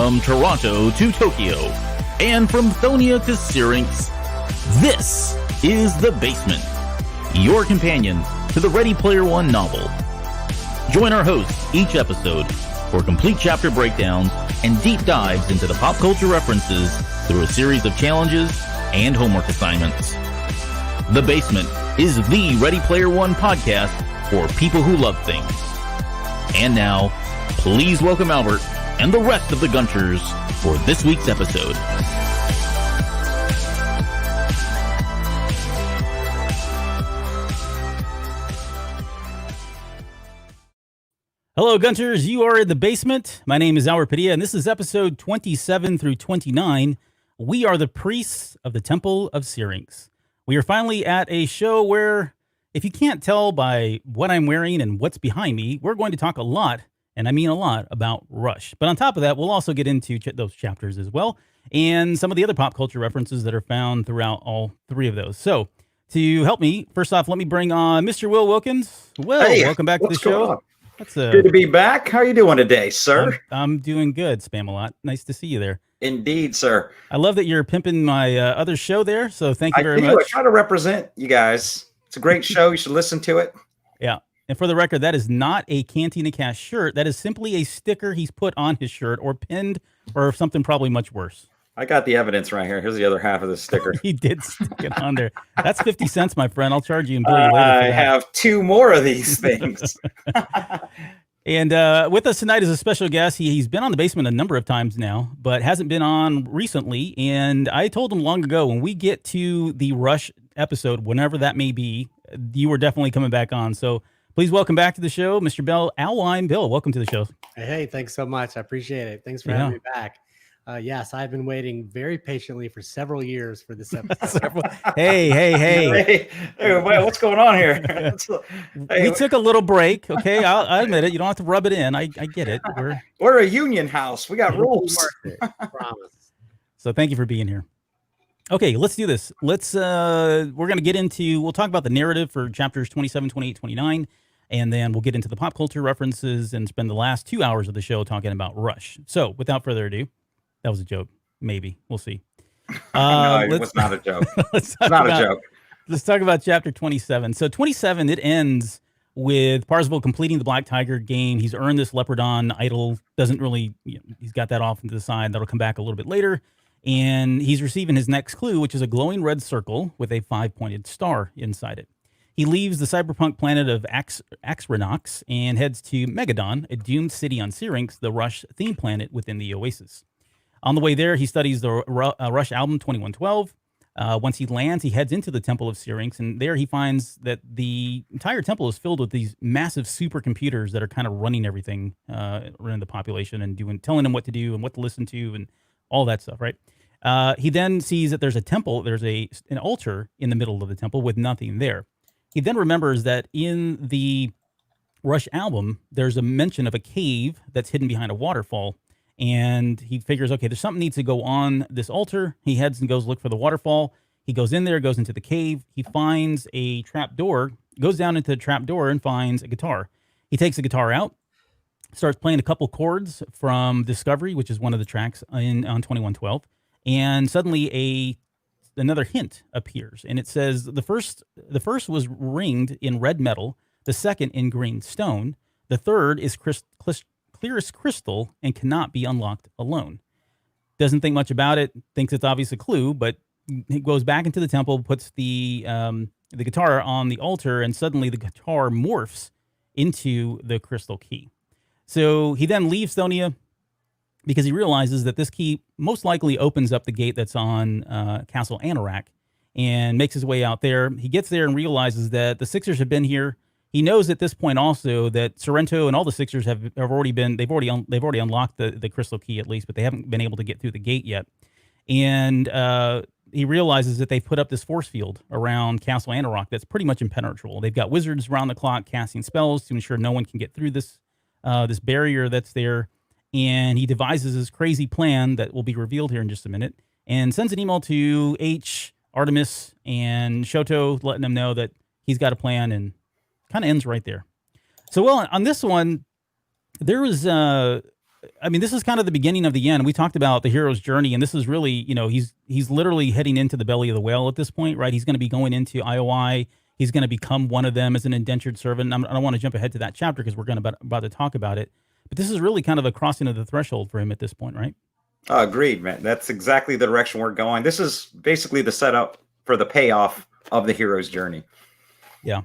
From Toronto to Tokyo, and from Thonia to Syrinx, this is The Basement, your companion to the Ready Player One novel. Join our hosts each episode for complete chapter breakdowns and deep dives into the pop culture references through a series of challenges and homework assignments. The Basement is the Ready Player One podcast for people who love things. And now, please welcome Albert and the rest of the Gunters for this week's episode. Hello, Gunters. You are in The Basement. My name is Albert Padilla, and this is episode 27 through 29. We are the priests of the Temple of Syrinx. We are finally at a show where, if you can't tell by what I'm wearing and what's behind me, we're going to talk a lot, and I mean a lot, about Rush. But on top of that, we'll also get into those chapters as well, and some of the other pop culture references that are found throughout all three of those. So, to help me, first off, let me bring on Mr. Will Wilkins. Will, hey, welcome back to the show. Good to be back. How are you doing today, sir? I'm doing good, Spam-A-Lot. Nice to see you there. Indeed, sir. I love that you're pimping my other show there, so thank you very much. I try to represent you guys. It's a great show. You should listen to it. Yeah. And for the record, that is not a Cantina Cast shirt. That is simply a sticker he's put on his shirt or pinned or something probably much worse. I got the evidence right here. Here's the other half of the sticker. He did stick it on there. That's 50 cents, my friend. I'll charge you and bill you later for that. I have two more of these things. And with us tonight is a special guest. He's been on The Basement a number of times now, but hasn't been on recently. And I told him long ago, when we get to the Rush episode, whenever that may be, you are definitely coming back on. So please welcome back to the show, Mr. Bill Alwine. Bill, welcome to the show. Hey, thanks so much. I appreciate it. Thanks for having me back. Yes, I've been waiting very patiently for several years for this episode. Hey, what's going on here? We took a little break, okay? I'll admit it. You don't have to rub it in. I get it. We're a union house. We got rules. Promise. So thank you for being here. Okay, let's do this. We're going to get into, we'll talk about the narrative for chapters 27, 28, 29, and then we'll get into the pop culture references and spend the last 2 hours of the show talking about Rush. So without further ado, that was a joke. Maybe. We'll see. No, it was not a joke. It's not a joke. Let's talk about chapter 27. So 27, it ends with Parzival completing the Black Tiger game. He's earned this Leopardon idol. Doesn't really, he's got that off to the side. That'll come back a little bit later. And he's receiving his next clue, which is a glowing red circle with a 5-pointed star inside it. He leaves the cyberpunk planet of Axrenox and heads to Megadon, a doomed city on Syrinx, the Rush theme planet within the Oasis. On the way there, he studies the Rush album 2112. Once he lands, he heads into the Temple of Syrinx, and there he finds that the entire temple is filled with these massive supercomputers that are kind of running everything around the population and telling them what to do and what to listen to and all that stuff, right? He then sees that there's a temple, there's an altar in the middle of the temple with nothing there. He then remembers that in the Rush album, there's a mention of a cave that's hidden behind a waterfall. And he figures, okay, there's something needs to go on this altar. He heads and goes look for the waterfall. He goes in there, goes into the cave. He finds a trap door, goes down into the trap door and finds a guitar. He takes the guitar out, starts playing a couple chords from Discovery, which is one of the tracks on 2112. And suddenly another hint appears. And it says the first was ringed in red metal, the second in green stone, the third is clear as crystal and cannot be unlocked alone. Doesn't think much about it, thinks it's obviously a clue, but he goes back into the temple, puts the guitar on the altar, and suddenly the guitar morphs into the crystal key. So he then leaves Thonia because he realizes that this key most likely opens up the gate that's on Castle Anorak and makes his way out there. He gets there and realizes that the Sixers have been here. He knows at this point also that Sorrento and all the Sixers have already been, they've already unlocked the crystal key at least, but they haven't been able to get through the gate yet. And he realizes that they've put up this force field around Castle Anorak that's pretty much impenetrable. They've got wizards around the clock casting spells to ensure no one can get through this barrier that's there. And he devises this crazy plan that will be revealed here in just a minute and sends an email to H, Artemis, and Shoto, letting them know that he's got a plan, and kind of ends right there. So, well, on this one, there was I mean, this is kind of the beginning of the end. We talked about the hero's journey, and this is really, he's literally heading into the belly of the whale at this point, right? He's going to be going into IOI. He's going to become one of them as an indentured servant. I don't want to jump ahead to that chapter because we're going to about to talk about it. But this is really kind of a crossing of the threshold for him at this point, right? Agreed, man. That's exactly the direction we're going. This is basically the setup for the payoff of the hero's journey. Yeah.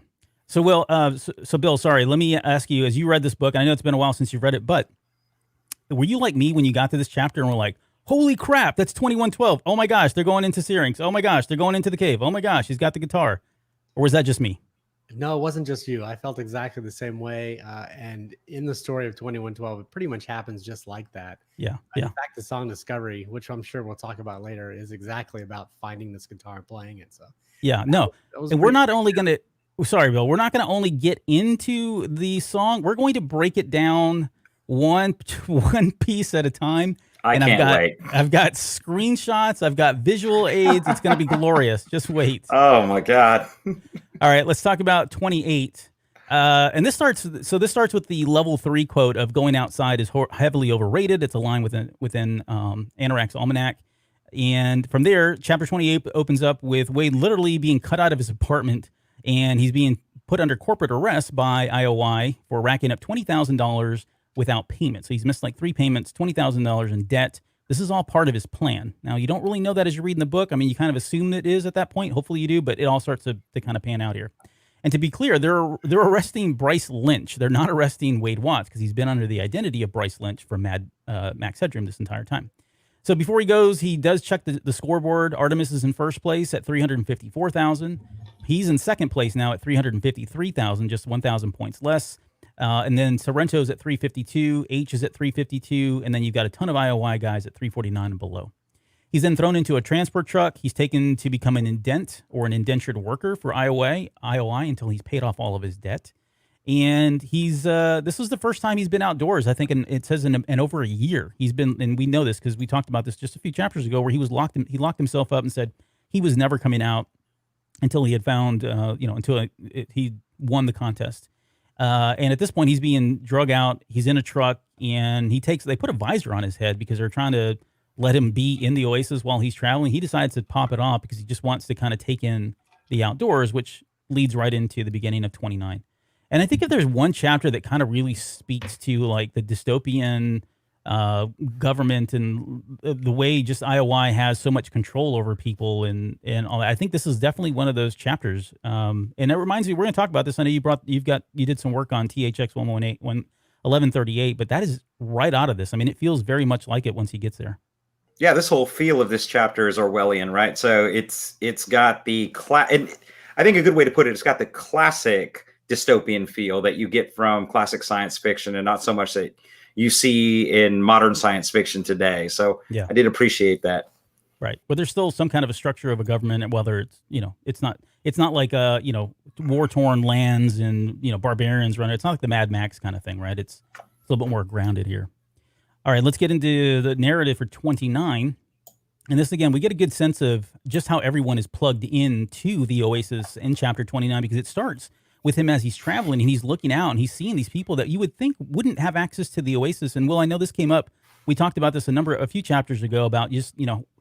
So, Will, so Bill, sorry, let me ask you, as you read this book, and I know it's been a while since you've read it, but were you like me when you got to this chapter and were like, holy crap, that's 2112. Oh my gosh, they're going into Syrinx. Oh my gosh, they're going into the cave. Oh my gosh, he's got the guitar. Or was that just me? No, it wasn't just you. I felt exactly the same way. And in the story of 2112, it pretty much happens just like that. Yeah. In fact, the song Discovery, which I'm sure we'll talk about later, is exactly about finding this guitar and playing it. So yeah, no. And we're not only going to, sorry, Bill, we're not going to only get into the song. We're going to break it down one piece at a time. Can't wait. I've got screenshots. I've got visual aids. It's going to be glorious. Just wait. Oh my God. All right, let's talk about 28. And this starts with the level 3 quote of going outside is heavily overrated. It's a line within Anorak's Almanac. And from there, chapter 28 opens up with Wade literally being cut out of his apartment, and he's being put under corporate arrest by IOI for racking up $20,000 without payment. So he's missed like 3 payments, $20,000 in debt. This is all part of his plan. Now, you don't really know that as you're reading the book. I mean, you kind of assume it is at that point. Hopefully you do, but it all starts to kind of pan out here. And to be clear, they're arresting Bryce Lynch. They're not arresting Wade Watts because he's been under the identity of Bryce Lynch for Max Headroom this entire time. So before he goes, he does check the scoreboard. Artemis is in first place at 354,000. He's in second place now at 353,000, just 1,000 points less. And then Sorrento's at 352, H is at 352, and then you've got a ton of IOI guys at 349 and below. He's then thrown into a transport truck. He's taken to become an indent or an indentured worker for IOI until he's paid off all of his debt. And he's this was the first time he's been outdoors, I think, and it says in over a year. He's been, and we know this because we talked about this just a few chapters ago, where he locked himself up and said he was never coming out until he had found, until he won the contest. And at this point, he's being drug out. He's in a truck, and they put a visor on his head because they're trying to let him be in the Oasis while he's traveling. He decides to pop it off because he just wants to kind of take in the outdoors, which leads right into the beginning of 29. And I think if there's one chapter that kind of really speaks to like the dystopian government and the way just IOI has so much control over people and all that, I think this is definitely one of those chapters. And it reminds me, we're going to talk about this. I know you did some work on THX 1138, but that is right out of this. I mean, it feels very much like it once he gets there. Yeah, this whole feel of this chapter is Orwellian, right? So it's got the and I think a good way to put it, it's got the classic dystopian feel that you get from classic science fiction, and not so much that you see in modern science fiction today. So yeah, I did appreciate that. Right, but there's still some kind of a structure of a government, and whether it's it's not like war torn lands and barbarians run it. It's not like the Mad Max kind of thing, right? It's a little bit more grounded here. All right, let's get into the narrative for 29. And this, again, we get a good sense of just how everyone is plugged into the Oasis in chapter 29, because it starts with him as he's traveling and he's looking out and he's seeing these people that you would think wouldn't have access to the Oasis. And Will, I know this came up. We talked about this a few chapters ago about just,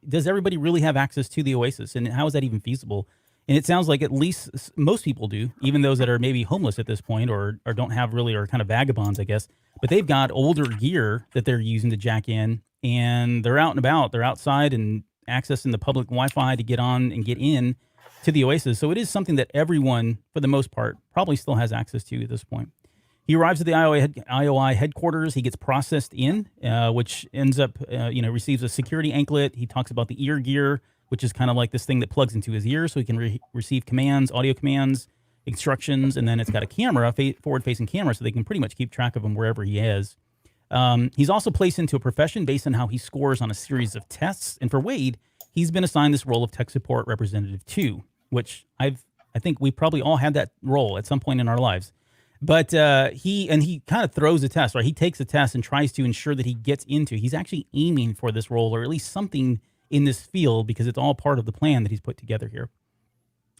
does everybody really have access to the Oasis, and how is that even feasible? And it sounds like at least most people do, even those that are maybe homeless at this point or don't have really, or kind of vagabonds, I guess. But they've got older gear that they're using to jack in, and they're out and about. They're outside and accessing the public Wi-Fi to get on and get in to the Oasis. So it is something that everyone, for the most part, probably still has access to at this point. He arrives at the IOI headquarters. He gets processed in, which ends up, receives a security anklet. He talks about the ear gear, which is kind of like this thing that plugs into his ear so he can receive commands, audio commands, instructions, and then it's got a camera, forward-facing camera, so they can pretty much keep track of him wherever he is. He's also placed into a profession based on how he scores on a series of tests. And for Wade, he's been assigned this role of Tech Support Representative 2, which I think we probably all had that role at some point in our lives. But he kind of throws a test, right? He takes a test and tries to ensure that he gets into. He's actually aiming for this role, or at least something in this field, because it's all part of the plan that he's put together here.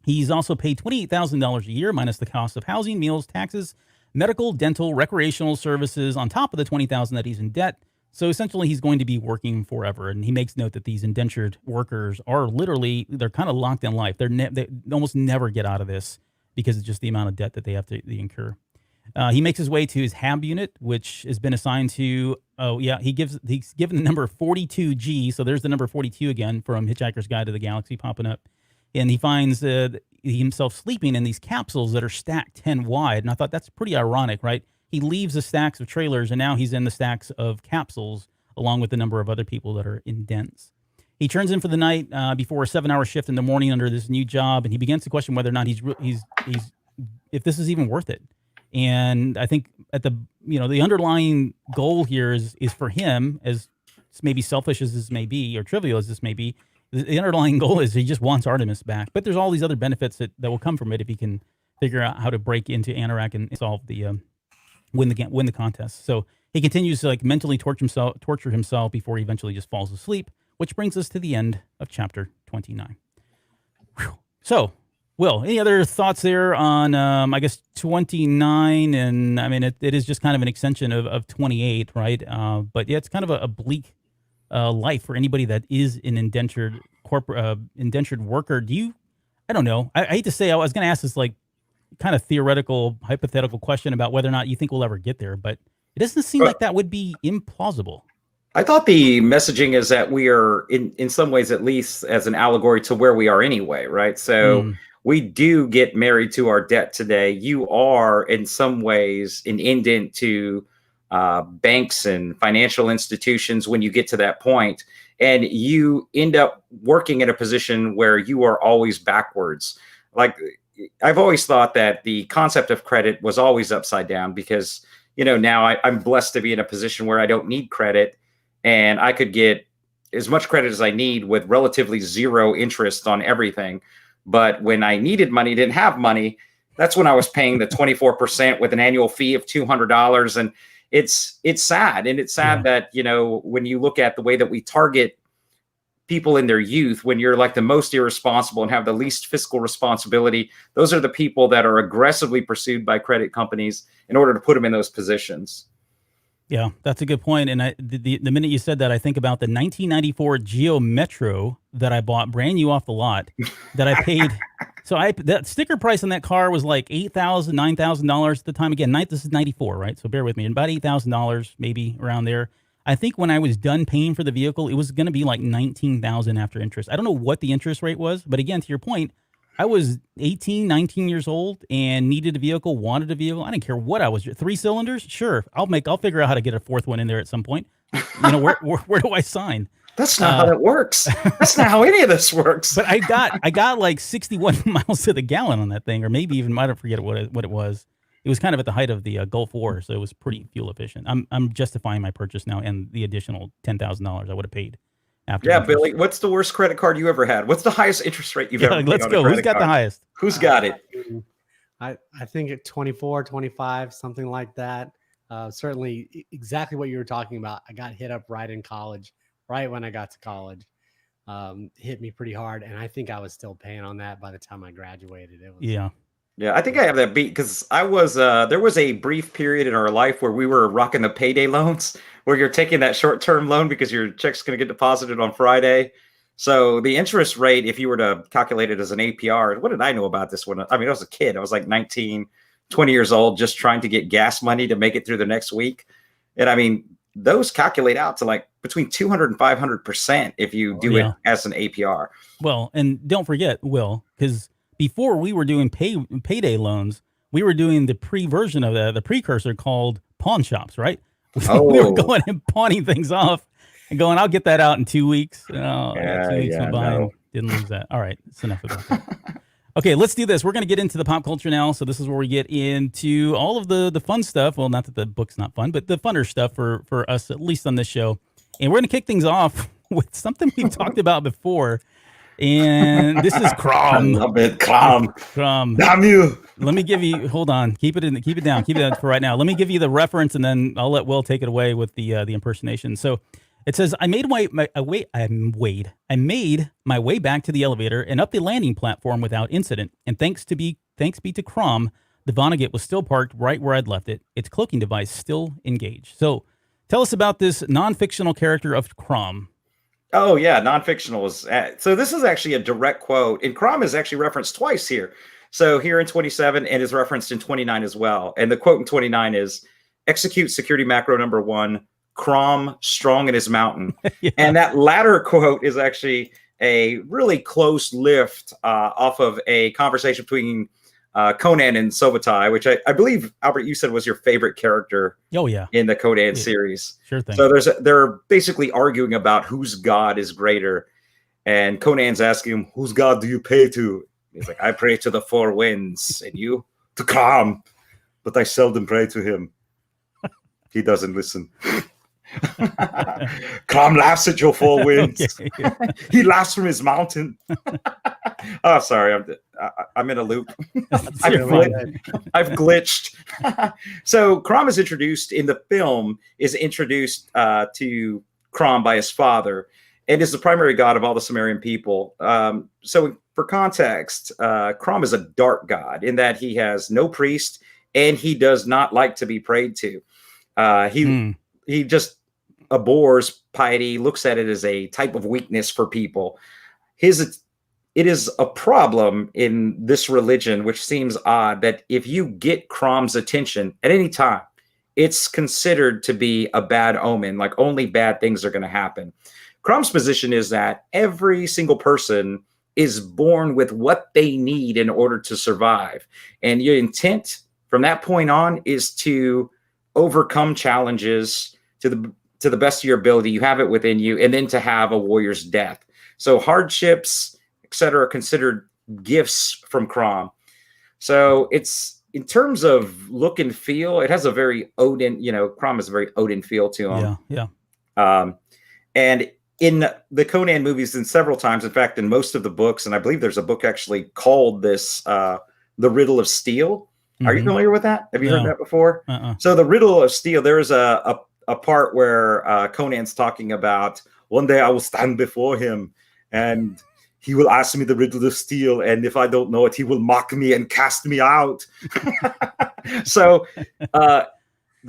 He's also paid $28,000 a year minus the cost of housing, meals, taxes, medical, dental, recreational services on top of the $20,000 that he's in debt. So essentially, he's going to be working forever, and he makes note that these indentured workers are they're kind of locked in life. They almost never get out of this because it's just the amount of debt that they have to incur. He makes his way to his HAB unit, which has been assigned to. Oh yeah, he's given the number 42G. So there's the number 42 again from Hitchhiker's Guide to the Galaxy popping up, and he finds himself sleeping in these capsules that are stacked 10 wide. And I thought that's pretty ironic, right? He leaves the stacks of trailers, and now he's in the stacks of capsules, along with a number of other people that are in dents. He turns in for the night before a 7-hour shift in the morning under this new job, and he begins to question whether or not he's if this is even worth it. And I think at the underlying goal here is for him, as maybe selfish as this may be or trivial as this may be, the underlying goal is he just wants Artemis back. But there's all these other benefits that will come from it if he can figure out how to break into Anorak and solve the win the contest. So he continues to mentally torture himself before he eventually just falls asleep, which brings us to the end of chapter 29. Whew. So, Will, any other thoughts there on, I guess, 29? And I mean, it is just kind of an extension of 28, right? But yeah, it's kind of a bleak life for anybody that is an indentured worker. I don't know. I hate to say, I was going to ask this kind of theoretical, hypothetical question about whether or not you think we'll ever get there, but it doesn't seem like that would be implausible. I thought the messaging is that we are, in some ways, at least as an allegory to where we are anyway, right? So we do get married to our debt today. You are, in some ways, an indent to banks and financial institutions when you get to that point, and you end up working in a position where you are always backwards. I've always thought that the concept of credit was always upside down because, now I'm blessed to be in a position where I don't need credit and I could get as much credit as I need with relatively zero interest on everything. But when I needed money, didn't have money, that's when I was paying the 24% with an annual fee of $200. And it's sad. And it's sad that, when you look at the way that we target people in their youth, when you're the most irresponsible and have the least fiscal responsibility, those are the people that are aggressively pursued by credit companies in order to put them in those positions. Yeah, that's a good point. And the minute you said that, I think about the 1994 Geo Metro that I bought brand new off the lot that I paid. So that sticker price on that car was like $8,000, $9,000 at the time. Again, this is 94, right? So bear with me. And about $8,000, maybe around there. I think when I was done paying for the vehicle, it was going to be like $19,000 after interest. I don't know what the interest rate was, but again, to your point, I was 18, 19 years old and needed a vehicle, wanted a vehicle. I didn't care what I was. 3 cylinders? Sure. I'll figure out how to get a 4th one in there at some point. Where do I sign? That's not how that works. That's not how any of this works. But I got like 61 miles to the gallon on that thing, or maybe even, I don't forget what it was. It was kind of at the height of the Gulf War, so it was pretty fuel efficient. I'm justifying my purchase now and the additional $10,000 I would have paid after. Yeah, Billy, what's the worst credit card you ever had? What's the highest interest rate you've ever paid? Let's go. Who's got the highest? Who's got it? I think at 24, 25, something like that. Certainly exactly what you were talking about. I got hit up right in college, right when I got to college. Hit me pretty hard, and I think I was still paying on that by the time I graduated. Yeah, I think I have that beat because I was there was a brief period in our life where we were rocking the payday loans, where you're taking that short-term loan because your check's going to get deposited on Friday. So the interest rate, if you were to calculate it as an APR, what did I know about this one? I mean, I was a kid. I was like 19, 20 years old, just trying to get gas money to make it through the next week. And I mean, those calculate out to like between 200 and 500% if you do it as an APR. Well, and don't forget, Will, because before we were doing payday loans, we were doing the pre-version of the precursor called pawn shops, right? We were going and pawning things off and going, I'll get that out in 2 weeks. Oh, 2 weeks went by and didn't lose that. All right, it's enough about that. Okay, let's do this. We're going to get into the pop culture now. So this is where we get into all of the fun stuff. Well, not that the book's not fun, but the funner stuff for us, at least on this show. And we're going to kick things off with something we've talked about before. And this is CROM. I love it, CROM. CROM. Damn you. Let me give you, hold on. Keep it down for right now. Let me give you the reference and then I'll let Will take it away with the impersonation. So it says, I made my way back to the elevator and up the landing platform without incident. And thanks be to CROM, the Vonnegut was still parked right where I'd left it. Its cloaking device still engaged. So Tell us about this non-fictional character of CROM. Oh yeah, non-fictional is so this is actually a direct quote, and CROM is actually referenced twice here. So here in 27 and is referenced in 29 as well. And the quote in 29 is execute security macro number 1, CROM strong in his mountain. Yeah. And that latter quote is actually a really close lift off of a conversation between Conan and Sovatai, which I believe, Albert, you said was your favorite character. Oh yeah, in the Conan series. Sure thing. So they're basically arguing about whose god is greater, and Conan's asking him, "Whose god do you pray to?" He's like, "I pray to the 4 winds, and you to CROM, but I seldom pray to him. He doesn't listen." CROM laughs at your 4 winds. Okay. He laughs from his mountain. Oh, sorry, I'm in a loop. I've glitched. So CROM is introduced in the film, is introduced to CROM by his father, and is the primary god of all the Sumerian people. So for context, CROM is a dark god in that he has no priest, and he does not like to be prayed to. He just abhors piety, looks at it as a type of weakness for people. It is a problem in this religion, which seems odd, that if you get CROM's attention at any time, it's considered to be a bad omen, like only bad things are going to happen. CROM's position is that every single person is born with what they need in order to survive. And your intent from that point on is to overcome challenges to the best of your ability. You have it within you, and then to have a warrior's death. So hardships, etc., are considered gifts from CROM. So it's, in terms of look and feel, it has a very Odin, CROM has a very Odin feel to him. Yeah. And in the Conan movies, and several times, in fact, in most of the books, and I believe there's a book actually called this, The Riddle of Steel. Are you familiar with that? Have you heard that before? So the Riddle of Steel, there's a part where Conan's talking about, one day I will stand before him and he will ask me the riddle of steel, and if I don't know it, he will mock me and cast me out. So the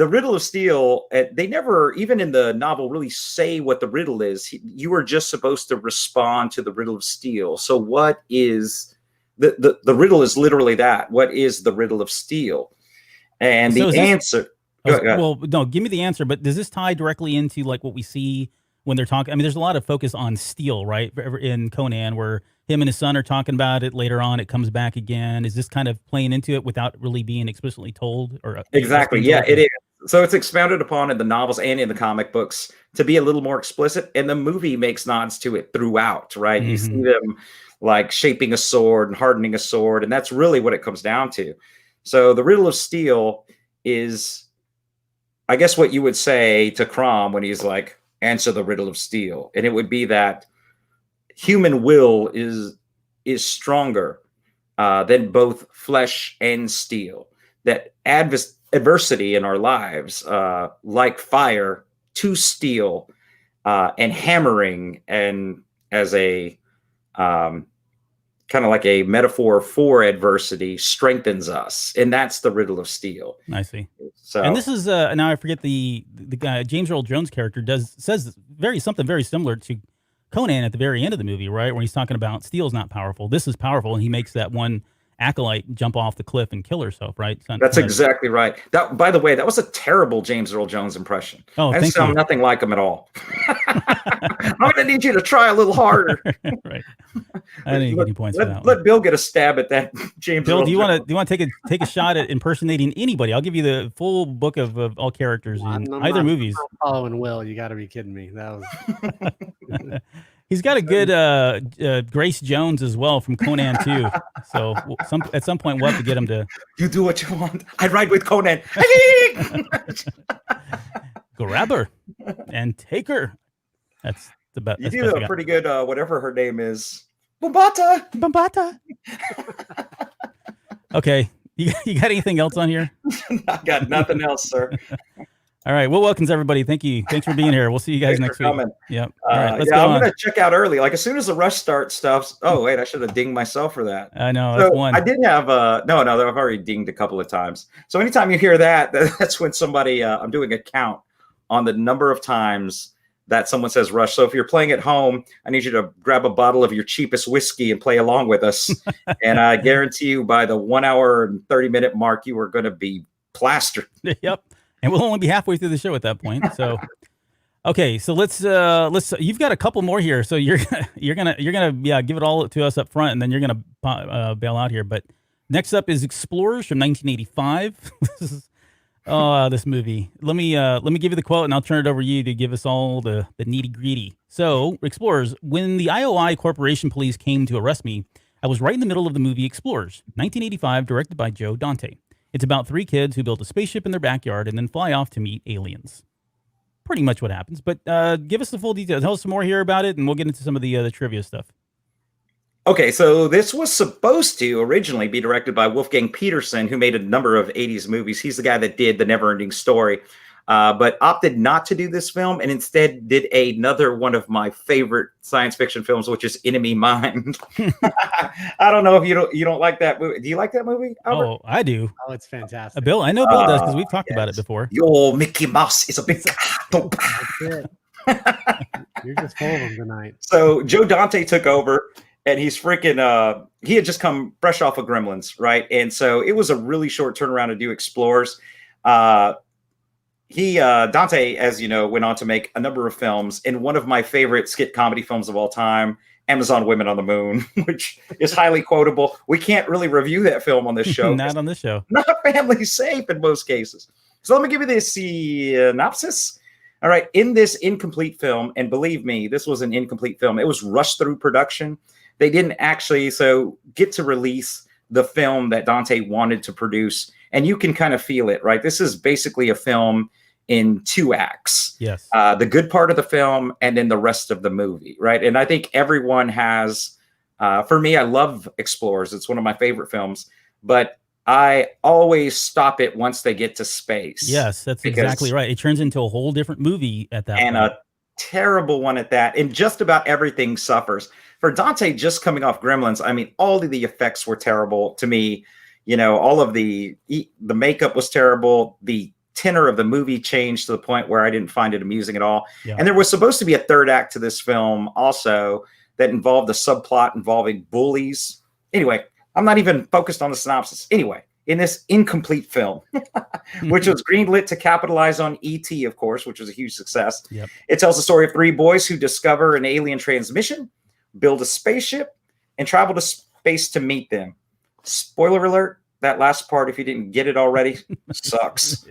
riddle of steel, they never, even in the novel, really say what the riddle is. You are just supposed to respond to the riddle of steel. So what is the riddle is literally that. What is the riddle of steel? And so the answer... Well, no, give me the answer, but does this tie directly into like what we see when they're talking? I mean, there's a lot of focus on steel, right, in Conan, where him and his son are talking about it. Later on, it comes back again. Is this kind of playing into it without really being explicitly told? Or exactly, yeah, it is. So it's expounded upon in the novels and in the comic books to be a little more explicit, and the movie makes nods to it throughout, right? You see them like shaping a sword and hardening a sword, and that's really what it comes down to. So the riddle of steel is, I guess, what you would say to CROM when he's like, answer the riddle of steel. And it would be that human will is stronger than both flesh and steel. That adversity in our lives, like fire to steel, and hammering, and as a kind of like a metaphor for adversity, strengthens us, and that's the riddle of steel. I see. So, and this is now I forget the guy, James Earl Jones character says something very similar to Conan at the very end of the movie, right? When he's talking about steel's not powerful, this is powerful, and he makes that one acolyte jump off the cliff and kill herself, right? That's exactly right. That, by the way, that was a terrible James Earl Jones impression. Oh, I sound nothing like him at all. I'm going to need you to try a little harder. Right. I didn't get any points for that. Let Bill get a stab at that. James. Bill, Earl do you want to take a shot at impersonating anybody? I'll give you the full book of all characters in either movies. Following Will, you got to be kidding me. That was. He's got a good Grace Jones as well from Conan too. So at some point we'll have to get him to. You do what you want. I ride with Conan. Grab her and take her. That's the best. You do a pretty good whatever her name is. Bombata. Okay, you got anything else on here? I got nothing else, sir. All right. Well, welcomes everybody. Thank you. Thanks for being here. We'll see you guys next week. Yep. All right. Let's go I'm going to check out early. Like as soon as the rush starts stuff. Oh, wait, I should have dinged myself for that. I know. That's one. I did have no, I've already dinged a couple of times. So anytime you hear that, that's when somebody, I'm doing a count. on the number of times that someone says Rush. So if you're playing at home, I need you to grab a bottle of your cheapest whiskey and play along with us. And I guarantee you by the 1 hour and 30-minute mark, you are going to be plastered. Yep. And we'll only be halfway through the show at that point. So, okay. So let's, you've got a couple more here. So you're going to give it all to us up front, and then you're going to bail out here. But next up is Explorers from 1985. This is, this movie. Let me give you the quote, and I'll turn it over to you to give us all the nitty gritty. So, Explorers, when the IOI Corporation Police came to arrest me, I was right in the middle of the movie Explorers, 1985, directed by Joe Dante. It's about 3 kids who build a spaceship in their backyard and then fly off to meet aliens. Pretty much what happens, but give us the full details. Tell us some more here about it, and we'll get into some of the trivia stuff. Okay, so this was supposed to originally be directed by Wolfgang Peterson, who made a number of 80s movies. He's the guy that did The Neverending Story, but opted not to do this film and instead did another one of my favorite science fiction films, which is Enemy Mine. I don't know if you don't like that movie. Do you like that movie, Albert? Oh, I do. Oh, it's fantastic. Bill, I know Bill does because we've talked about it before. Your Mickey Mouse is a big... That's it. You're just full of them tonight. So Joe Dante took over. And he's freaking, he had just come fresh off of Gremlins, right? And so it was a really short turnaround to do Explorers. Dante, as you know, went on to make a number of films. And one of my favorite skit comedy films of all time, Amazon Women on the Moon, which is highly quotable. We can't really review that film on this show. Not on this show. Not family safe in most cases. So let me give you the synopsis. All right. In this incomplete film, and believe me, this was an incomplete film. It was rushed through production. They didn't actually get to release the film that Dante wanted to produce. And you can kind of feel it, right? This is basically a film in 2 acts. Yes. The good part of the film and then the rest of the movie, right? And I think everyone has, for me, I love Explorers. It's one of my favorite films. But I always stop it once they get to space. Yes, that's exactly right. It turns into a whole different movie at that point. And a terrible one at that. And just about everything suffers. For Dante, just coming off Gremlins, I mean, all of the effects were terrible to me. You know, all of the makeup was terrible. The tenor of the movie changed to the point where I didn't find it amusing at all. Yeah. And there was supposed to be a 3rd act to this film also that involved a subplot involving bullies. Anyway, I'm not even focused on the synopsis. Anyway, in this incomplete film, which was greenlit to capitalize on E.T., of course, which was a huge success. Yep. It tells the story of 3 boys who discover an alien transmission, build a spaceship, and travel to space to meet them. Spoiler alert, that last part, if you didn't get it already, sucks.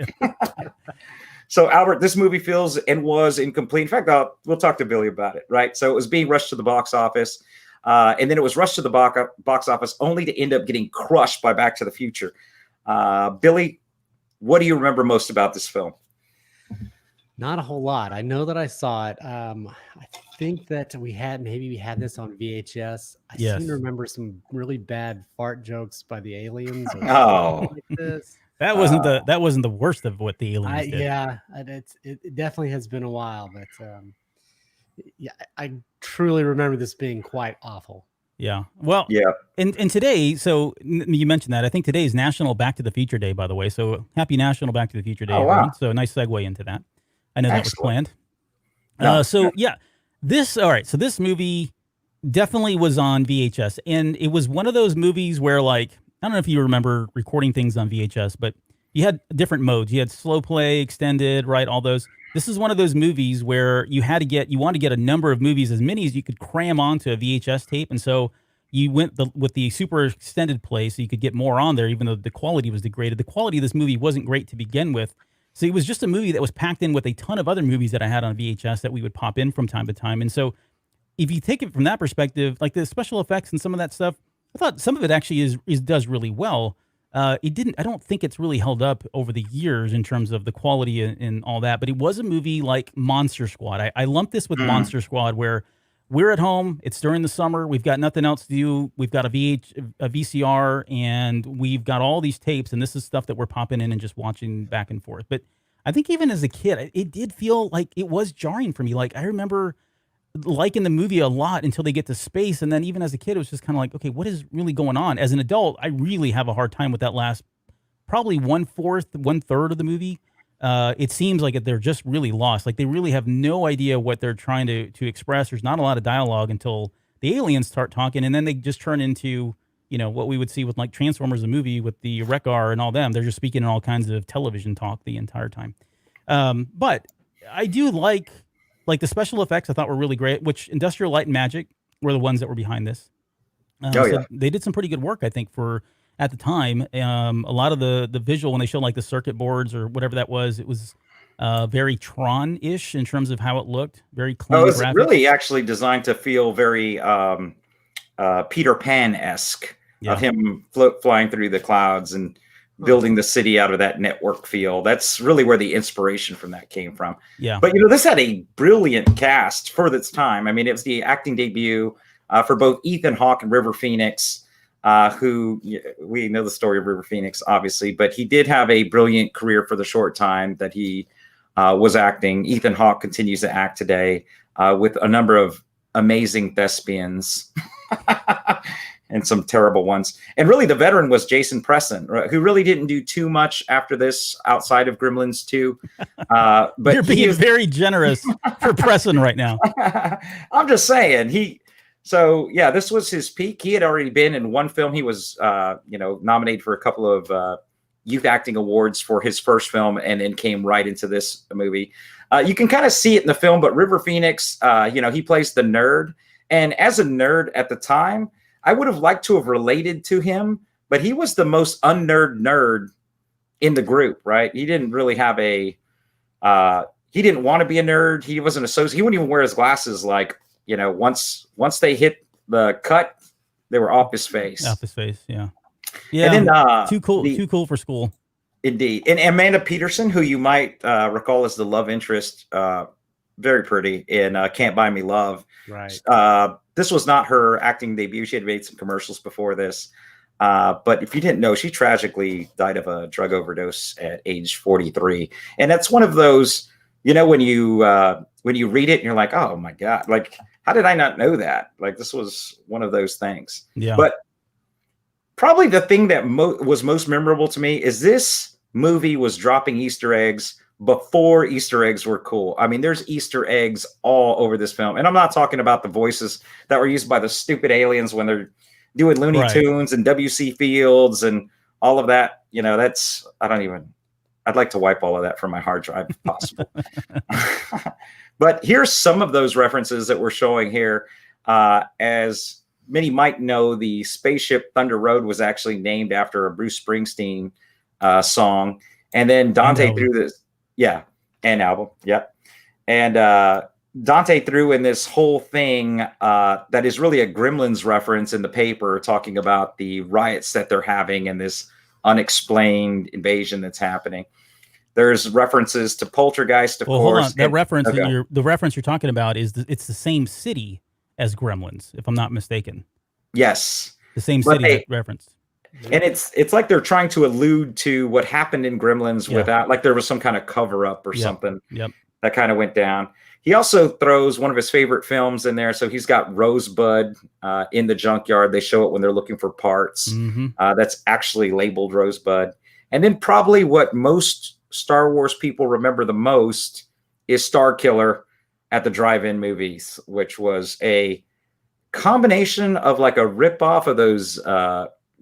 So, Albert, this movie feels and was incomplete. In fact, we'll talk to Billy about it, right? So it was being rushed to the box office, and then it was rushed to the box office only to end up getting crushed by Back to the Future. Billy, what do you remember most about this film? Not a whole lot. I know that I saw it. I think that we had this on VHS. I seem to remember some really bad fart jokes by the aliens. Oh, like this. That wasn't the worst of what the aliens did. Yeah, it definitely has been a while, but yeah, I truly remember this being quite awful. Yeah. Well, yeah. And today, so you mentioned that. I think today is National Back to the Future Day, by the way. So happy National Back to the Future Day. Oh, wow. So nice segue into that. I know Excellent. That was planned. So this movie definitely was on VHS, and it was one of those movies where, like, I don't know if you remember recording things on VHS, but you had different modes. You had slow play, extended, right? All those. This is one of those movies where you wanted to get a number of movies, as many as you could cram onto a VHS tape, and so you went with the super extended play, so you could get more on there, even though the quality was degraded. The quality of this movie wasn't great to begin with. So it was just a movie that was packed in with a ton of other movies that I had on VHS that we would pop in from time to time. And so if you take it from that perspective, like the special effects and some of that stuff, I thought some of it actually does really well. I don't think it's really held up over the years in terms of the quality and all that, but it was a movie like Monster Squad. I lumped this with Monster Squad, where we're at home, it's during the summer, we've got nothing else to do, we've got a VCR, and we've got all these tapes, and this is stuff that we're popping in and just watching back and forth. But I think even as a kid, it did feel like it was jarring for me. Like, I remember liking the movie a lot until they get to space, and then even as a kid, it was just kind of like, okay, what is really going on? As an adult, I really have a hard time with that last, probably 1/4, 1/3 of the movie. it seems like they're just really lost. Like they really have no idea what they're trying to express. There's not a lot of dialogue until the aliens start talking, and then they just turn into, what we would see with like Transformers, the movie with the Wreck-Ar and all them. They're just speaking in all kinds of television talk the entire time. But I do like the special effects I thought were really great, which Industrial Light and Magic were the ones that were behind this. So they did some pretty good work, I think, for at the time. A lot of the visual, when they show like the circuit boards or whatever that was, it was very Tron-ish in terms of how it looked. Very clean. Oh, it's graphics. really actually designed to feel very Peter Pan-esque, of him flying through the clouds and building the city out of that network feel. That's really where the inspiration from that came from. Yeah. But this had a brilliant cast for its time. I mean, it was the acting debut for both Ethan Hawke and River Phoenix, who we know the story of River Phoenix, obviously, but he did have a brilliant career for the short time that he was acting. Ethan Hawke continues to act today with a number of amazing thespians. And some terrible ones. And really the veteran was Jason Presson, who really didn't do too much after this outside of Gremlins 2. But you're being very generous for Presson right now. I'm just saying this was his peak. He had already been in one film. He was, nominated for a couple of youth acting awards for his first film, and then came right into this movie. You can kind of see it in the film, but River Phoenix, he plays the nerd. And as a nerd at the time, I would have liked to have related to him, but he was the most nerd in the group, right? He didn't really have he didn't want to be a nerd. He wasn't associated. He wouldn't even wear his glasses. Like, once they hit the cut, they were off his face. Off his face, yeah. Yeah, and then, too cool for school. Indeed. And Amanda Peterson, who you might recall as the love interest, very pretty in Can't Buy Me Love. Right. This was not her acting debut. She had made some commercials before this. But if you didn't know, she tragically died of a drug overdose at age 43. And that's one of those, when you read it and you're like, oh my God, like, how did I not know that? Like, this was one of those things. Yeah. But probably the thing that was most memorable to me is this movie was dropping Easter eggs before Easter eggs were cool. I mean, there's Easter eggs all over this film. And I'm not talking about the voices that were used by the stupid aliens when they're doing Looney Tunes and W.C. Fields and all of that. I'd like to wipe all of that from my hard drive if possible. But here's some of those references that we're showing here. As many might know, the spaceship Thunder Road was actually named after a Bruce Springsteen song. And then Dante threw this. Yeah, and album. Yep. And Dante threw in this whole thing that is really a Gremlins reference in the paper, talking about the riots that they're having and this unexplained invasion that's happening. There's references to Poltergeist, of course. Hold on. That reference, the reference you're talking about it's the same city as Gremlins, if I'm not mistaken. Yes. The same city reference. And it's like they're trying to allude to what happened in Gremlins without, like there was some kind of cover up or something that kind of went down. He also throws one of his favorite films in there. So he's got Rosebud in the junkyard. They show it when they're looking for parts. That's actually labeled Rosebud. And then probably what most Star Wars people remember the most is Star Killer at the drive-in movies, which was a combination of like a ripoff of those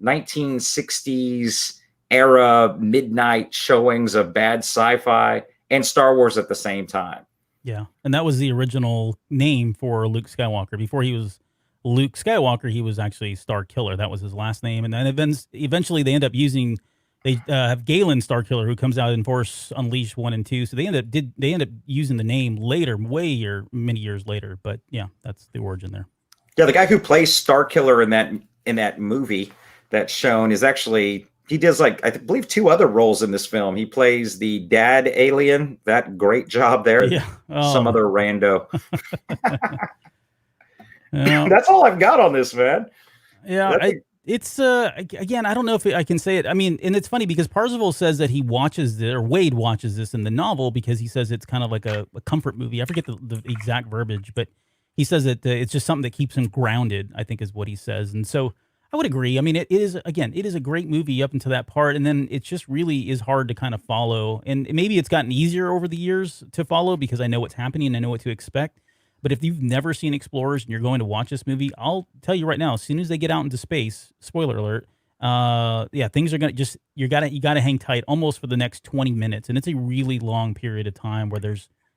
1960s era midnight showings of bad sci-fi and Star Wars at the same time. Yeah. And that was the original name for Luke Skywalker. Before he was Luke Skywalker, he was actually Star Killer. That was his last name. And then eventually they end up have Galen Star Killer, who comes out in Force Unleashed 1 and 2. So they end up using the name later, many years later. But yeah, that's the origin there. Yeah, the guy who plays Star Killer in that movie that's shown is actually, he does I believe 2 other roles in this film. He plays the dad alien. That great job there. Yeah. Some other rando. That's all I've got on this, man. Yeah. It's again, I don't know if I can say it. I mean, and it's funny because Parzival says that he watches this, or Wade watches this in the novel, because he says it's kind of like a comfort movie. I forget the exact verbiage, but he says that it's just something that keeps him grounded, I think is what he says. And so I would agree. I mean, it is, again, it is a great movie up until that part, and then it just really is hard to kind of follow. And maybe it's gotten easier over the years to follow because I know what's happening and I know what to expect. But if you've never seen Explorers and you're going to watch this movie, I'll tell you right now, as soon as they get out into space, spoiler alert, yeah, things are gonna just you gotta hang tight almost for the next 20 minutes, and it's a really long period of time where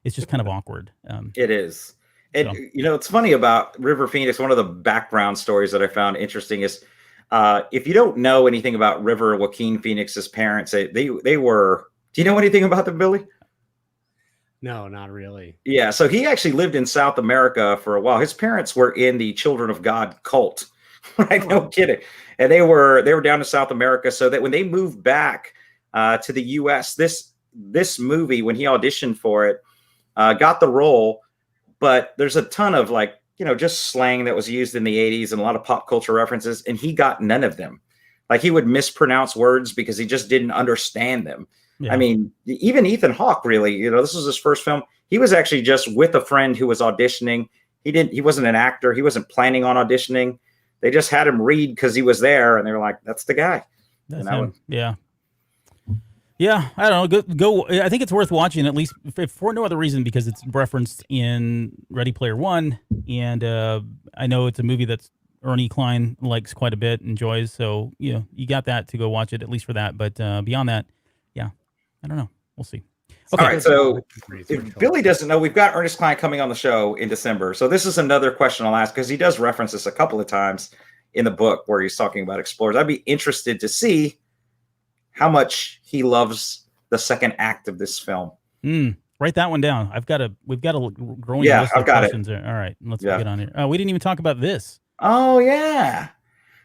it's just kind of awkward. It is. And So it's funny about River Phoenix. One of the background stories that I found interesting is if you don't know anything about River Joaquin Phoenix's parents, they were. Do you know anything about them, Billy? No, not really. Yeah, so he actually lived in South America for a while. His parents were in the Children of God cult, right? No kidding. And they were down in South America, so that when they moved back to the U.S., this movie, when he auditioned for it, got the role. But there's a ton of just slang that was used in the 80s and a lot of pop culture references, and he got none of them. Like he would mispronounce words because he just didn't understand them. yeah. I mean, even Ethan Hawke, really, this was his first film. He was actually just with a friend who was auditioning. He wasn't an actor. He wasn't planning on auditioning. They just had him read because he was there, and they were like, "That's the guy." That's him. Yeah. Yeah, I don't know. Go. I think it's worth watching at least if for no other reason because it's referenced in Ready Player One, and I know it's a movie that's Ernie Klein likes quite a bit, enjoys. So you got that to go watch it at least for that. But beyond that, yeah, I don't know. We'll see. Okay. All right. So if Billy doesn't know, we've got Ernest Klein coming on the show in December. So this is another question I'll ask because he does reference this a couple of times in the book where he's talking about Explorers. I'd be interested to see how much he loves the second act of this film. Write that one down. We've got a growing list I've of got questions there. All right, let's get on here. We didn't even talk about this. Oh yeah.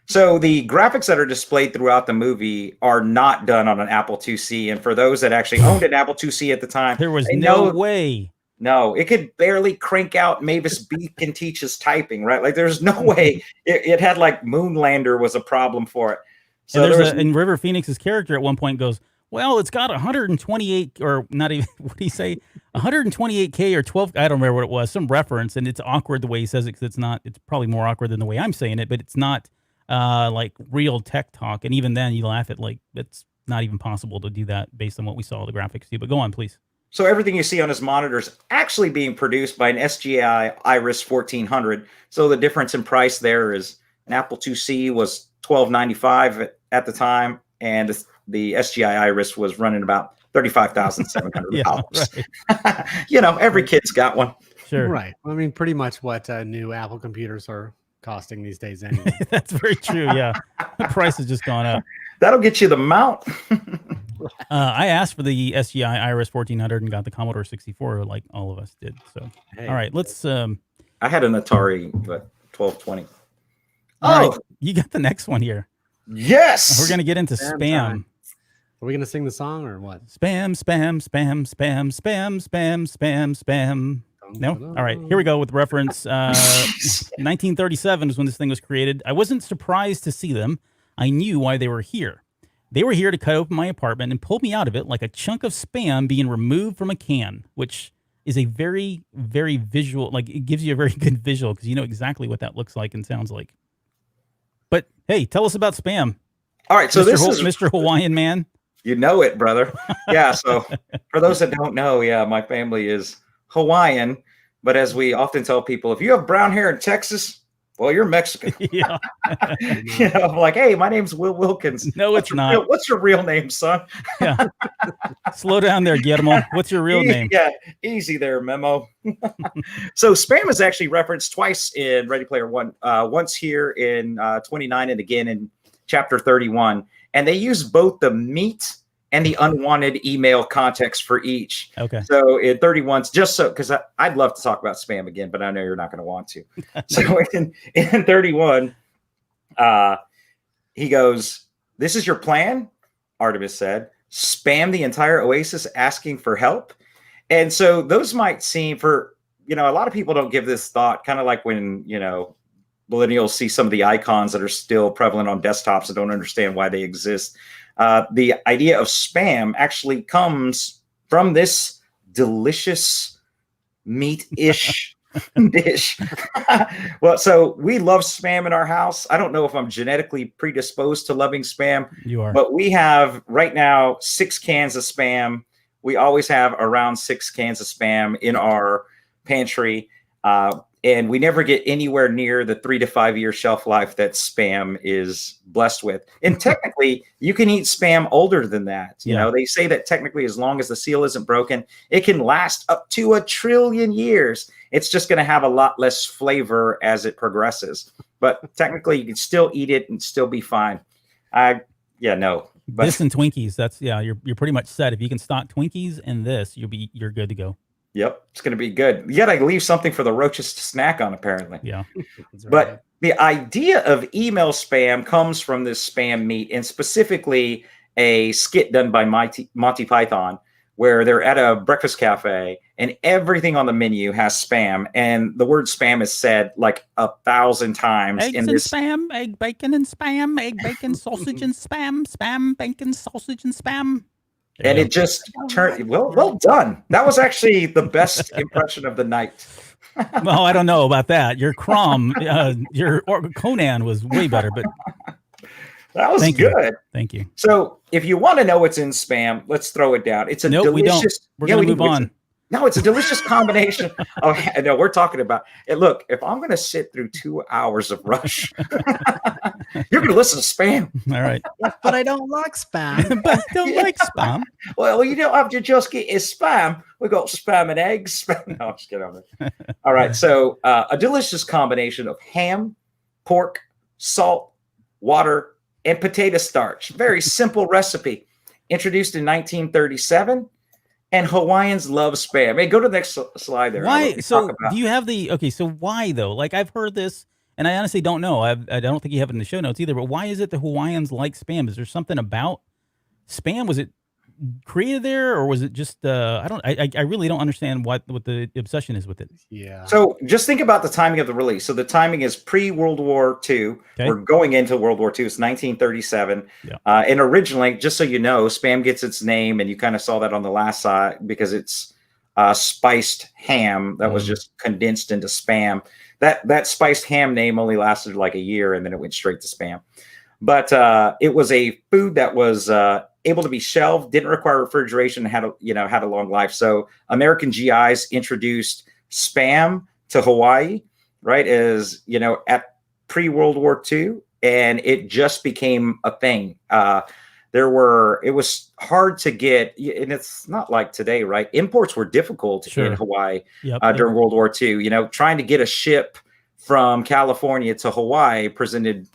So the graphics that are displayed throughout the movie are not done on an Apple IIc. And for those that actually owned an Apple IIc at the time, there was no way. No, it could barely crank out Mavis Beacon teaches typing, right? Like there's no way it had Moonlander was a problem for it. So and River Phoenix's character at one point goes, well, it's got 128 or not even, what do you say? 128K or 12. I don't remember what it was, some reference. And it's awkward the way he says it because it's probably more awkward than the way I'm saying it, but it's not like real tech talk. And even then you laugh at it's not even possible to do that based on what we saw the graphics do. But go on, please. So everything you see on his monitor is actually being produced by an SGI Iris 1400. So the difference in price there is an Apple IIc was $12.95 at the time, and the SGI Iris was running about $35,700. Yeah, right. Every kid's got one. Sure. Right. I mean, pretty much what new Apple computers are costing these days anyway. That's very true. Yeah. The price has just gone up. That'll get you the mount. I asked for the SGI Iris 1400 and got the Commodore 64 like all of us did. So, Hey. All right, let's. I had an Atari, but 1220. All right, you got the next one here. Yes. We're going to get into spam. Are we going to sing the song or what? Spam, spam, spam, spam, spam, spam, spam, spam. No? All right, here we go with reference. 1937 is when this thing was created. I wasn't surprised to see them. I knew why they were here. They were here to cut open my apartment and pull me out of it like a chunk of spam being removed from a can, which is a very, very visual, it gives you a very good visual because you know exactly what that looks like and sounds like. But hey, tell us about spam. All right, so this is Mr. Hawaiian Man. You know it, brother. Yeah, so for those that don't know, my family is Hawaiian, but as we often tell people, if you have brown hair in Texas, well, you're Mexican. Yeah. I'm like, hey, my name's Will Wilkins. No, it's not. What's your real name, son? Yeah. Slow down there, Guillermo. What's your real name? Yeah, easy there, Memo. So spam is actually referenced twice in Ready Player One. Once here in 29 and again in chapter 31. And they use both the meat and the unwanted email context for each. Okay. So in 31, just so, because I'd love to talk about spam again, but I know you're not going to want to. So in 31, he goes, "This is your plan," Artemis said. "Spam the entire oasis asking for help." And so those might seem for, a lot of people don't give this thought, kind of like when, millennials see some of the icons that are still prevalent on desktops and don't understand why they exist. The idea of spam actually comes from this delicious meat-ish dish. Well, so we love spam in our house. I don't know if I'm genetically predisposed to loving spam, You are. but we have right now 6 cans of spam. We always have around 6 cans of spam in our pantry. And we never get anywhere near the 3 to 5 year shelf life that spam is blessed with. And technically, you can eat spam older than that. You know, they say that technically, as long as the seal isn't broken, it can last up to 1 trillion years. It's just going to have a lot less flavor as it progresses. But technically, you can still eat it and still be fine. But this and Twinkies. That's you're pretty much set. If you can stock Twinkies and this, you're good to go. Yep, it's going to be good. You got to leave something for the roaches to snack on, apparently. Yeah. But the idea of email spam comes from this spam meat, and specifically a skit done by Monty Python, where they're at a breakfast cafe and everything on the menu has spam, and the word spam is said like 1,000 times. Eggs and spam, egg bacon and spam, egg bacon sausage and spam bacon sausage and spam. And it just turned well done. That was actually the best impression of the night. Well, I don't know about that. Your CROM, your Conan was way better, but that was good. Thank you. So, if you want to know what's in spam, let's throw it down. It's a delicious. We don't. We're going to move on. No, it's a delicious combination. No, we're talking about it. Look, if I'm going to sit through 2 hours of Rush, you're going to listen to spam. All right. But I don't like spam. But I don't like spam. Well, you don't have to just get his spam. We got spam and eggs. No, I'm just kidding. All right. So a delicious combination of ham, pork, salt, water, and potato starch. Very simple recipe. Introduced in 1937. And Hawaiians love spam. Hey, go to the next slide there. Why? So do you have so why though? Like I've heard this, and I honestly don't know. I don't think you have it in the show notes either, but why is it the Hawaiians like spam? Is there something about spam? Was it created there, or was it just, I really don't understand what the obsession is with it. Yeah. So just think about the timing of the release. So the timing is pre-World War II. Okay. We're going into World War II. It's 1937. Yeah. And originally, just so you know, spam gets its name, and you kind of saw that on the last slide, because it's spiced ham that was just condensed into spam. That spiced ham name only lasted like a year, and then it went straight to spam. But it was a food that was able to be shelved, didn't require refrigeration, had a long life. So American GIs introduced spam to Hawaii, right, as at pre-World War II, and it just became a thing. It was hard to get, and it's not like today, right? Imports were difficult in Hawaii during World War II. Trying to get a ship from California to Hawaii presented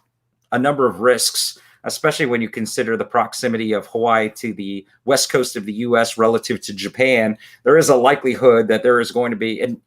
a number of risks, especially when you consider the proximity of Hawaii to the west coast of the U.S. relative to Japan. There is a likelihood that there is going to be, and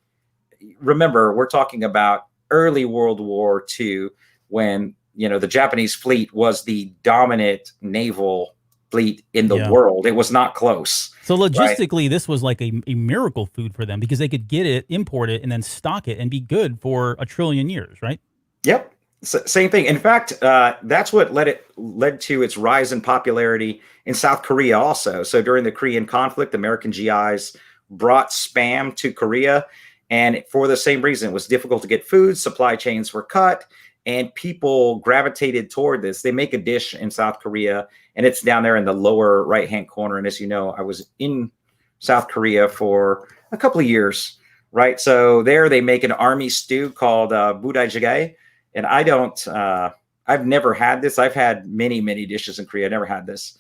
remember, we're talking about early World War II, when the Japanese fleet was the dominant naval fleet in the world. It was not close. So logistically, this was like a miracle food for them, because they could get it, import it, and then stock it and be good for 1 trillion years, right? Yep. Same thing. In fact, that's what led to its rise in popularity in South Korea also. So during the Korean conflict, American GIs brought spam to Korea, and for the same reason, it was difficult to get food, supply chains were cut, and people gravitated toward this. They make a dish in South Korea, and it's down there in the lower right-hand corner. And as you know, I was in South Korea for a couple of years, right? So there they make an army stew called budae. And I've never had this. I've had many, many dishes in Korea. I never had this.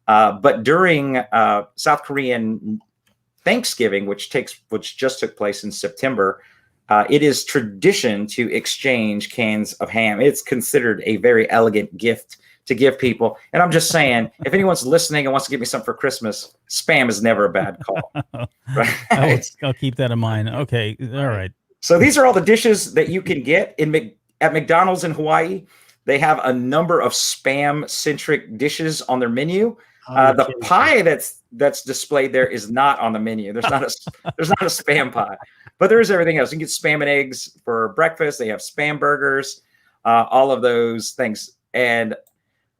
But during South Korean Thanksgiving, which just took place in September, it is tradition to exchange cans of ham. It's considered a very elegant gift to give people. And I'm just saying, if anyone's listening and wants to give me something for Christmas, spam is never a bad call. Right? I'll keep that in mind. Okay. All right. So these are all the dishes that you can get at McDonald's in Hawaii. They have a number of spam-centric dishes on their menu. The pie that's displayed there is not on the menu. There's not a spam pie, but there is everything else. You can get spam and eggs for breakfast. They have spam burgers, all of those things, and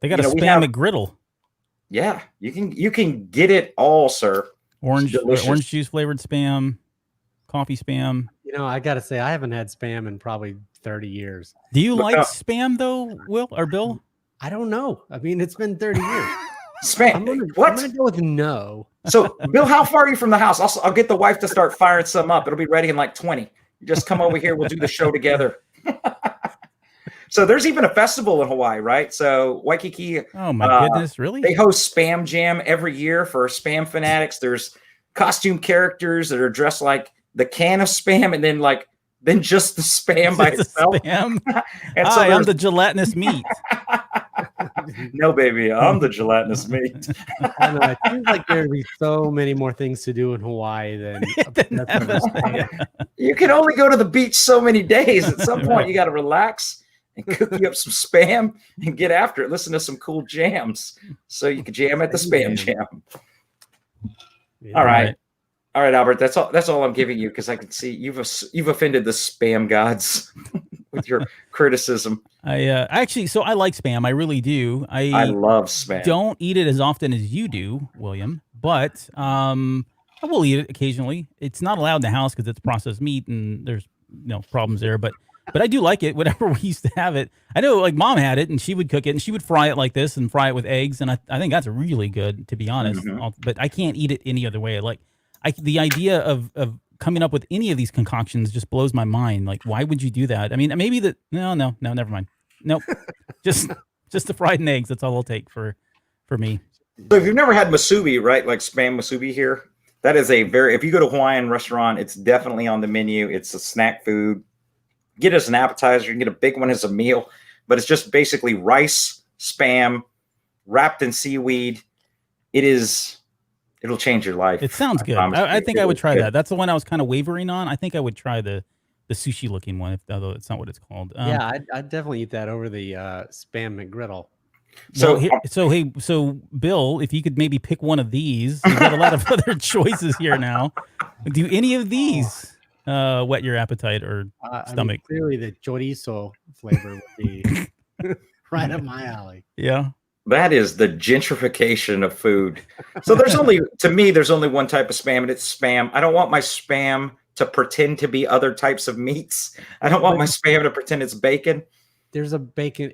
they got a spam McGriddle. Yeah, you can get it all, sir. Orange juice flavored spam, coffee spam. I got to say, I haven't had Spam in probably 30 years. Do you Look like up. Spam though, Will or Bill? I don't know. I mean, it's been 30 years. Spam. I'm gonna go with no. So, Bill, how far are you from the house? I'll get the wife to start firing some up. It'll be ready in like 20. You just come over here. We'll do the show together. So there's even a festival in Hawaii, right? So Waikiki. Oh my goodness, really? They host Spam Jam every year for Spam fanatics. There's costume characters that are dressed like the can of Spam, and then just the Spam by itself. Spam. And Hi, I'm the gelatinous meat. No, baby, I'm the gelatinous meat. I know, it seems like there would be so many more things to do in Hawaii than You can only go to the beach so many days. At some point, you got to relax and cook you up some Spam and get after it. Listen to some cool jams so you can jam at the Spam Jam. All right, Albert. That's all I'm giving you because I can see you've offended the Spam gods with your criticism. I actually, so I like Spam. I really do. I love Spam. Don't eat it as often as you do, William, but I will eat it occasionally. It's not allowed in the house because it's processed meat and there's problems there. But I do like it. Whenever we used to have it, I know like Mom had it and she would cook it and she would fry it like this and fry it with eggs, and I think that's really good, to be honest. But I can't eat it any other way. Like the idea of coming up with any of these concoctions just blows my mind. Like, why would you do that? I mean, maybe no, never mind. Nope. just the fried eggs. That's all it'll take for me. So if you've never had musubi, right? Like Spam musubi here, that is if you go to a Hawaiian restaurant, it's definitely on the menu. It's a snack food. Get it as an appetizer. You can get a big one as a meal, but it's just basically rice, Spam, wrapped in seaweed. It'll change your life. It sounds good. I think I would try that. That's the one I was kind of wavering on. I think I would try the sushi looking one, although it's not what it's called. Yeah, I'd definitely eat that over the Spam McGriddle. So Bill, if you could maybe pick one of these, you've got a lot of other choices here now. Do any of these whet your appetite or stomach? I mean, clearly, the chorizo flavor would be right up my alley. Yeah. That is the gentrification of food. So there's only one type of Spam, and it's Spam. I don't want my Spam to pretend to be other types of meats. I don't want my Spam to pretend it's bacon. There's a bacon,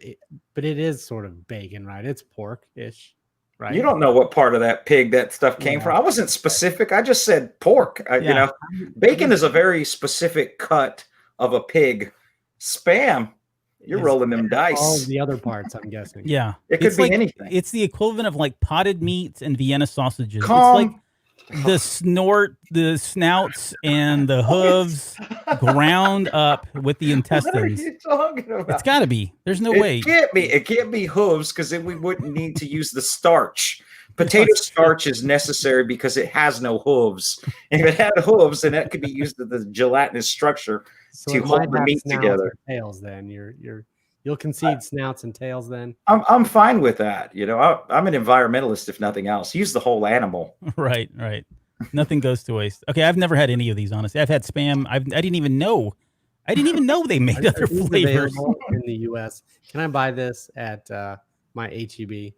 but it is sort of bacon, right? It's pork-ish, right? You don't know what part of that pig that stuff came from. I wasn't specific. I just said pork. Bacon is a very specific cut of a pig. Spam, you're rolling them dice. All the other parts, I'm guessing. Yeah. It could be anything. It's the equivalent of like potted meats and Vienna sausages. It's Calm. like the snouts, and the hooves ground up with the intestines. What are you talking about? It's got to be. There's no way. It can't be hooves because then we wouldn't need to use the starch. Potato starch is necessary because it has no hooves. If it had hooves, then that could be used as the gelatinous structure to hold the meat together. Tails, then you'll concede snouts and tails. Then I'm fine with that. I'm an environmentalist, if nothing else. Use the whole animal. Right. Nothing goes to waste. Okay, I've never had any of these. Honestly, I've had Spam. I didn't even know they made other flavors in the U.S. Can I buy this at my HEB?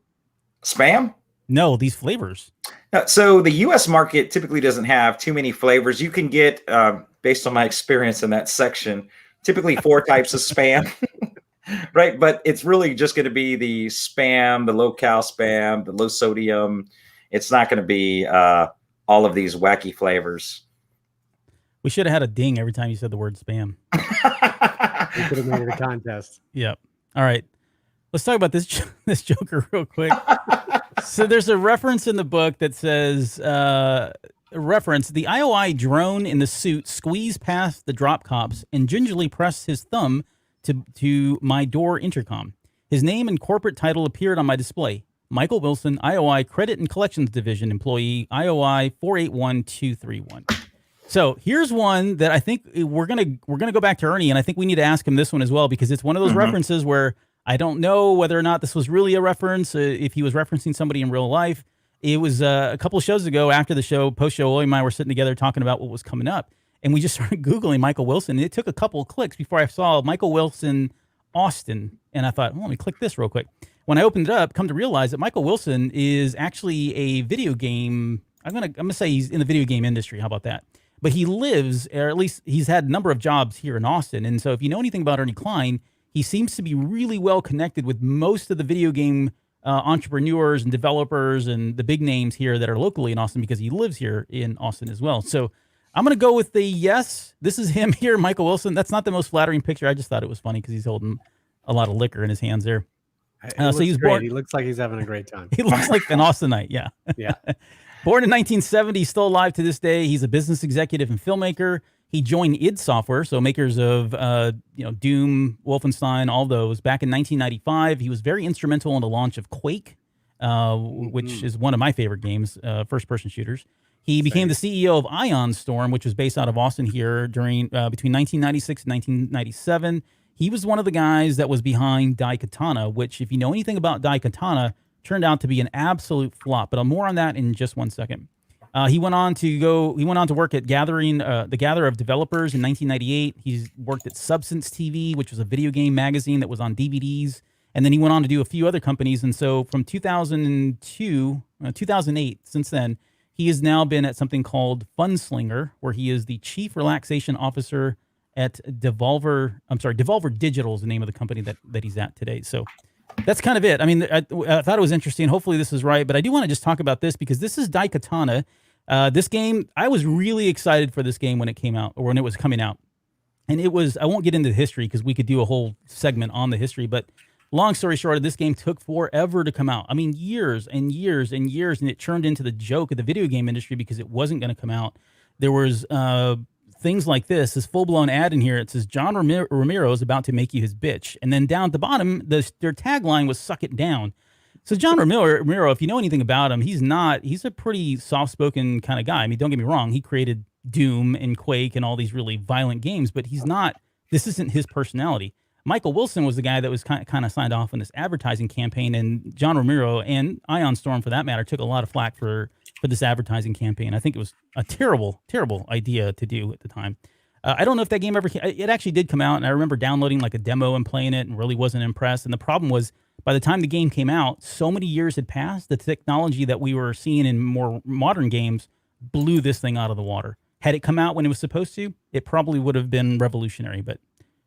Spam? No, these flavors. So the U.S. market typically doesn't have too many flavors. You can get, based on my experience in that section, typically 4 types of Spam, right? But it's really just going to be the Spam, the low-cal Spam, the low sodium. It's not going to be all of these wacky flavors. We should have had a ding every time you said the word Spam. We could have made it a contest. Yep. All right. Let's talk about this Joker real quick. So there's a reference in the book that says, the IOI drone in the suit squeezed past the drop cops and gingerly pressed his thumb to my door intercom. His name and corporate title appeared on my display. Michael Wilson, IOI Credit and Collections Division employee, IOI 481231. So here's one that I think we're gonna go back to Ernie, and I think we need to ask him this one as well, because it's one of those references where I don't know whether or not this was really a reference, if he was referencing somebody in real life. It was a couple of shows ago after the show, post-show, William and I were sitting together talking about what was coming up, and we just started Googling Michael Wilson, and it took a couple of clicks before I saw Michael Wilson Austin, and I thought, well, let me click this real quick. When I opened it up, come to realize that Michael Wilson is actually a video game. I'm gonna say he's in the video game industry. How about that? but he lives, or at least he's had a number of jobs here in Austin. And so if you know anything about Ernie Klein, he seems to be really well connected with most of the video game entrepreneurs and developers and the big names here that are locally in Austin, because he lives here in Austin as well. So I'm going to go with the yes. This is him here, Michael Wilson. That's not the most flattering picture. I just thought it was funny because he's holding a lot of liquor in his hands there. So he's born. He looks like he's having a great time. He looks like an Austinite. Yeah. Yeah. Born in 1970, still alive to this day. He's a business executive and filmmaker. He joined id Software, so makers of Doom, Wolfenstein, all those, back in 1995. He was very instrumental in the launch of Quake, which is one of my favorite games, first-person shooters. He became the CEO of Ion Storm, which was based out of Austin here during between 1996 and 1997. He was one of the guys that was behind Daikatana, which, if you know anything about Daikatana, turned out to be an absolute flop. But more on that in just one second. He went on to work at the Gather of Developers in 1998. He's worked at Substance TV, which was a video game magazine that was on DVDs. And then he went on to do a few other companies. And so from 2008, since then, he has now been at something called Funslinger, where he is the Chief Relaxation Officer at Devolver Digital is the name of the company that he's at today. So that's kind of it. I mean, I thought it was interesting. Hopefully this is right, but I do want to just talk about this because this is Daikatana. This game, I was really excited for this game when it came out, or when it was coming out. And it was, I won't get into the history because we could do a whole segment on the history, but long story short, this game took forever to come out. I mean, years and years and years, and it turned into the joke of the video game industry because it wasn't going to come out. There was things like this full-blown ad in here. It says, John Romero is about to make you his bitch. And then down at the bottom, their tagline was suck it down. So John Romero, if you know anything about him, he's a pretty soft-spoken kind of guy. I mean, don't get me wrong. He created Doom and Quake and all these really violent games, but this isn't his personality. Michael Wilson was the guy that was kind of signed off on this advertising campaign, and John Romero and Ion Storm, for that matter, took a lot of flack for this advertising campaign. I think it was a terrible, terrible idea to do at the time. I don't know if that game ever came. It actually did come out, and I remember downloading like a demo and playing it and really wasn't impressed. And the problem was, by the time the game came out, so many years had passed, the technology that we were seeing in more modern games blew this thing out of the water. Had it come out when it was supposed to, it probably would have been revolutionary, but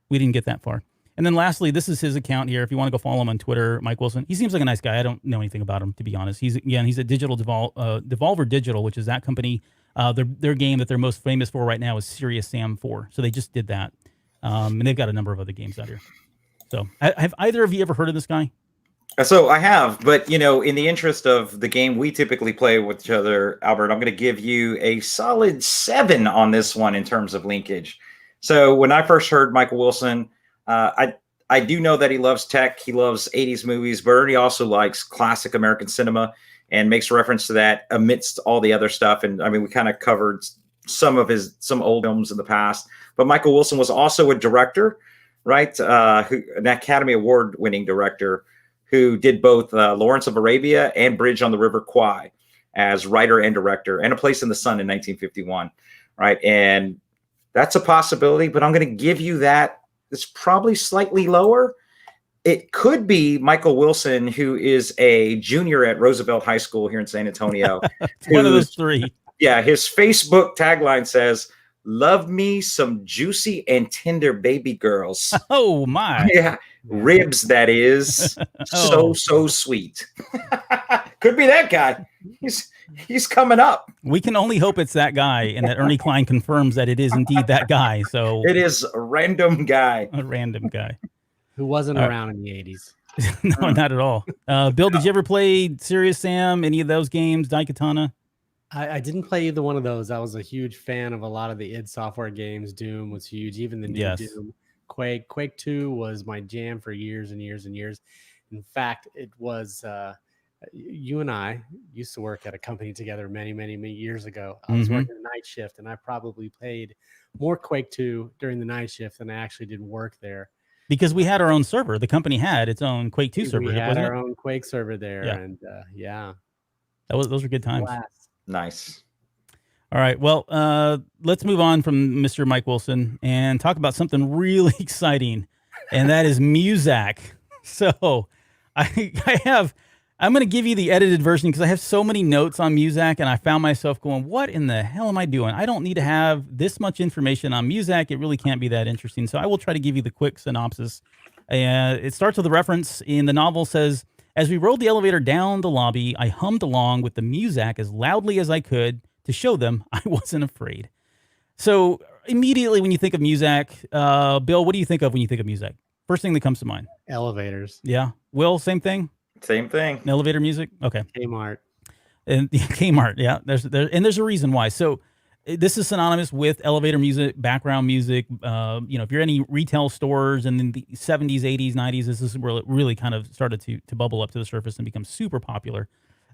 we didn't get that far. And then lastly, this is his account here. If you want to go follow him on Twitter, Mike Wilson. He seems like a nice guy. I don't know anything about him, to be honest. He's at Devolver Digital, which is that company. Their game that they're most famous for right now is Serious Sam 4. So they just did that. And they've got a number of other games out here. So have either of you ever heard of this guy? So I have, but in the interest of the game we typically play with each other, Albert, I'm going to give you a solid 7 on this one in terms of linkage. So when I first heard Michael Wilson, I do know that he loves tech. He loves 80s movies, but he also likes classic American cinema and makes reference to that amidst all the other stuff. And I mean, we kind of covered some old films in the past, but Michael Wilson was also a director, right? An Academy Award winning director who did both Lawrence of Arabia and Bridge on the River Kwai as writer and director, and A Place in the Sun in 1951, right? And that's a possibility, but I'm going to give you that. It's probably slightly lower. It could be Michael Wilson, who is a junior at Roosevelt High School here in San Antonio. One of those three. Yeah, his Facebook tagline says, "Love me some juicy and tender baby girls." Oh, my. Yeah, ribs, that is. So sweet. Could be that guy. He's coming up. We can only hope it's that guy, and that Ernie Klein confirms that it is indeed that guy. So it is a random guy. A random guy. Who wasn't around in the 80s. No, not at all. Bill, did you ever play Serious Sam, any of those games, Daikatana? I didn't play either one of those. I was a huge fan of a lot of the id Software games. Doom was huge. Even the new Doom. Quake 2 was my jam for years and years and years. In fact, it was... you and I used to work at a company together many, many, many years ago. I was working a night shift, and I probably played more Quake 2 during the night shift than I actually did work there. Because we had our own server. The company had its own Quake 2 server. We had our own Quake server there, and those were good times. Nice. All right, well, let's move on from Mr. Mike Wilson and talk about something really exciting, and that is Muzak. So I have I'm going to give you the edited version because I have so many notes on Muzak, and I found myself going, what in the hell am I doing? I don't need to have this much information on Muzak. It really can't be that interesting. So I will try to give you the quick synopsis. It starts with a reference in the novel says, as we rode the elevator down the lobby, I hummed along with the Muzak as loudly as I could to show them I wasn't afraid. So immediately when you think of Muzak, Bill, what do you think of when you think of Muzak? First thing that comes to mind. Elevators. Yeah. Will, same thing? Same thing. Elevator music? Okay. Kmart. And Kmart, yeah. There's a reason why. So this is synonymous with elevator music, background music. If you're any retail stores and in the 70s, 80s, 90s, this is where it really kind of started to bubble up to the surface and become super popular.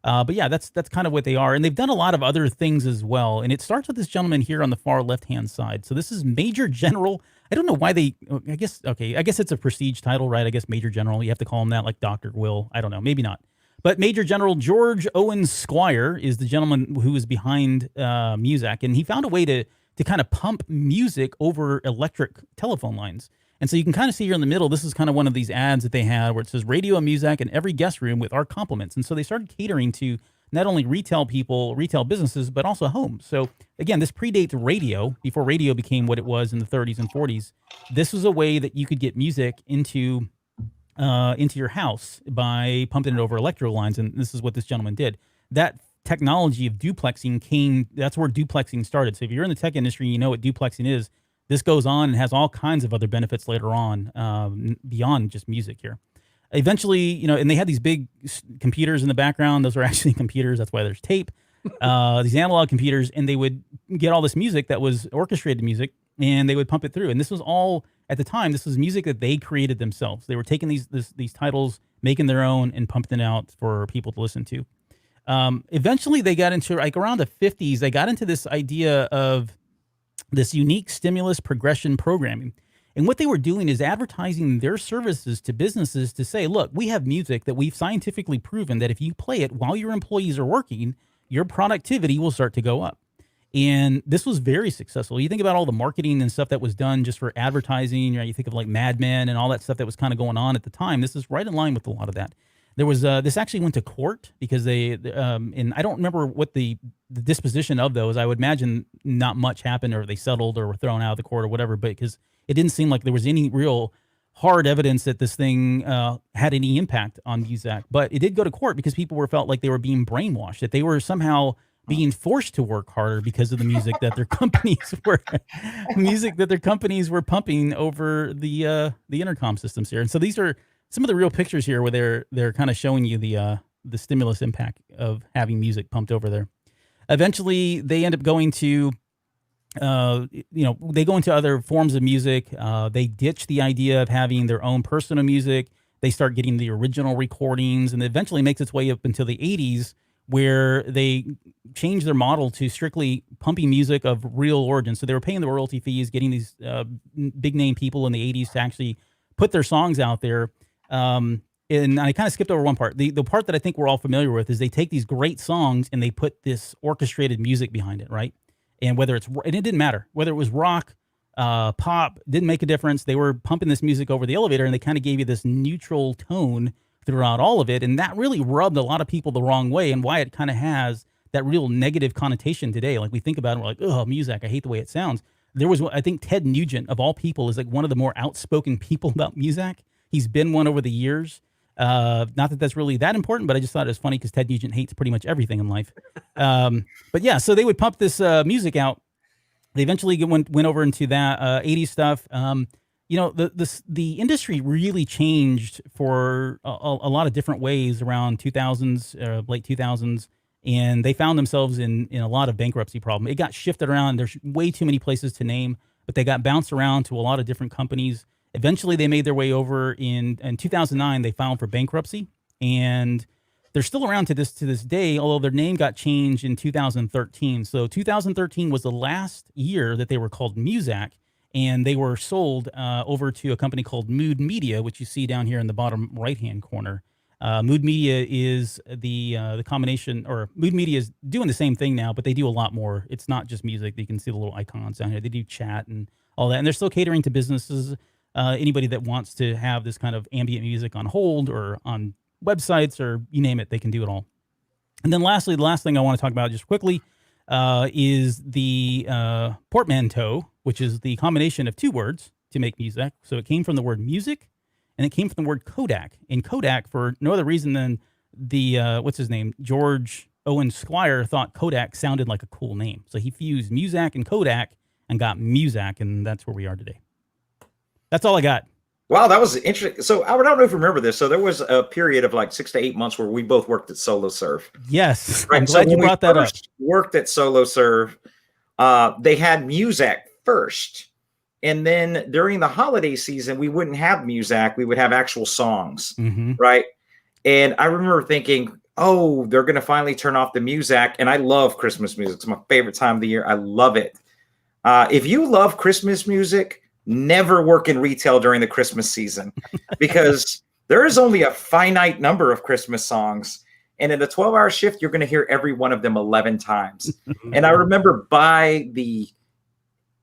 But yeah, that's kind of what they are. And they've done a lot of other things as well. And it starts with this gentleman here on the far left-hand side. So this is Major General. I don't know why I guess it's a prestige title, right? I guess Major General. You have to call him that, like Dr. Will. I don't know. Maybe not. But Major General George Owen Squire is the gentleman who is behind Muzak. And he found a way to kind of pump music over electric telephone lines. And so you can kind of see here in the middle, this is kind of one of these ads that they had where it says radio and Muzak in every guest room with our compliments. And so they started catering to not only retail people, retail businesses, but also homes. So again, this predates radio. Before radio became what it was in the 30s and 40s, this was a way that you could get music into your house by pumping it over electrical lines. And this is what this gentleman did. That technology of duplexing that's where duplexing started. So if you're in the tech industry, you know what duplexing is. This goes on and has all kinds of other benefits later on, beyond just music here. Eventually, and they had these big computers in the background. Those are actually computers. That's why there's tape. These analog computers, and they would get all this music that was orchestrated music, and they would pump it through. And this was all, at the time, this was music that they created themselves. They were taking these titles, making their own, and pumping it out for people to listen to. Eventually, they got into, like around the 50s, they got into this idea of this unique stimulus progression programming. And what they were doing is advertising their services to businesses to say, look, we have music that we've scientifically proven that if you play it while your employees are working, your productivity will start to go up. And this was very successful. You think about all the marketing and stuff that was done just for advertising. You think of like Mad Men and all that stuff that was kind of going on at the time. This is right in line with a lot of that. There was this actually went to court because and I don't remember what the disposition of those. I would imagine not much happened, or they settled or were thrown out of the court or whatever, but because it didn't seem like there was any real hard evidence that this thing had any impact on Muzak. But it did go to court because people felt like they were being brainwashed, that they were somehow being forced to work harder because of the music that their companies were pumping over the intercom systems here. And so these are some of the real pictures here where they're kind of showing you the stimulus impact of having music pumped over there. Eventually, they end up going to, they go into other forms of music. They ditch the idea of having their own personal music. They start getting the original recordings, and it eventually makes its way up until the 80s, where they change their model to strictly pumping music of real origin. So they were paying the royalty fees, getting these big name people in the 80s to actually put their songs out there. And I kind of skipped over one part. The part that I think we're all familiar with is they take these great songs and they put this orchestrated music behind it, right? And and it didn't matter whether it was rock, pop, didn't make a difference. They were pumping this music over the elevator, and they kind of gave you this neutral tone throughout all of it. And that really rubbed a lot of people the wrong way, and why it kind of has that real negative connotation today. Like we think about it, we're like, oh, Muzak, I hate the way it sounds. There was, I think Ted Nugent, of all people, is like one of the more outspoken people about Muzak. He's been one over the years. Not that that's really that important, but I just thought it was funny because Ted Nugent hates pretty much everything in life. But yeah, so they would pump this music out. They eventually went over into that 80s stuff. The industry really changed for a lot of different ways around 2000s, late 2000s, and they found themselves in a lot of bankruptcy problem. It got shifted around. There's way too many places to name, but they got bounced around to a lot of different companies. Eventually, they made their way over in 2009. They filed for bankruptcy, and they're still around to this day, although their name got changed in 2013. So 2013 was the last year that they were called Muzak, and they were sold over to a company called Mood Media, which you see down here in the bottom right-hand corner. Mood Media is the combination, or Mood Media is doing the same thing now, but they do a lot more. It's not just music. You can see the little icons down here. They do chat and all that, and they're still catering to businesses. Anybody that wants to have this kind of ambient music on hold or on websites or you name it, they can do it all. And then lastly, the last thing I want to talk about just quickly is the portmanteau, which is the combination of two words to make music. So it came from the word music, and it came from the word Kodak. And Kodak, for no other reason than the, what's his name, George Owen Squire thought Kodak sounded like a cool name. So he fused Muzak and Kodak and got Muzak, and that's where we are today. That's all I got. Wow, that was interesting. So I don't know if you remember this. So there was a period of like 6 to 8 months where we both worked at Solo Serve. Yes, Right. I'm glad you brought that up. Worked at Solo Serve. They had Muzak first, and then during the holiday season, we wouldn't have Muzak. We would have actual songs, right? And I remember thinking, oh, they're going to finally turn off the Muzak. And I love Christmas music. It's my favorite time of the year. I love it. If you love Christmas music, never work in retail during the Christmas season because there is only a finite number of Christmas songs. And in a 12-hour shift, you're going to hear every one of them 11 times. And I remember by the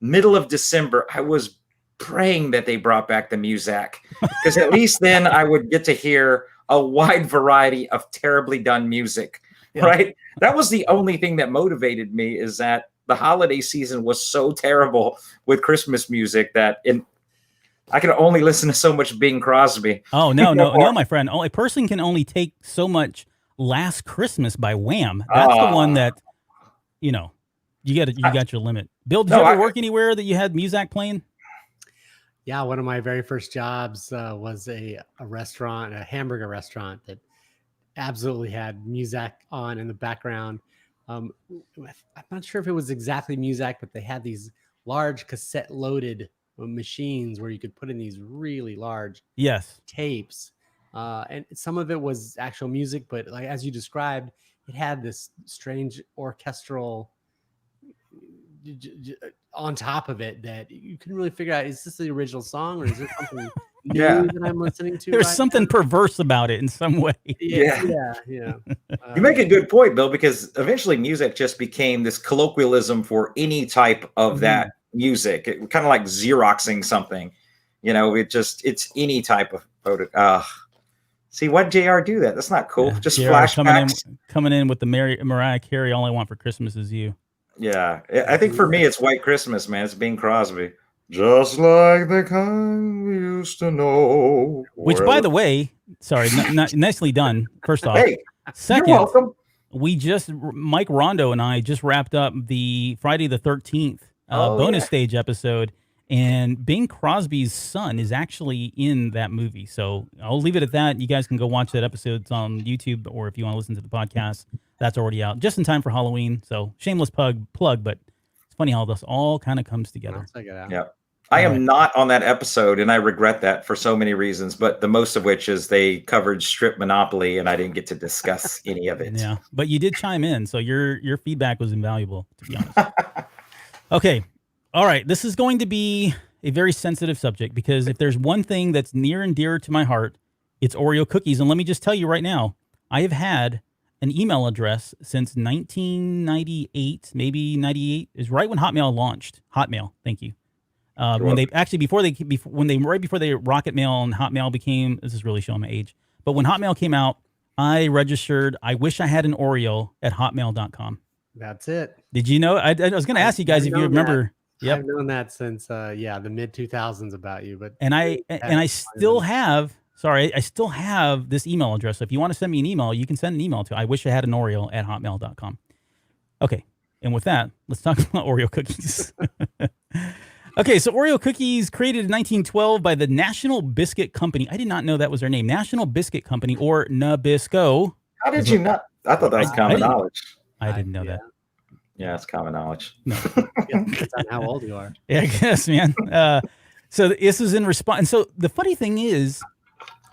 middle of December, I was praying that they brought back the Muzak because at least then I would get to hear a wide variety of terribly done music, right? That was the only thing that motivated me, is that the holiday season was so terrible with Christmas music that I could only listen to so much Bing Crosby. Oh, no, my friend. A person can only take so much Last Christmas by Wham. That's the one that, you got your limit. Bill, did you ever work anywhere that you had Muzak playing? Yeah, one of my very first jobs was a restaurant, a hamburger restaurant that absolutely had Muzak on in the background. I'm not sure if it was exactly Muzak, but they had these large cassette-loaded machines where you could put in these really large tapes. And some of it was actual music, but like as you described, it had this strange orchestral on top of it that you couldn't really figure out, is this the original song or is it something new that I'm listening to? There's something perverse about it in some way. Yeah. You make a good point, Bill, because eventually music just became this colloquialism for any type of that music. It kind of like Xeroxing something, it's any type of photo. See, why'd JR do that? That's not cool. Just JR flashbacks. Coming in with the Mariah Carey, All I Want for Christmas Is You. Yeah, I think for me, it's White Christmas, man. It's Bing Crosby. Just like the kind we used to know. Which, by the way, sorry, nicely done. First off, hey, second, you're welcome. Mike Rondo and I just wrapped up the Friday the 13th bonus stage episode, and Bing Crosby's son is actually in that movie. So I'll leave it at that. You guys can go watch that episode. It's on YouTube, or if you want to listen to the podcast, that's already out just in time for Halloween. So shameless plug, but it's funny how this all kind of comes together. I'll check it out. Yeah. I am not on that episode, and I regret that for so many reasons, but the most of which is they covered strip monopoly, and I didn't get to discuss any of it. Yeah, but you did chime in, so your feedback was invaluable, to be honest. Okay. All right. This is going to be a very sensitive subject because if there's one thing that's near and dear to my heart, it's Oreo cookies. And let me just tell you right now, I have had an email address since 1998, maybe 98 is right when Hotmail launched. Hotmail, thank you. When they actually right before they Rocket Mail and Hotmail became, this is really showing my age, but when Hotmail came out, I registered, I wish I had an Oreo at hotmail.com. That's it. Did you know? I was going to ask you guys if you remember. Yep. I've known that since the mid 2000s about you, but I still have. Sorry, I still have this email address. So if you want to send me an email, you can send an email to I wish I had an Oreo at hotmail.com. Okay, and with that, let's talk about Oreo cookies. Okay, so Oreo cookies created in 1912 by the National Biscuit Company. I did not know that was their name, National Biscuit Company, or Nabisco. How did you not? I thought that was common knowledge. I didn't know that. Yeah, it's common knowledge. No. Depends on how old you are. Yeah, I guess, man. So this is in response. And so the funny thing is,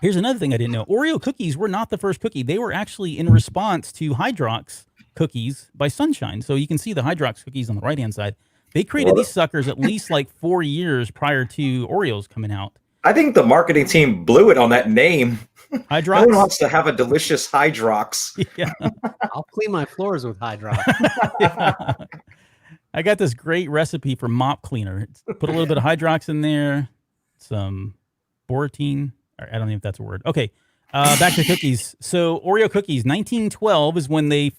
here's another thing I didn't know. Oreo cookies were not the first cookie. They were actually in response to Hydrox cookies by Sunshine. So you can see the Hydrox cookies on the right-hand side. They created these suckers at least like 4 years prior to Oreos coming out. I think the marketing team blew it on that name. Hydrox? Everyone wants to have a delicious Hydrox. Yeah. I'll clean my floors with Hydrox. Yeah. I got this great recipe for mop cleaner. Put a little bit of Hydrox in there, some Boratine. I don't know if that's a word. Okay. Back to cookies. So Oreo cookies, 1912 is when they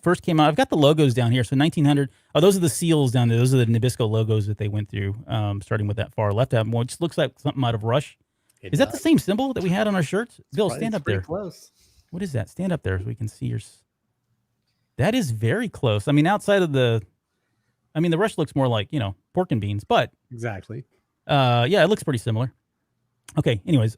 first came out. I've got the logos down here. So 1900. Oh, those are the seals down there. Those are the Nabisco logos that they went through, starting with that far left one, which looks like something out of Rush. It Is that the does. same symbol that we had on our shirts? Bill, It's stand up pretty there. Close. What is that? Stand up there so we can see your... That is very close. I mean, outside of the... I mean, the Rush looks more like, pork and beans, but... Exactly. Yeah, it looks pretty similar. Okay, anyways.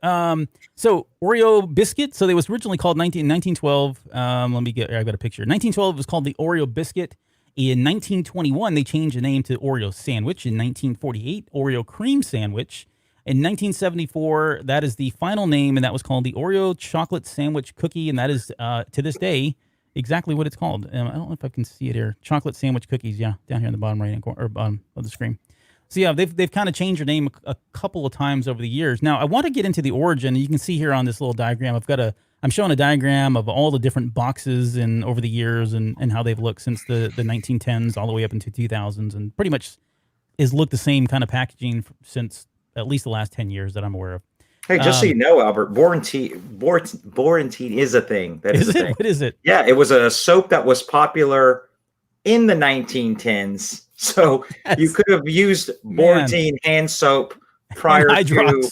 So Oreo biscuit. So they was originally called 1912. I've got a picture. 1912 it was called the Oreo biscuit. In 1921, they changed the name to Oreo sandwich. In 1948, Oreo cream sandwich. In 1974, that is the final name, and that was called the Oreo chocolate sandwich cookie, and that is, to this day, exactly what it's called. I don't know if I can see it here. Chocolate sandwich cookies, yeah, down here in the bottom right-hand corner, or bottom of the screen. So yeah, they've kind of changed their name a couple of times over the years. Now, I want to get into the origin. You can see here on this little diagram, I'm showing a diagram of all the different boxes and over the years and how they've looked since the 1910s all the way up into 2000s, and pretty much has looked the same kind of packaging since at least the last 10 years that I'm aware of. Hey, just so you know, Albert, Borantine is a thing. That is a thing. What is it? Yeah, it was a soap that was popular in the 1910s. So you could have used Borantine hand soap prior to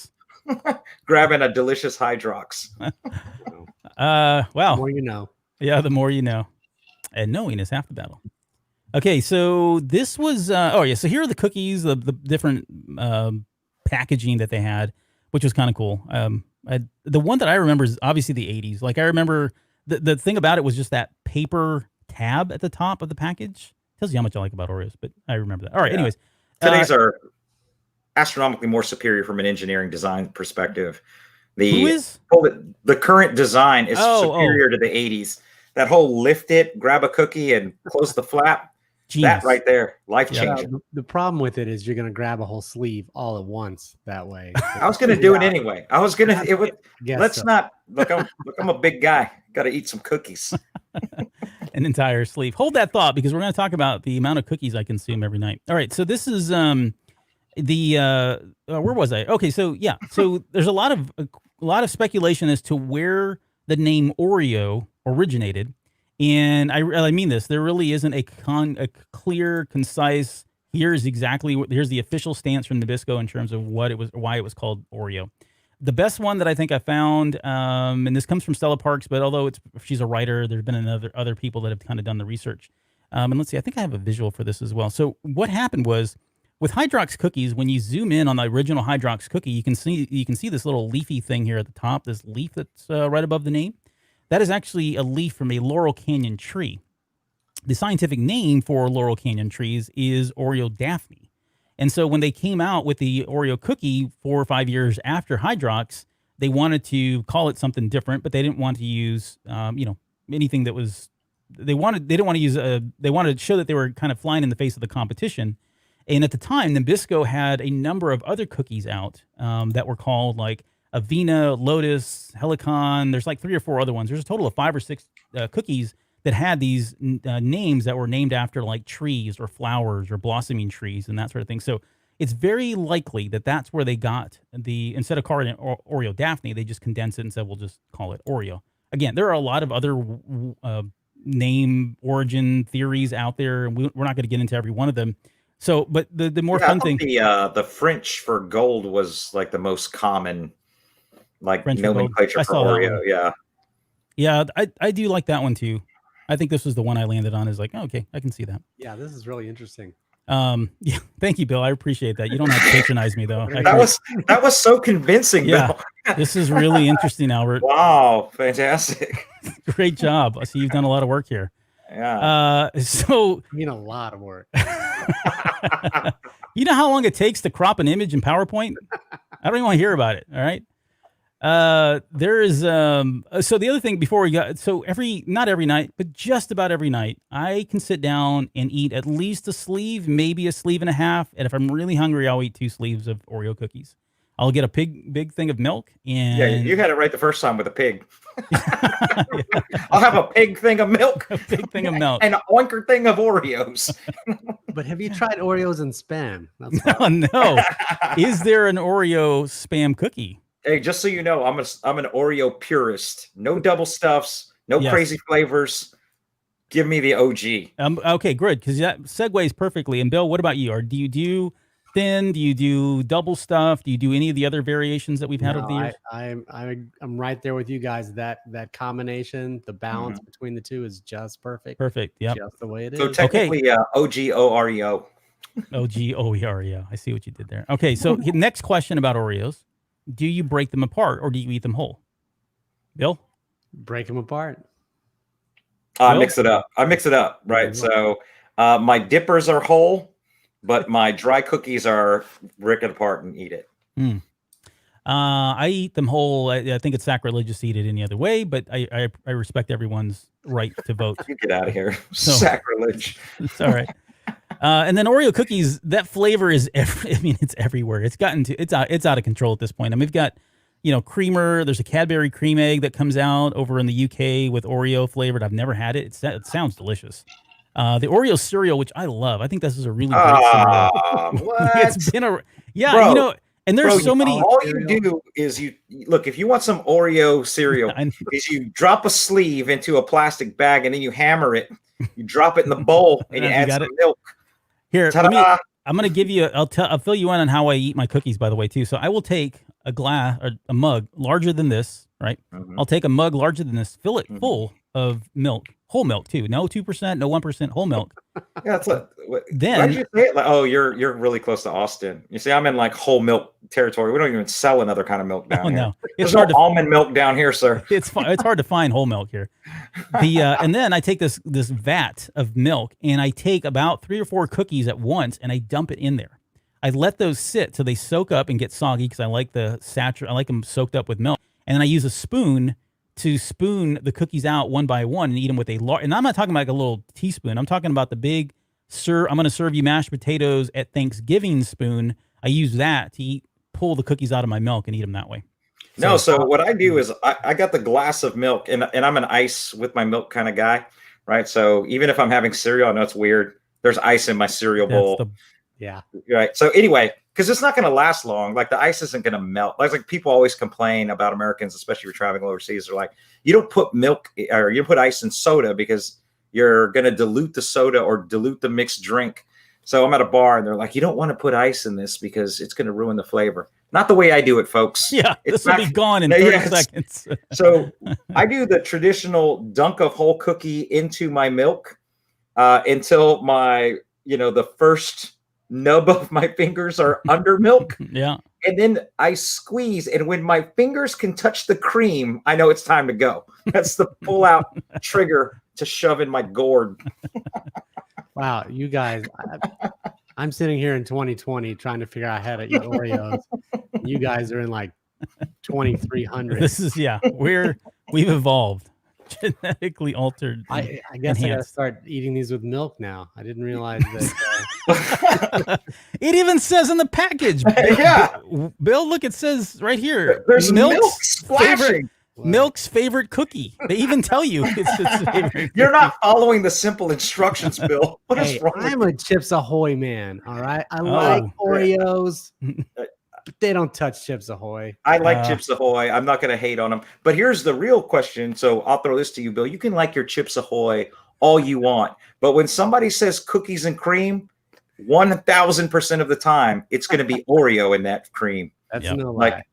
grabbing a delicious Hydrox. Wow. The more you know. Yeah, the more you know. And knowing is half the battle. Okay, so this was, so here are the cookies, the different packaging that they had, which was kind of cool. The one that I remember is obviously the 80s. Like I remember the thing about it was just that paper tab at the top of the package. Tells you how much I like about Oreos, but I remember that. All right, anyways. Today's are astronomically more superior from an engineering design perspective. The current design is superior to the 80s. That whole lift it, grab a cookie, and close the flap. Genius. That right there, life-changing. Yeah, the problem with it is you're going to grab a whole sleeve all at once that way. I was going to do it anyway. I was going to. Let's not look. I'm a big guy. Got to eat some cookies. An entire sleeve. Hold that thought because we're going to talk about the amount of cookies I consume every night. All right, so this is where was I? Okay, so yeah, so there's a lot of speculation as to where the name Oreo originated. And I mean this. There really isn't a clear, concise. Here's the official stance from Nabisco in terms of what it was, why it was called Oreo. The best one that I think I found, and this comes from Stella Parks, but although she's a writer, there's been other people that have kind of done the research. And let's see, I think I have a visual for this as well. So what happened was with Hydrox cookies, when you zoom in on the original Hydrox cookie, you can see this little leafy thing here at the top. This leaf that's right above the name. That is actually a leaf from a Laurel Canyon tree. The scientific name for Laurel Canyon trees is Oreo daphne. And so when they came out with the Oreo cookie 4 or 5 years after Hydrox, they wanted to call it something different, but they didn't want to use, anything that was, they wanted to show that they were kind of flying in the face of the competition. And at the time, Nabisco had a number of other cookies out that were called like Avena, Lotus, Helicon. There's like 3 or 4 other ones. There's a total of 5 or 6 cookies that had these names that were named after like trees or flowers or blossoming trees and that sort of thing. So it's very likely that that's where they got instead of calling it Oreo Daphne, they just condensed it and said, we'll just call it Oreo. Again, there are a lot of other name origin theories out there, and we're not going to get into every one of them. So, but the more fun thing, the French for gold was like the most common, like French nomenclature for Oreo. Yeah, I do like that one too. I think this was the one I landed on. Is like, oh, okay, I can see that. Yeah, this is really interesting. Yeah, thank you, Bill. I appreciate that. You don't have to patronize me though. That was so convincing, Bill. This is really interesting, Albert. Wow, fantastic! Great job. I see you've done a lot of work here. Yeah. So I mean, a lot of work. You know how long it takes to crop an image in PowerPoint? I don't even want to hear about it. All right. There is so the other thing before we got not every night, but just about every night, I can sit down and eat at least a sleeve, maybe a sleeve and a half. And if I'm really hungry, I'll eat 2 sleeves of Oreo cookies. I'll get a big thing of milk. And you had it right the first time with a pig. I'll have a pig thing of milk. A big thing of milk. And an oinker thing of Oreos. But have you tried Oreos and Spam? No. Is there an Oreo Spam cookie? Hey, just so you know, I'm an Oreo purist. No double stuffs, no Yes. crazy flavors. Give me the OG. Okay, good, because that segues perfectly. And Bill, what about you? Or do you do thin? Do you do double stuff? Do you do any of the other variations that we've had over the years? I'm right there with you guys. That combination, the balance between the two is just perfect. Perfect. Yep. Just the way it is. So technically, OG Oreo. OGOEREO. I see what you did there. Okay, so next question about Oreos. Do you break them apart or do you eat them whole? Bill? Break them apart. I mix it up, right? So my dippers are whole, but my dry cookies are rip it apart and eat it. I eat them whole. I think it's sacrilegious to eat it any other way, but I respect everyone's right to vote. You get out of here. Sacrilege. It's all right. And then Oreo cookies, that flavor is, it's everywhere. It's out of control at this point. And we've got, creamer. There's a Cadbury cream egg that comes out over in the UK with Oreo flavored. I've never had it. It sounds delicious. The Oreo cereal, which I love. I think this is a really great cereal. What? It's been bro, and there's so many. All you do is you look, if you want some Oreo cereal, is you drop a sleeve into a plastic bag and then you hammer it. You drop it in the bowl and you add some milk. Here, I'm going to give you, I'll fill you in on how I eat my cookies, by the way, too. So I will take a glass or a mug larger than this, right? I'll take a mug larger than this, fill it full of milk, whole milk, too. No 2%, no 1%, whole milk. Yeah, that's then, why did you say it? Like, oh, you're really close to Austin. You see, I'm in like whole milk territory. We don't even sell another kind of milk down here. No. There's no almond milk down here, sir. It's hard to find whole milk here. And then I take this vat of milk and I take about 3 or 4 cookies at once and I dump it in there. I let those sit so they soak up and get soggy because I like I like them soaked up with milk. And then I use a spoon to spoon the cookies out one by one and eat them with a large. And I'm not talking about like a little teaspoon. I'm talking about the big, I'm going to serve you mashed potatoes at Thanksgiving spoon. I use that to pull the cookies out of my milk and eat them that way. So what I do is I got the glass of milk and I'm an ice with my milk kind of guy, right? So even if I'm having cereal, I know it's weird. There's ice in my cereal bowl. Right. So anyway, because it's not going to last long. Like the ice isn't going to melt. Like people always complain about Americans, especially if you're traveling overseas. They're like, you don't put milk or you don't put ice in soda because you're going to dilute the soda or dilute the mixed drink. So I'm at a bar and they're like, you don't want to put ice in this because it's going to ruin the flavor. Not the way I do it, folks. Yeah, this will be gone in 30 seconds. So I do the traditional dunk of whole cookie into my milk until the first nub of my fingers are under milk. Yeah. And then I squeeze. And when my fingers can touch the cream, I know it's time to go. That's the pull out trigger to shove in my gourd. Wow, you guys, I'm sitting here in 2020 trying to figure out how to eat Oreos. You guys are in like 2300. This is, we've evolved. Genetically altered. I guess I gotta start eating these with milk now. I didn't realize that. It even says in the package. Bill, look, it says right here. There's milk splashing. Milk's favorite cookie. They even tell you it's its favorite. You're not following the simple instructions, Bill. What is wrong? I'm a Chips Ahoy man. All right, I like Oreos. They don't touch Chips Ahoy. I like Chips Ahoy. I'm not going to hate on them. But here's the real question. So I'll throw this to you, Bill. You can like your Chips Ahoy all you want. But when somebody says cookies and cream, 1,000% of the time, it's going to be Oreo in that cream. That's no lie.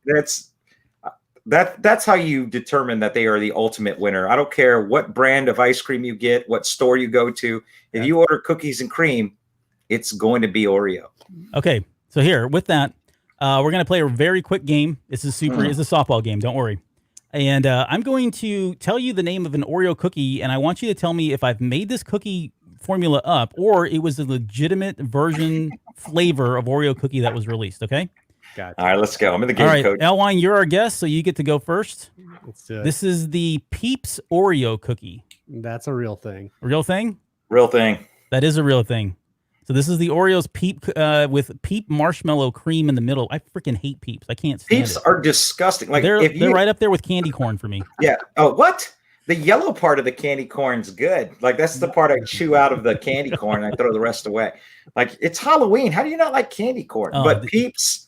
That's how you determine that they are the ultimate winner. I don't care what brand of ice cream you get, what store you go to. If you order cookies and cream, it's going to be Oreo. Okay. So here, with that, we're going to play a very quick game. It's a softball game. Don't worry. And I'm going to tell you the name of an Oreo cookie, and I want you to tell me if I've made this cookie formula up or it was a legitimate version flavor of Oreo cookie that was released. Okay. Gotcha. All right, let's go. I'm in the game, Coach. Elwine, you're our guest, so you get to go first. Let's do it. This is the Peeps Oreo cookie. That's a real thing. Real thing? Real thing. That is a real thing. So this is the Oreos Peep with Peep marshmallow cream in the middle. I freaking hate Peeps. I can't stand Peeps are disgusting. Like they're right up there with candy corn for me. Yeah. Oh, what? The yellow part of the candy corn's good. Like that's the part I chew out of the candy corn and I throw the rest away. Like it's Halloween. How do you not like candy corn? But Peeps,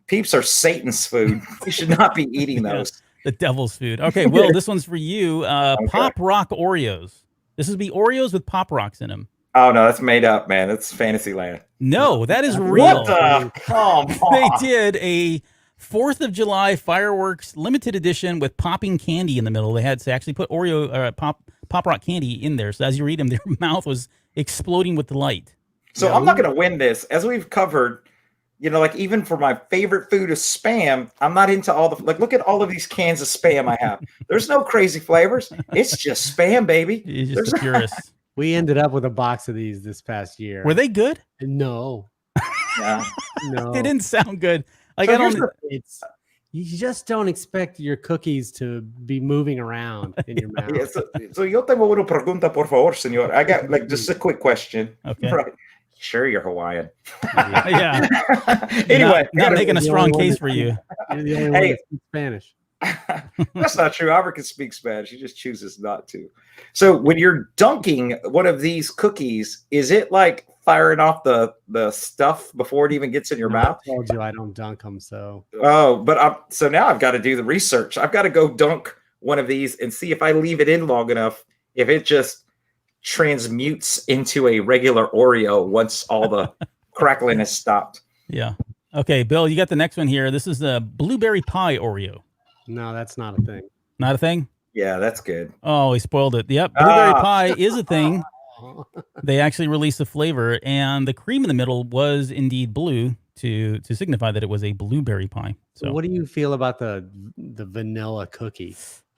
Peeps are Satan's food. You should not be eating Yeah. those. The devil's food. Okay, Will, this one's for you. Pop Rock Oreos. This would be Oreos with Pop Rocks in them. Oh no, that's made up, man. That's Fantasyland. No, that is real. What the? Come They on. did a 4th of July fireworks limited edition with popping candy in the middle. They had to actually put Oreo Pop Rock candy in there. So as you read them, their mouth was exploding with delight. So I'm not going to win this. As we've covered, you know, like even for my favorite food is Spam, I'm not into all the, like, look at all of these cans of Spam I have. There's no crazy flavors. It's just Spam, baby. You're just a purist. We ended up with a box of these this past year. Were they good? No. Yeah. No. They didn't sound good. Like, So I don't. here's It's you just don't expect your cookies to be moving around in your mouth. Yeah, so yo tengo una pregunta, por favor, señor. I got like just a quick question. Okay. Right. Sure, you're Hawaiian. Yeah. Anyway, Not making a the strong only one case that- for you. You're the only one Hey. that speaks Spanish. that's not true. Albert can speak Spanish. He just chooses not to. So when you're dunking one of these cookies, is it like firing off the stuff before it even gets in your No, mouth? I told you I don't dunk them, so Oh, but so now I've got to do the research. I've got to go dunk one of these and see if I leave it in long enough, if it just transmutes into a regular Oreo once all the crackling has stopped. Yeah. Okay, Bill, you got the next one here. This is the blueberry pie Oreo. no, that's not a thing. Not a thing? Yeah, that's good. Oh, he spoiled it. Yep. Blueberry Ah. pie is a thing. They actually released the flavor, and the cream in the middle was indeed blue to signify that it was a blueberry pie. So What do you feel about the vanilla cookie?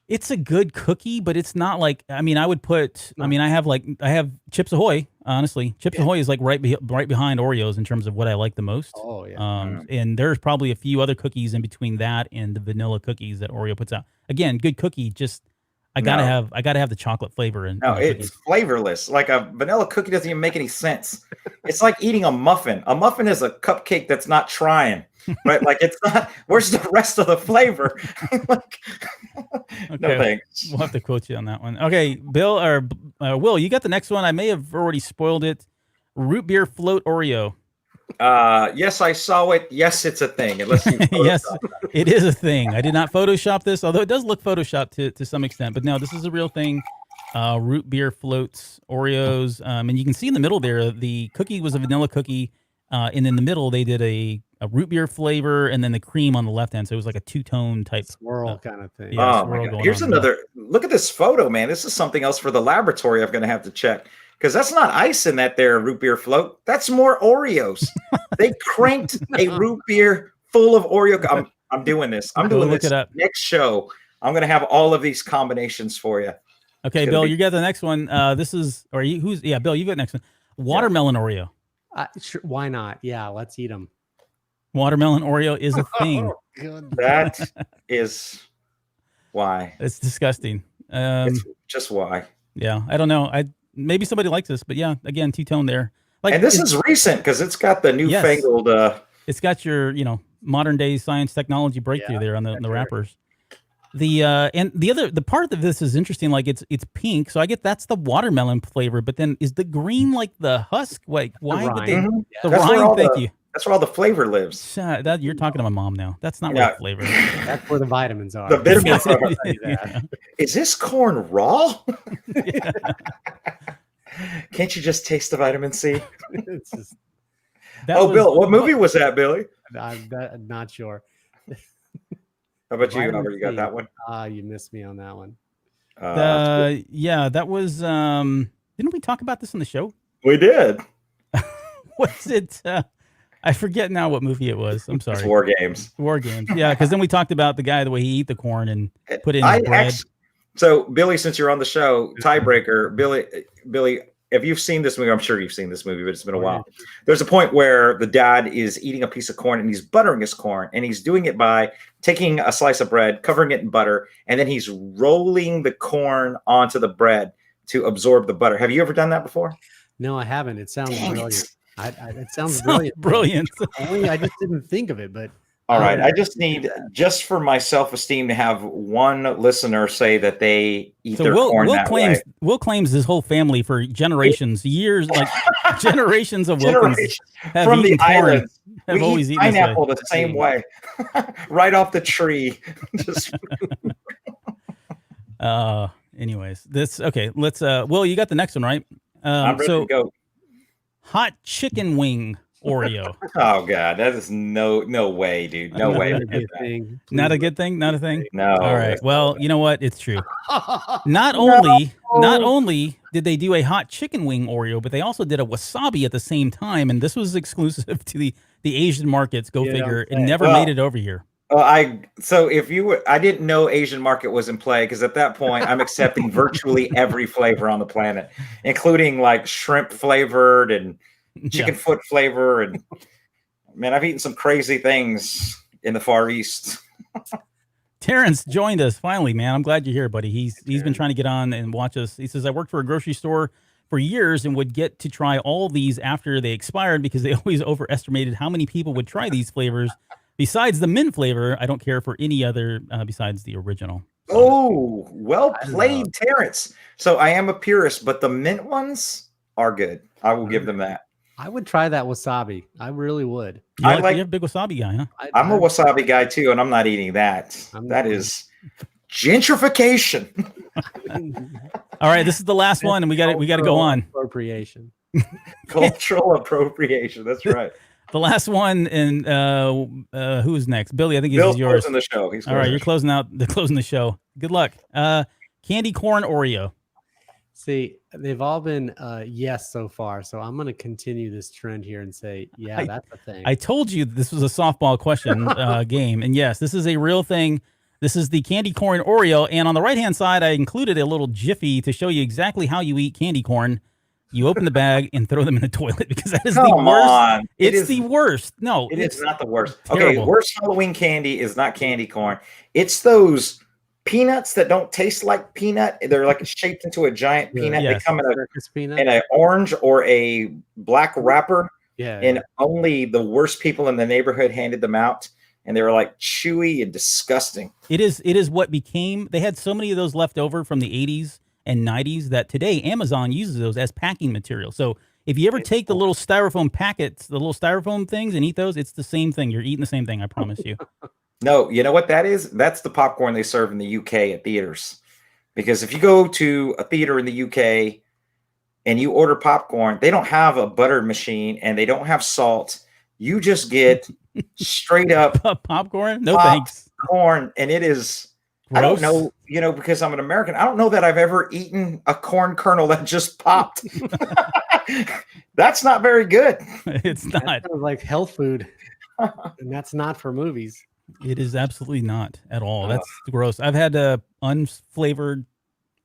it's a good cookie, but it's not like, I mean, I would put, I mean, I have Chips Ahoy, honestly. Chips Ahoy is like right behind Oreos in terms of what I like the most. Oh yeah. And there's probably a few other cookies in between that and the vanilla cookies that Oreo puts out. Again, good cookie, just I gotta have the chocolate flavor in No, my it's cookies. flavorless. Like a vanilla cookie doesn't even make any sense. It's like eating a muffin. A muffin is a cupcake that's not trying, right? Like it's not. Where's the rest of the flavor? Like, no Okay. thanks. We'll have to quote you on that one. Okay, Bill or Will, you got the next one. I may have already spoiled it. Root beer float Oreo. Yes, I saw it. Yes, it's a thing. Unless you Yes, photoshopped it. it is a thing. I did not Photoshop this, although it does look Photoshopped to some extent. But no, this is a real thing. Root beer floats Oreos, and you can see in the middle there, the cookie was a vanilla cookie, and in the middle they did a root beer flavor, and then the cream on the left hand. So it was like a two-tone type. Swirl kind of thing. Yeah. Oh my swirl God. going Here's on there. another look at this photo, man. This is something else for the laboratory I'm going to have to check because that's not ice in that there root beer float. That's more Oreos. They cranked a root beer full of Oreo. I'm doing this. I'm Go doing look this it up. next show. I'm going to have all of these combinations for you. Okay, gonna Bill, be- you got the next one. This is, or you, who's, yeah, Bill, you got the next one. Watermelon Oreo. Sure, why not? Yeah, let's eat them. Watermelon Oreo is a thing. That is why. It's disgusting. It's just why. Yeah, I don't know. Maybe somebody likes this, but yeah, again, two-tone there. Like, And this is recent because it's got the newfangled. it's got your, modern day science technology breakthrough Yeah, there on the that's right. wrappers. And the part of this is interesting. Like it's pink, so I get that's the watermelon flavor. But then is the green like the husk? Like why would they? rind. Mhm. The That's where rind. all Thank the- you. That's where all the flavor lives. That you're talking to my mom now. That's not Yeah. real flavor. That's where the vitamins are. The vitamins I'll are- tell you that. Is this corn raw? Can't you just taste the vitamin C? It's just, That Oh, was- Bill, what movie was that, Billy? I'm not sure. How about you, Vitamin Albert? You got C. that one? You missed me on that one. Yeah, that was. Didn't we talk about this on the show? we did. Was it? I forget now what movie it was. I'm It's sorry. War Games. War Games. Yeah, because then we talked about the guy, the way he eat the corn and put it in his bread. So, Billy, since you're on the show, tiebreaker, Billy, if you've seen this movie, I'm sure you've seen this movie, but it's been a while. There's a point where the dad is eating a piece of corn and he's buttering his corn, and he's doing it by taking a slice of bread, covering it in butter, and then he's rolling the corn onto the bread to absorb the butter. Have you ever done that before? No, I haven't. It sounds Dang it. brilliant. It sounds Sounds brilliant. brilliant. Only I just didn't think of it, but All right. I just need, just for my self-esteem, to have one listener say that they eat So their corn Will that claims way. Will claims his whole family for generations, years, like generations of Wilkins Generation have from the eaten corn. islands. have we always eat eaten this way. pineapple the same way, right off the tree. Just Anyways, this okay. Let's. Will, you got the next one right? I'm ready So to go. hot chicken wing Oreo. Oh God, that is no way, dude. No way. Not we a did good that. thing. Not Please a good thing. Not a thing. No. All right. that's Well, not you know what? It's true. not Not only did they do a hot chicken wing Oreo, but they also did a wasabi at the same time, and this was exclusive to the Asian markets. Go You don't figure. It say. never Well, made it over here. Well, if you were, I didn't know Asian market was in play because at that point I'm accepting virtually every flavor on the planet, including like shrimp flavored and chicken foot flavor, and man, I've eaten some crazy things in the Far East. Terrence joined us finally, man. I'm glad you're here, buddy. He's been trying to get on and watch us. He says, I worked for a grocery store for years and would get to try all these after they expired because they always overestimated how many people would try these flavors. Besides the mint flavor, I don't care for any other besides the original. Oh, well played, Terrence. So I am a purist, but the mint ones are good. I will give them that. I would try that wasabi. I really would. You're a big wasabi guy, huh? I'm a wasabi guy too, and I'm not eating that. That is gentrification. All right, this is the last one, and we got to go on. Appropriation. Cultural appropriation. That's right. The last one, and who's next? Billy, I think this Bill's is yours. closing the show. He's all right. You're closing the show. Good luck. Candy corn Oreo. See, they've all been yes so far, so I'm going to continue this trend here and say, yeah, that's a thing. I told you this was a softball question game, and yes, this is a real thing. This is the candy corn Oreo, and on the right-hand side, I included a little jiffy to show you exactly how you eat candy corn. You open the bag and throw them in the toilet because that is the worst. It's the worst. No, it is not the worst. Terrible. Okay, worst Halloween candy is not candy corn. It's those peanuts that don't taste like peanut. They're like shaped into a giant peanut. Yes. They come in an orange or a black wrapper. Yeah. And only the worst people in the neighborhood handed them out. And they were like chewy and disgusting. It is what became. They had so many of those left over from the 80s and 90s that today Amazon uses those as packing material. So if you ever take the little styrofoam packets, the little styrofoam things, and eat those, it's the same thing. You're eating the same thing. I promise you. No, you know what that is? That's the popcorn they serve in the UK at theaters. Because if you go to a theater in the UK and you order popcorn, they don't have a butter machine and they don't have salt. You just get straight up popcorn. No thanks. Corn, and it is. Gross. I don't know, because I'm an American. I don't know that I've ever eaten a corn kernel that just popped. That's not very good. It's not. That sounds like health food, and that's not for movies. It is absolutely not at all. That's gross. I've had unflavored,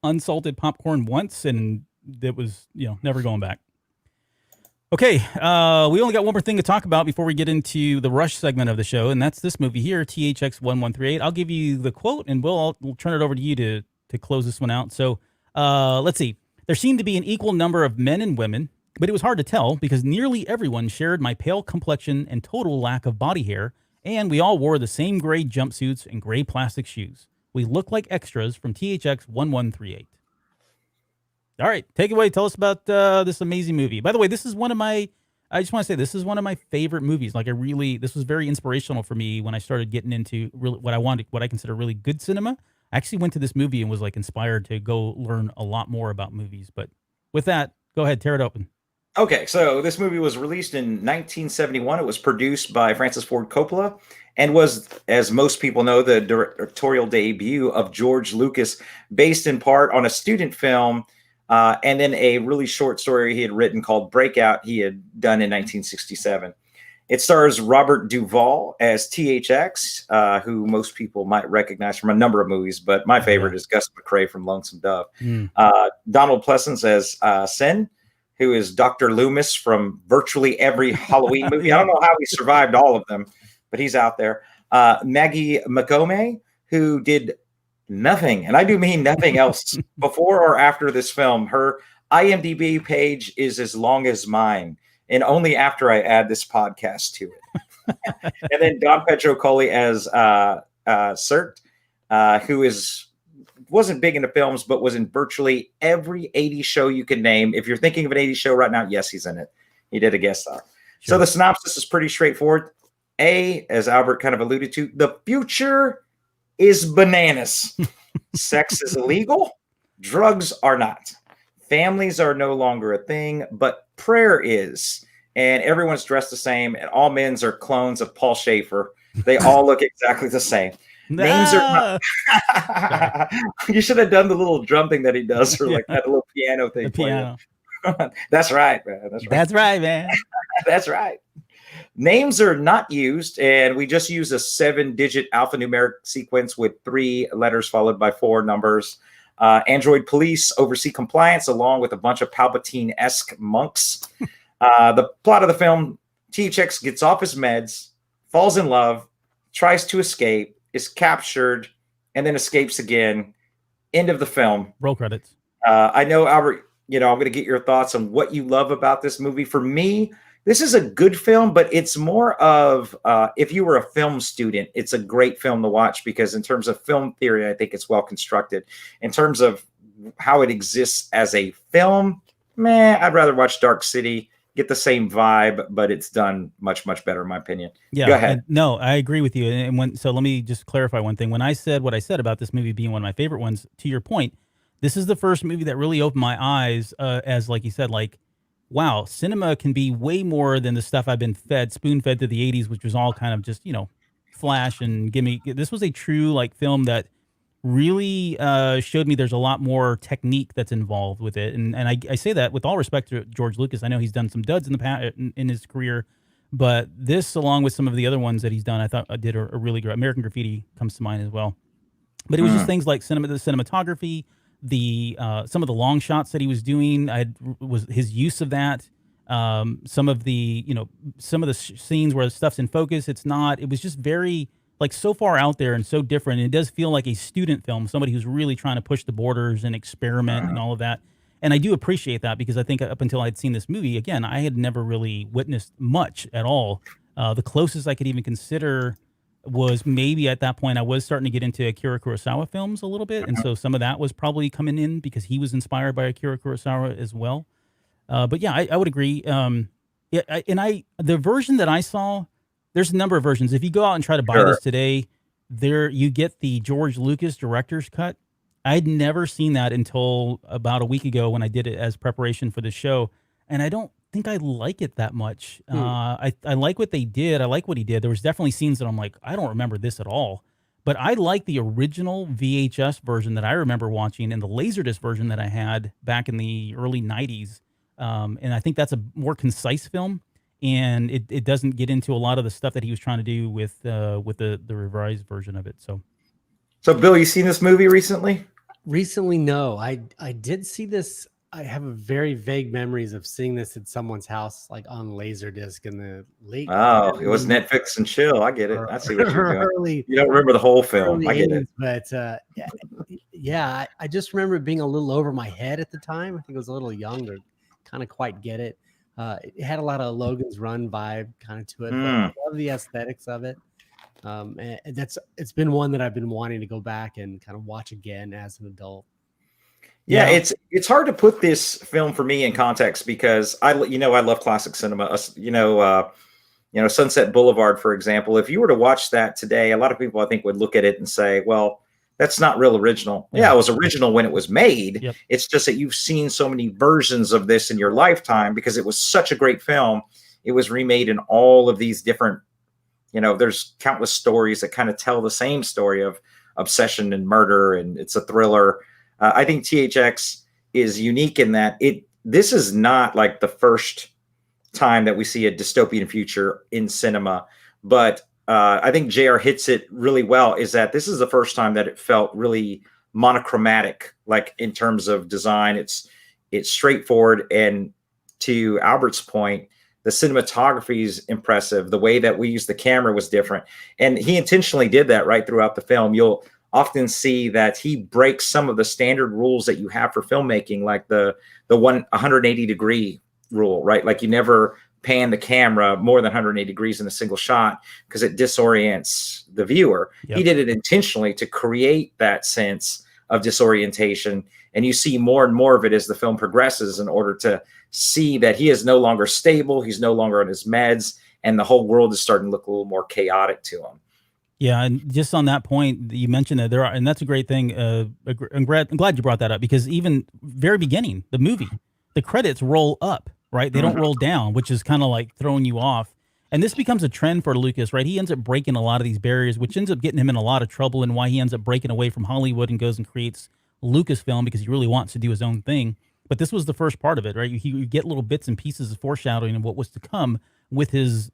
unsalted popcorn once, and it was, never going back. Okay, we only got one more thing to talk about before we get into the Rush segment of the show, and that's this movie here, THX 1138. I'll give you the quote, and we'll turn it over to you to close this one out. So let's see. There seemed to be an equal number of men and women, but it was hard to tell because nearly everyone shared my pale complexion and total lack of body hair, and we all wore the same gray jumpsuits and gray plastic shoes. We looked like extras from THX 1138. All right, take it away. Tell us about this amazing movie. By the way, this is one of my, I just want to say this is one of my favorite movies. Like this was very inspirational for me when I started getting into really what I consider really good cinema. I actually went to this movie and was like inspired to go learn a lot more about movies. But with that, go ahead, tear it open. Okay, so this movie was released in 1971. It was produced by Francis Ford Coppola and was, as most people know, the directorial debut of George Lucas, based in part on a student film and then a really short story he had written called Breakout he had done in 1967. It stars Robert Duvall as THX, who most people might recognize from a number of movies, but my favorite is Gus McCrae from Lonesome Dove. Donald Pleasence as Sen, who is Dr. Loomis from virtually every Halloween movie. I don't know how he survived all of them, but he's out there. Maggie McComay, who did nothing, and I do mean nothing else, before or after this film. Her IMDb page is as long as mine, and only after I add this podcast to it. And then Don Pedro Colley as Sert, who wasn't big into films, but was in virtually every 80s show you can name. If you're thinking of an 80s show right now, yes, he's in it. He did a guest star. So the synopsis is pretty straightforward. As Albert kind of alluded to, the future is bananas. Sex is illegal. Drugs are not. Families are no longer a thing, but prayer is. And everyone's dressed the same, and all men's are clones of Paul Schaefer. They all look exactly the same. Names are not. You should have done the little drum thing that he does, or like that little piano thing. The piano. That's right, man. That's right. That's right, man. That's right. Names are not used, and we just use a 7-digit alphanumeric sequence with 3 letters followed by 4 numbers. Android police oversee compliance along with a bunch of Palpatine-esque monks. The plot of the film, THX gets off his meds, falls in love, tries to escape, is captured, and then escapes again. End of the film. Roll credits. I know, Albert, I'm going to get your thoughts on what you love about this movie. For me, this is a good film, but it's more of, if you were a film student, it's a great film to watch because in terms of film theory, I think it's well constructed. In terms of how it exists as a film, I'd rather watch Dark City, get the same vibe, but it's done much, much better in my opinion. Yeah, go ahead. No, I agree with you. And so let me just clarify one thing. When I said what I said about this movie being one of my favorite ones, to your point, this is the first movie that really opened my eyes as, like you said, like, wow, cinema can be way more than the stuff I've been spoon-fed through the 80s, which was all kind of just, flash and gimme. This was a true, like, film that really showed me there's a lot more technique that's involved with it. And I say that with all respect to George Lucas. I know he's done some duds in the past in his career, but this, along with some of the other ones that he's done, I thought did a really great. American Graffiti comes to mind as well. But it was just things like the cinematography, some of the long shots that he was doing, was his use of that. Some of the scenes where the stuff's in focus, it's not. It was just very like so far out there and so different. And it does feel like a student film, somebody who's really trying to push the borders and experiment and all of that. And I do appreciate that because I think up until I'd seen this movie, again, I had never really witnessed much at all. The closest I could even consider was maybe at that point I was starting to get into Akira Kurosawa films a little bit. And so some of that was probably coming in because he was inspired by Akira Kurosawa as well. But yeah, I would agree. The version that I saw, there's a number of versions. If you go out and try to buy this today, you get the George Lucas director's cut. I'd never seen that until about a week ago when I did it as preparation for the show. And I don't think I like it that much. I like what they did. I like what he did. There was definitely scenes that I'm like, I don't remember this at all. But I like the original VHS version that I remember watching and the Laserdisc version that I had back in the early 90s. And I think that's a more concise film. And it doesn't get into a lot of the stuff that he was trying to do with the revised version of it. So Bill, you seen this movie recently? Recently, no. I did see this. I have a very vague memories of seeing this at someone's house, like on Laserdisc in the late. Oh, it was Netflix and chill. I get it. I see what you're doing. You don't remember the whole film. I get it. But yeah, I just remember it being a little over my head at the time. I think I was a little young to kind of quite get it. It had a lot of Logan's Run vibe kind of to it. But I love the aesthetics of it. And it's been one that I've been wanting to go back and kind of watch again as an adult. Yeah, it's hard to put this film for me in context because I love classic cinema. Sunset Boulevard, for example. If you were to watch that today, a lot of people I think would look at it and say, "Well, that's not real original." Yeah, it was original when it was made. Yep. It's just that you've seen so many versions of this in your lifetime because it was such a great film. It was remade in all of these different. There's countless stories that kind of tell the same story of obsession and murder, and it's a thriller. I think THX is unique in that this is not like the first time that we see a dystopian future in cinema, but I think JR hits it really well, is that this is the first time that it felt really monochromatic, like in terms of design. It's straightforward, and to Albert's point, the cinematography is impressive. The way that we use the camera was different. And he intentionally did that right throughout the film. You'll often see that he breaks some of the standard rules that you have for filmmaking, like the 180 degree rule, right? Like you never pan the camera more than 180 degrees in a single shot because it disorients the viewer. Yep. He did it intentionally to create that sense of disorientation. And you see more and more of it as the film progresses in order to see that he is no longer stable. He's no longer on his meds, and the whole world is starting to look a little more chaotic to him. Yeah, and just on that point, you mentioned that there are, and that's a great thing. I'm glad you brought that up, because even very beginning, the movie, the credits roll up, right? They don't roll down, which is kind of like throwing you off. And this becomes a trend for Lucas, right? He ends up breaking a lot of these barriers, which ends up getting him in a lot of trouble, and why he ends up breaking away from Hollywood and goes and creates Lucasfilm, because he really wants to do his own thing. But this was the first part of it, right? You get little bits and pieces of foreshadowing of what was to come with his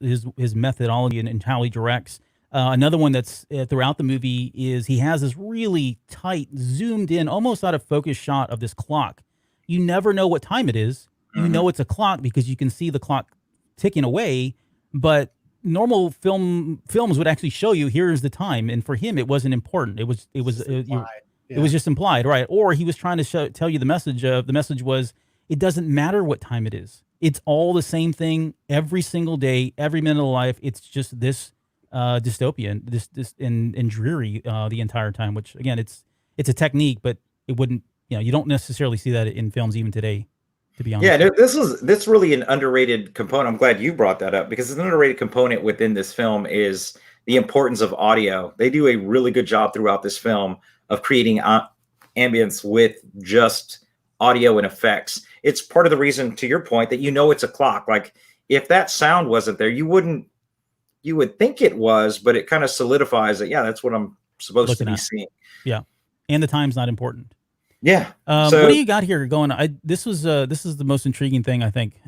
methodology and how he directs. Another one that's throughout the movie is he has this really tight, zoomed in, almost out of focus shot of this clock. You never know what time it is. You know it's a clock because you can see the clock ticking away. But normal films would actually show you, here's the time, and for him it wasn't important. It was just implied, right? Or he was trying to tell you the message was, it doesn't matter what time it is. It's all the same thing every single day, every minute of life. It's just this dystopian, this and dreary the entire time. Which again, it's a technique, but it wouldn't. You don't necessarily see that in films even today, to be honest. Yeah, this really an underrated component. I'm glad you brought that up, because an underrated component within this film is the importance of audio. They do a really good job throughout this film of creating ambience with just audio and effects. It's part of the reason, to your point, that it's a clock. Like, if that sound wasn't there, you would think it was, but it kind of solidifies that, yeah, that's what I'm supposed to be seeing. Yeah. And the time's not important. Yeah. So, what do you got here going? This is the most intriguing thing, I think.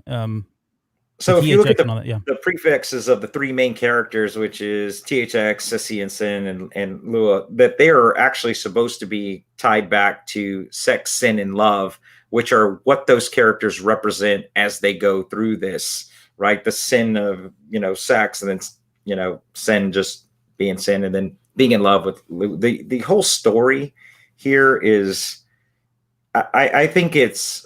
So if you look at the prefixes of the three main characters, which is THX, Sissy, and Sin, and Lua, that they are actually supposed to be tied back to sex, sin, and love, which are what those characters represent as they go through this, right? The sin of, sex, and then, sin just being sin, and then being in love with Lua. The whole story here is, I think it's,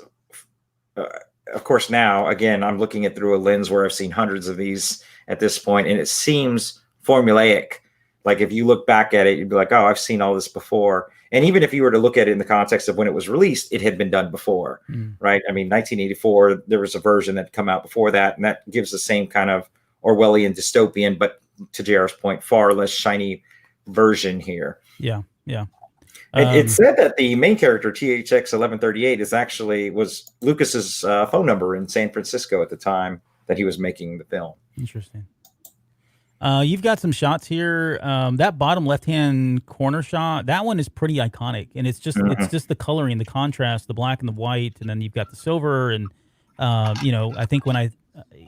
of course, now, again, I'm looking at through a lens where I've seen hundreds of these at this point, and it seems formulaic. Like, if you look back at it, you'd be like, oh, I've seen all this before. And even if you were to look at it in the context of when it was released, it had been done before, right? I mean, 1984, there was a version that had come out before that, and that gives the same kind of Orwellian dystopian, but to JR's point, far less shiny version here. Yeah, yeah. It said that the main character, THX 1138, was Lucas's phone number in San Francisco at the time that he was making the film. Interesting. You've got some shots here. That bottom left-hand corner shot, that one is pretty iconic, and it's just the coloring, the contrast, the black and the white, and then you've got the silver. And I think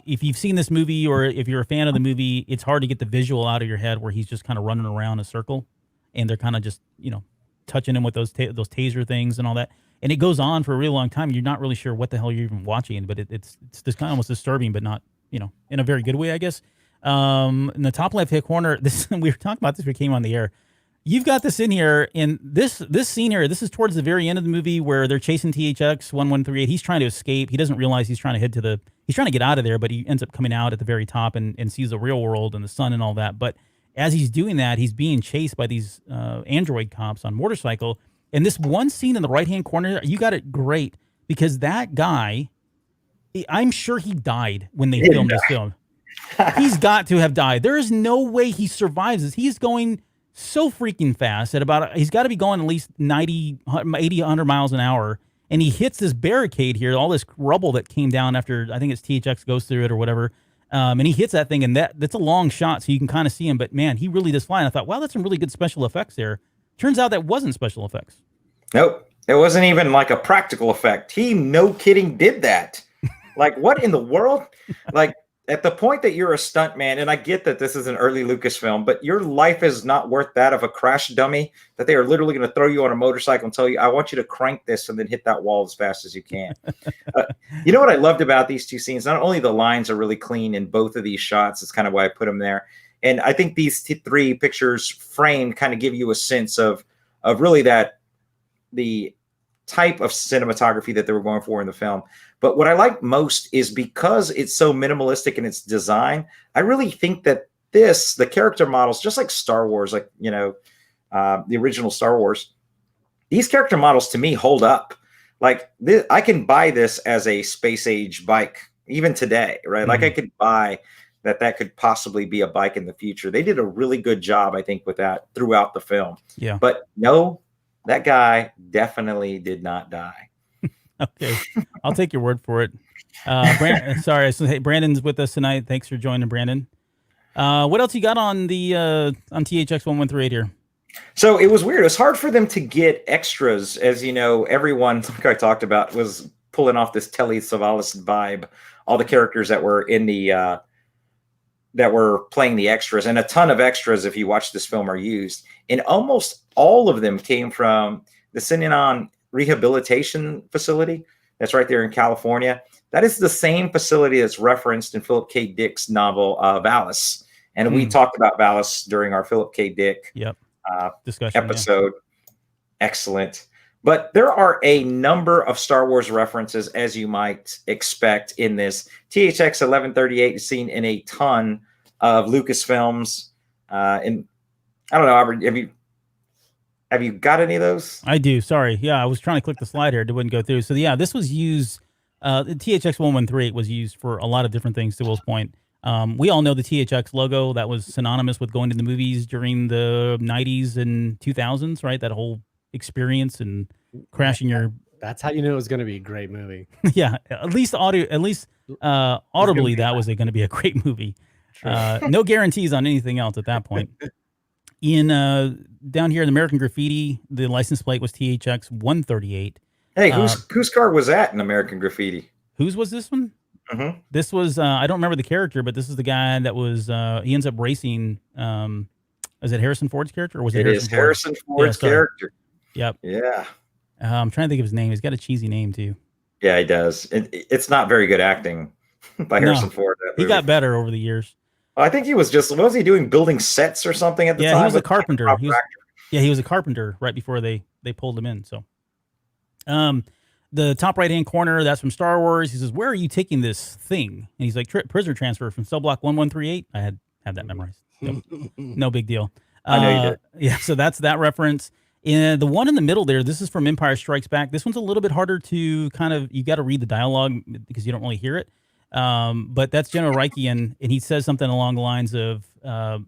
if you've seen this movie, or if you're a fan of the movie, it's hard to get the visual out of your head where he's just kind of running around a circle, and they're kind of just touching him with those taser things and all that, and it goes on for a really long time. You're not really sure what the hell you're even watching, but it's just kind of almost disturbing, but not in a very good way, I guess. In the top left hand corner, we were talking about this when we came on the air. You've got this in here, and this scene here, this is towards the very end of the movie where they're chasing THX 1138. He's trying to escape. He doesn't realize he's trying to he's trying to get out of there, but he ends up coming out at the very top and sees the real world and the sun and all that. But as he's doing that, he's being chased by these android cops on motorcycle. And this one scene in the right-hand corner, you got it great, because that guy, I'm sure he died when they filmed this film. He's got to have died. There is no way he survives this. He's going so freaking fast he's got to be going at least 90, 80, 100 miles an hour. And he hits this barricade here, all this rubble that came down after, I think it's THX goes through it or whatever. And he hits that thing, and that's a long shot, so you can kind of see him. But man, he really does fly. And I thought, wow, that's some really good special effects there. Turns out that wasn't special effects. Nope, it wasn't even like a practical effect. He, no kidding, did that. Like, what in the world? Like, at the point that you're a stuntman, and I get that this is an early Lucasfilm, but your life is not worth that of a crash dummy, that they are literally going to throw you on a motorcycle and tell you, I want you to crank this and then hit that wall as fast as you can. You know what I loved about these two scenes? Not only the lines are really clean in both of these shots, it's kind of why I put them there. And I think these three pictures framed kind of give you a sense of really the type of cinematography that they were going for in the film. But what I like most is, because it's so minimalistic in its design, I really think that the character models, just like Star Wars, like, the original Star Wars, these character models to me hold up. like this, I can buy this as a space age bike even today, right? Like I could buy that could possibly be a bike in the future. They did a really good job, I think, with that throughout the film. Yeah. But no, that guy definitely did not die. Okay, I'll take your word for it. Sorry, so, hey, Brandon's with us tonight. Thanks for joining, Brandon. What else you got on the on THX 1138 here? So it was weird. It was hard for them to get extras, as you know. Everyone, like I talked about, was pulling off this Telly Savalas vibe. All the characters that were in the that were playing the extras, and a ton of extras, if you watch this film, are used. And almost all of them came from the Syrinex Rehabilitation Facility. That's right there in California. That is the same facility that's referenced in Philip K. Dick's novel Valis. And we talked about Valis during our Philip K. Dick discussion episode. Yeah. Excellent. But there are a number of Star Wars references, as you might expect in this. THX 1138 is seen in a ton of Lucasfilms. And I don't know, Albert, have you got any of those? I do. Sorry. Yeah, I was trying to click the slide here. It wouldn't go through. So yeah, this was used. The THX 1138 was used for a lot of different things. To Will's point, we all know the THX logo that was synonymous with going to the movies during the 90s and 2000s, right? That whole experience and crashing your. That's how you knew it was going to be a great movie. Yeah, at least audibly, that was going to be a great movie. No guarantees on anything else at that point. In down here in American Graffiti, the license plate was THX 138. Hey, whose car was that in American Graffiti? Whose was this one? Mm-hmm. This was I don't remember the character, but this is the guy that was he ends up racing. Is it Harrison Ford's character, or was it? Harrison Ford's character. Yep. Yeah. I'm trying to think of his name. He's got a cheesy name too. Yeah, he does. It's not very good acting by Harrison Ford. He got better over the years. I think he was just, what was he doing? Building sets or something at the time? Yeah, he was a carpenter. He was a carpenter right before they pulled him in. So, the top right hand corner, that's from Star Wars. He says, "Where are you taking this thing?" And he's like, "Prisoner transfer from cell block 1138." I had that memorized. No big deal. I know you did. Yeah, so that's that reference. And the one in the middle there, this is from Empire Strikes Back. This one's a little bit harder to you got to read the dialogue because you don't really hear it. But that's General Reichian, and he says something along the lines of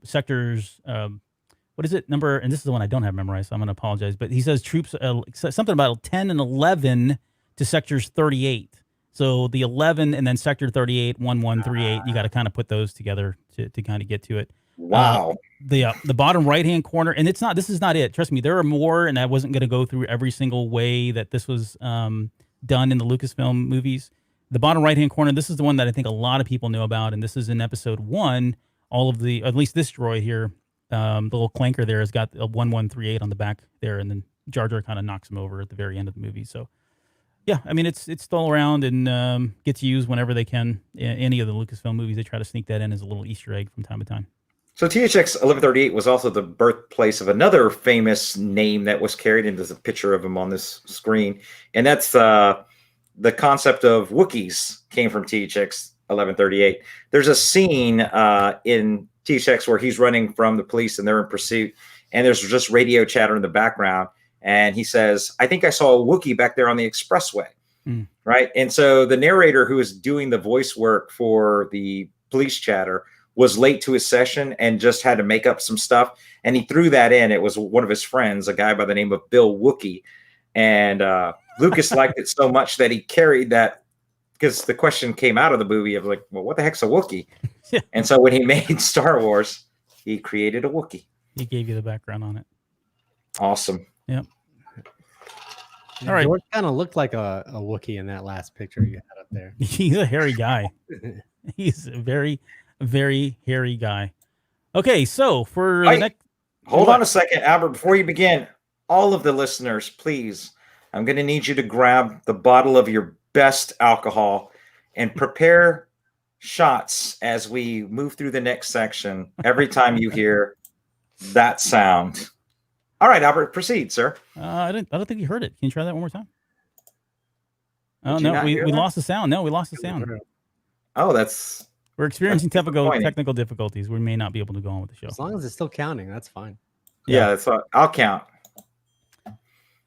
sectors. What is it? Number, and this is the one I don't have memorized, so I'm going to apologize. But he says troops, something about 10 and 11 to sectors 38. So the 11 and then sector 38, 1138. You got to kind of put those together to kind of get to it. Wow. The bottom right hand corner, and this is not it. Trust me, there are more, and I wasn't going to go through every single way that this was done in the Lucasfilm movies. The bottom right hand corner, this is the one that I think a lot of people know about, and this is in episode 1. All of the, at least this droid here, the little clanker there has got a 1138 on the back there, and then Jar Jar kind of knocks him over at the very end of the movie. So, yeah, I mean, it's still around and gets used whenever they can. In any of the Lucasfilm movies, they try to sneak that in as a little Easter egg from time to time. So THX 1138 was also the birthplace of another famous name that was carried, and there's a picture of him on this screen, and that's the concept of Wookiees came from THX 1138. There's a scene in THX where he's running from the police and they're in pursuit, and there's just radio chatter in the background, and he says, "I think I saw a Wookiee back there on the expressway." Right? And so the narrator who is doing the voice work for the police chatter was late to his session and just had to make up some stuff, and he threw that in. It was one of his friends, a guy by the name of Bill Wookie, and Lucas liked it so much that he carried that, because the question came out of the movie of like, well, what the heck's a Wookiee? Yeah. And so when he made Star Wars, he created a Wookiee. He gave you the background on it. Awesome. Yep. All right. George kind of looked like a Wookiee in that last picture you had up there. He's a hairy guy. He's a very, very hairy guy. Okay, so for the next... Hold on a second, Albert. Before you begin, all of the listeners, please, I'm going to need you to grab the bottle of your best alcohol and prepare shots as we move through the next section every time you hear that sound. All right, Albert, proceed, sir. I don't think you heard it. Can you try that one more time? Oh, no, we lost the sound. No, we lost the sound. Oh, we're experiencing technical difficulties. We may not be able to go on with the show. As long as it's still counting, that's fine. Yeah, I'll count.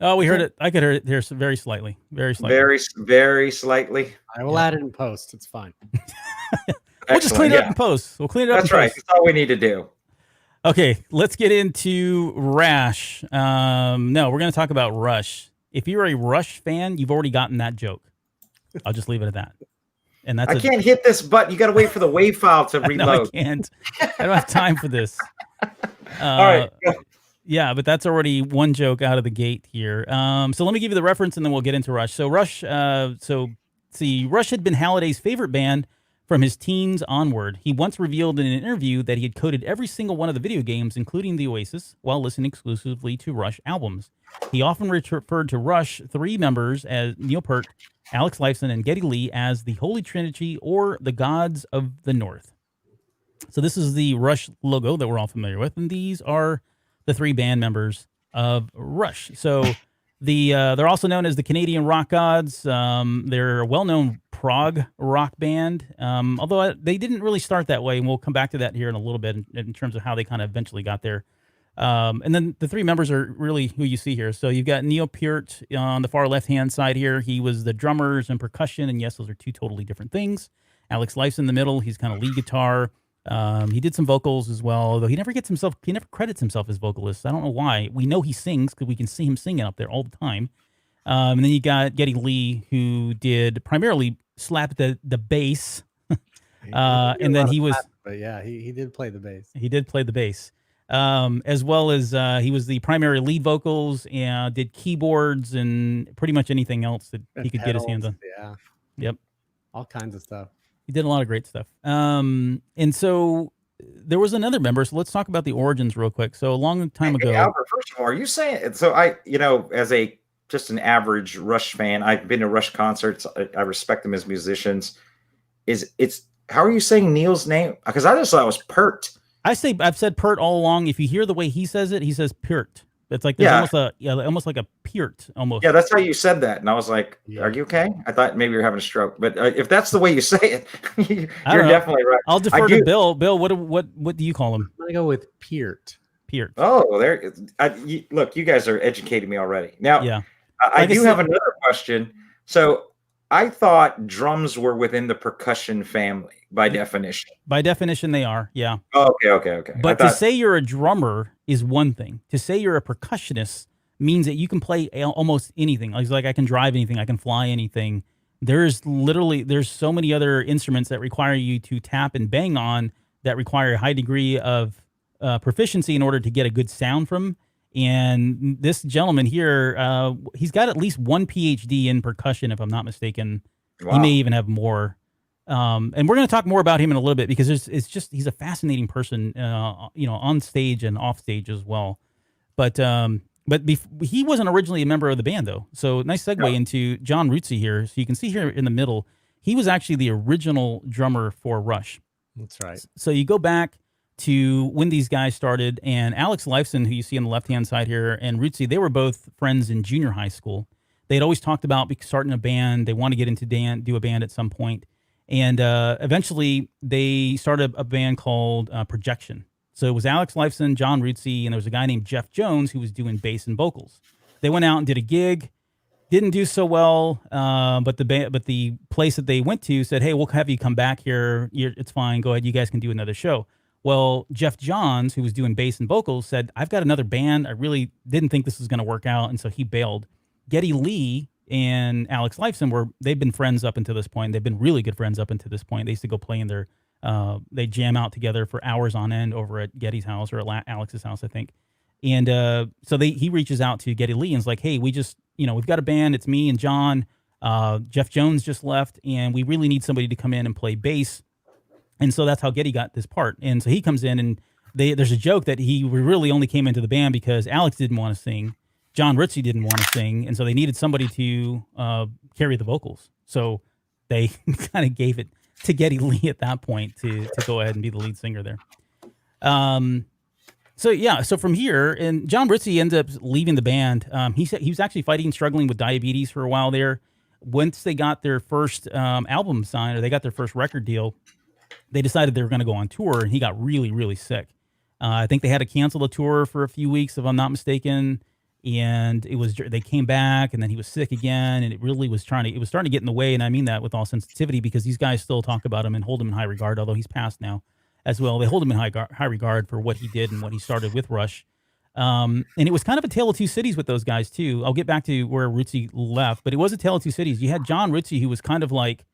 Oh, we heard it. I could hear it here very slightly. Very slightly. Very slightly. I will add it in post. It's fine. We'll just clean it up in post. We'll clean it up That's in right. post. That's all we need to do. Okay, let's get into Rash. No, we're going to talk about Rush. If you're a Rush fan, you've already gotten that joke. I'll just leave it at that. And that's I can't hit this button. You got to wait for the WAV file to reload. No, I can't. I don't have time for this. All right. Yeah, but that's already one joke out of the gate here. So let me give you the reference, and then we'll get into Rush. So Rush, Rush had been Halliday's favorite band from his teens onward. He once revealed in an interview that he had coded every single one of the video games, including the Oasis, while listening exclusively to Rush albums. He often referred to Rush three members as Neil Peart, Alex Lifeson, and Geddy Lee as the Holy Trinity or the Gods of the North. So this is the Rush logo that we're all familiar with, and these are the three band members of Rush. So they're also known as the Canadian Rock Gods. They're a well-known prog rock band, although they didn't really start that way, and we'll come back to that here in a little bit in terms of how they kind of eventually got there. And then the three members are really who you see here. So you've got Neil Peart on the far left-hand side here. He was the drummers and percussion, and yes, those are two totally different things. Alex Lifeson in the middle. He's kind of lead guitar. He did some vocals as well, although he never credits himself as vocalist. I don't know why. We know he sings because we can see him singing up there all the time. And then you got Geddy Lee, who did primarily slap the bass. And then he was, but yeah, he did play the bass. He did play the bass. As well as he was the primary lead vocals and did keyboards and pretty much anything else that he could get his hands on. Yeah. Yep. All kinds of stuff. He did a lot of great stuff. And so there was another member. So let's talk about the origins real quick. So a long time ago. Albert, first of all, are you saying, so as just an average Rush fan, I've been to Rush concerts. I respect them as musicians. How are you saying Neil's name? Because I just thought it was Peart. I've said Peart all along. If you hear the way he says it, he says Peart. It's like there's almost like a Peart almost. Yeah, that's how you said that, and I was like, "Are you okay?" I thought maybe you're having a stroke, but if that's the way you say it, you're definitely right. I'll defer to Bill. Bill, what do you call him? I'm gonna go with Peart. Peart. Oh, there. Look, you guys are educating me already. Now, yeah, I do have another question. So I thought drums were within the percussion family by definition. By definition, they are. Yeah. Okay. But to say you're a drummer is one thing. To say you're a percussionist means that you can play almost anything. Like I can drive anything. I can fly anything. There's so many other instruments that require you to tap and bang on that require a high degree of proficiency in order to get a good sound from. And this gentleman here, he's got at least one PhD in percussion, if I'm not mistaken. Wow. He may even have more. And we're going to talk more about him in a little bit because he's a fascinating person, on stage and off stage as well. But he wasn't originally a member of the band though. So nice segue into John Rutsey here. So you can see here in the middle, he was actually the original drummer for Rush. That's right. So you go back to when these guys started, and Alex Lifeson, who you see on the left-hand side here, and Rutsey, they were both friends in junior high school. They'd always talked about starting a band. They want to get into do a band at some point. And eventually, they started a band called Projection. So it was Alex Lifeson, John Rutsey, and there was a guy named Jeff Jones who was doing bass and vocals. They went out and did a gig. Didn't do so well, but the place that they went to said, "Hey, we'll have you come back here. It's fine. Go ahead. You guys can do another show." Well, Jeff Johns, who was doing bass and vocals, said, "I've got another band. I really didn't think this was going to work out," and so he bailed. Geddy Lee and Alex Lifeson they've been friends up until this point. They've been really good friends up until this point. They used to go play in their, they jam out together for hours on end over at Geddy's house or at Alex's house, I think. And so he reaches out to Geddy Lee and is like, "Hey, we just, we've got a band. It's me and John. Jeff Jones just left, and we really need somebody to come in and play bass." And so that's how Geddy got this part. And so he comes in, and there's a joke that he really only came into the band because Alex didn't want to sing. John Rutsey didn't want to sing. And so they needed somebody to carry the vocals. So they kind of gave it to Geddy Lee at that point to go ahead and be the lead singer there. So from here, and John Rutsey ends up leaving the band. He was actually struggling with diabetes for a while there. Once they got their first album signed, or they got their first record deal, they decided they were going to go on tour, and he got really, really sick. I think they had to cancel the tour for a few weeks, if I'm not mistaken. and they came back, and then he was sick again, and it really was it was starting to get in the way. And I mean that with all sensitivity, because these guys still talk about him and hold him in high regard, although he's passed now as well. They hold him in high regard for what he did and what he started with Rush. And it was kind of a tale of two cities with those guys too. I'll get back to where Ritchie left, but it was a tale of two cities. You had John Ritchie, who was kind of like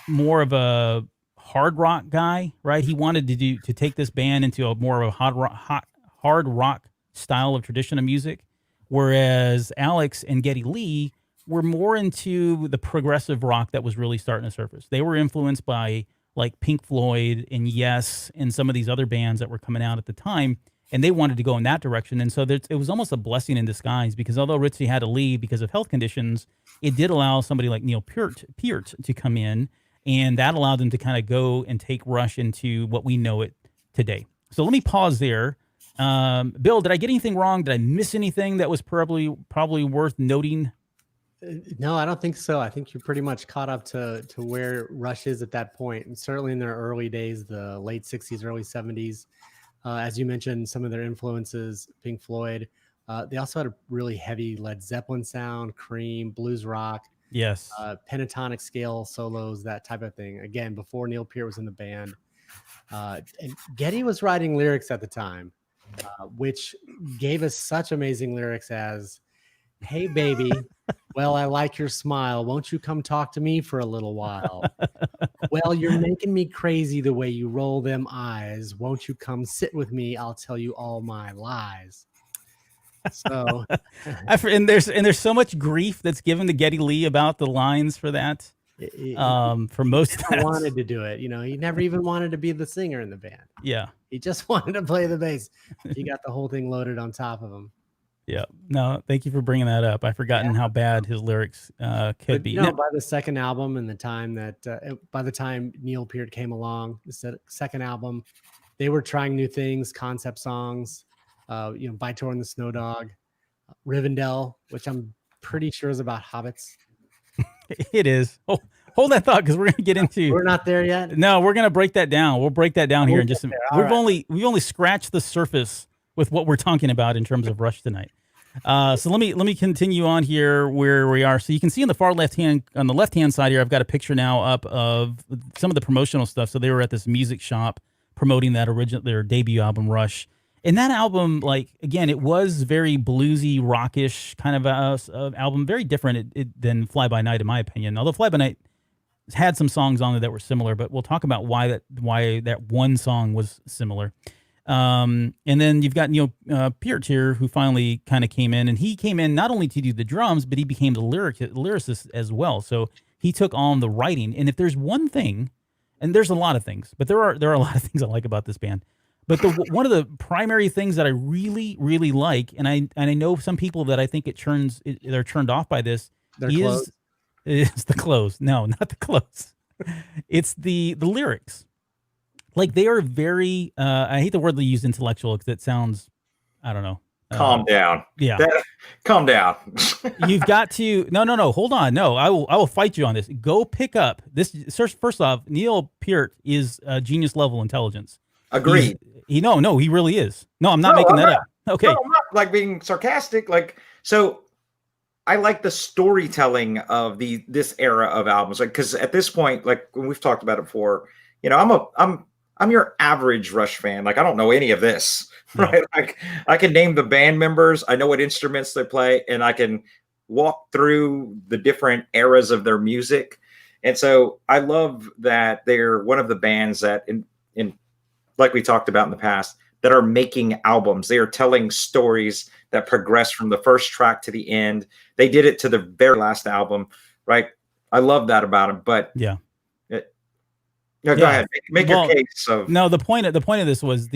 more of a hard rock guy, right? He wanted to take this band into a more of a hard rock style of tradition of music, whereas Alex and Geddy Lee were more into the progressive rock that was really starting to surface. They were influenced by like Pink Floyd and Yes and some of these other bands that were coming out at the time, and they wanted to go in that direction. And so it was almost a blessing in disguise, because although Ritchie had to leave because of health conditions, it did allow somebody like Neil Peart to come in, and that allowed them to kind of go and take Rush into what we know it today. So let me pause there. Bill, did I get anything wrong? Did I miss anything that was probably worth noting? No, I don't think so. I think you're pretty much caught up to where Rush is at that point, and certainly in their early days, the late 60s, early 70s. As you mentioned, some of their influences, Pink Floyd. They also had a really heavy Led Zeppelin sound, Cream, blues rock. Yes. Pentatonic scale solos, that type of thing. Again, before Neil Peart was in the band. And Geddy was writing lyrics at the time, which gave us such amazing lyrics as, "Hey, baby, well, I like your smile. Won't you come talk to me for a little while? Well, you're making me crazy the way you roll them eyes. Won't you come sit with me? I'll tell you all my lies." So, and there's so much grief that's given to Geddy Lee about the lines for that. For most, he wanted to do it. You know, he never even wanted to be the singer in the band. Yeah, he just wanted to play the bass. He got the whole thing loaded on top of him. Yeah. No, thank you for bringing that up. I've forgotten how bad his lyrics could be. You know, by the second album and the time that by the time Neil Peart came along, the second album, they were trying new things, concept songs. You know, By Tor and the Snow Dog, Rivendell, which I'm pretty sure is about hobbits. It is. Oh, hold that thought, because we're going to get into. We're not there yet. No, we're going to break that down. We'll break that down here in just a minute. We've only scratched the surface with what we're talking about in terms of Rush tonight. So let me continue on here where we are. So you can see on the on the left hand side here, I've got a picture now up of some of the promotional stuff. So they were at this music shop promoting their debut album, Rush. And that album, like, again, it was very bluesy, rockish kind of a album, very different than Fly By Night, in my opinion. Although Fly By Night had some songs on there that were similar, but we'll talk about why that one song was similar. And then you've got Neil Peart here, who finally kind of came in, and he came in not only to do the drums, but he became the lyricist as well. So he took on the writing. And if there's one thing, and there's a lot of things, but there are a lot of things I like about this band. But one of the primary things that I really, really like, and I know some people that I think they're turned off by this, is the clothes. No, not the clothes. It's the lyrics. Like, they are very, I hate the word they use, intellectual, because it sounds, I don't know. Calm down. Yeah. Calm down. You've got to, no, hold on. No, I will fight you on this. Go pick up this. First off, Neil Peart is genius level intelligence. Agreed. He really is. No, I'm not making that up. Okay. No, I'm not like being sarcastic. Like, so I like the storytelling of this era of albums. Like, because at this point, like when we've talked about it before, you know, I'm your average Rush fan. Like, I don't know any of this, right? Like, I can name the band members, I know what instruments they play, and I can walk through the different eras of their music. And so I love that they're one of the bands that in like we talked about in the past, that are making albums. They are telling stories that progress from the first track to the end. They did it to the very last album, right? I love that about them. But yeah. Go ahead. Make your case. No, the point of this was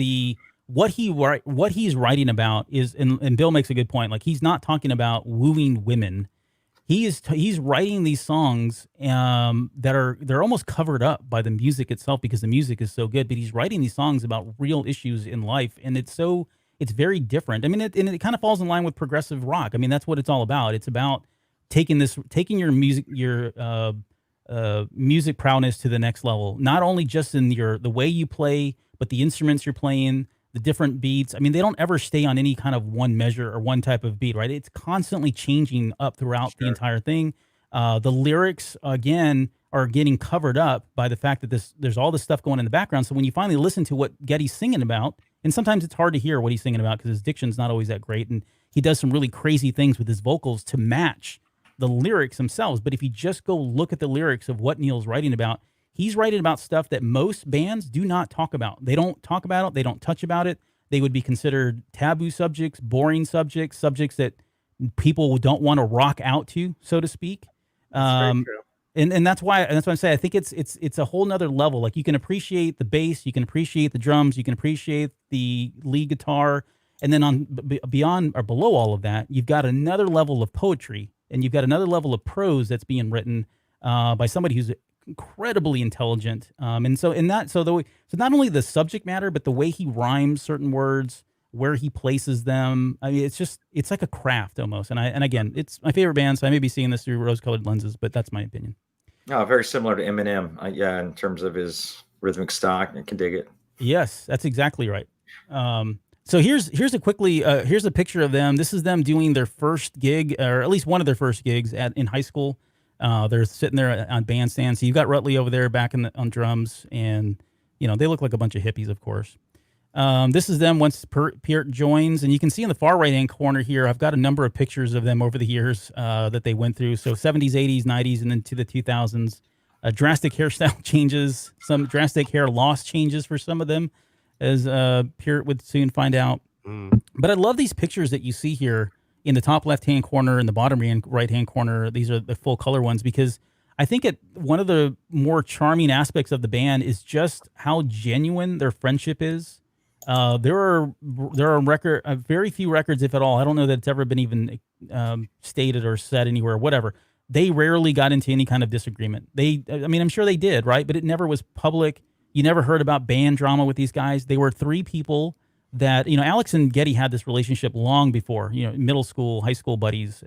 what he's writing about is, and Bill makes a good point. Like, he's not talking about wooing women. He's writing these songs they're almost covered up by the music itself, because the music is so good. But he's writing these songs about real issues in life, and it's very different. I mean, it kind of falls in line with progressive rock. I mean, that's what it's all about. It's about taking your music music prowess to the next level. Not only just in the way you play, but the instruments you're playing, the different beats. I mean, they don't ever stay on any kind of one measure or one type of beat, right? It's constantly changing up throughout the Sure. entire thing. The lyrics, again, are getting covered up by the fact that there's all this stuff going in the background. So when you finally listen to what Getty's singing about, and sometimes it's hard to hear what he's singing about because his diction's not always that great, and he does some really crazy things with his vocals to match the lyrics themselves. But if you just go look at the lyrics of what Neil's writing about, he's writing about stuff that most bands do not talk about. They don't talk about it. They don't touch about it. They would be considered taboo subjects, boring subjects, subjects that people don't want to rock out to, so to speak. That's very true. And that's why I'm saying I think it's a whole nother level. Like, you can appreciate the bass, you can appreciate the drums, you can appreciate the lead guitar, and then beyond or below all of that, you've got another level of poetry, and you've got another level of prose that's being written by somebody who's incredibly intelligent. So not only the subject matter, but the way he rhymes certain words, where he places them. I mean, it's like a craft almost. And again, it's my favorite band, so I may be seeing this through rose-colored lenses, but that's my opinion. Oh, very similar to Eminem. Yeah, in terms of his rhythmic stock, I can dig it. Yes, that's exactly right. So here's a picture of them. This is them doing their first gig, or at least one of their first gigs in high school. They're sitting there on bandstand. So you've got Rutley over there back on drums, and they look like a bunch of hippies, of course. This is them once Peart joins, and you can see in the far right-hand corner here, I've got a number of pictures of them over the years that they went through. So 70s, 80s, 90s, and then to the 2000s. Drastic hairstyle changes, some drastic hair loss changes for some of them, as Peart would soon find out. But I love these pictures that you see here in the top left-hand corner and the bottom right-hand corner. These are the full color ones, because I think one of the more charming aspects of the band is just how genuine their friendship is. There are very few records, if at all. I don't know that it's ever been even stated or said anywhere, whatever. They rarely got into any kind of disagreement. I'm sure they did, right? But it never was public. You never heard about band drama with these guys. They were three people that, Alex and Getty had this relationship long before, middle school, high school buddies,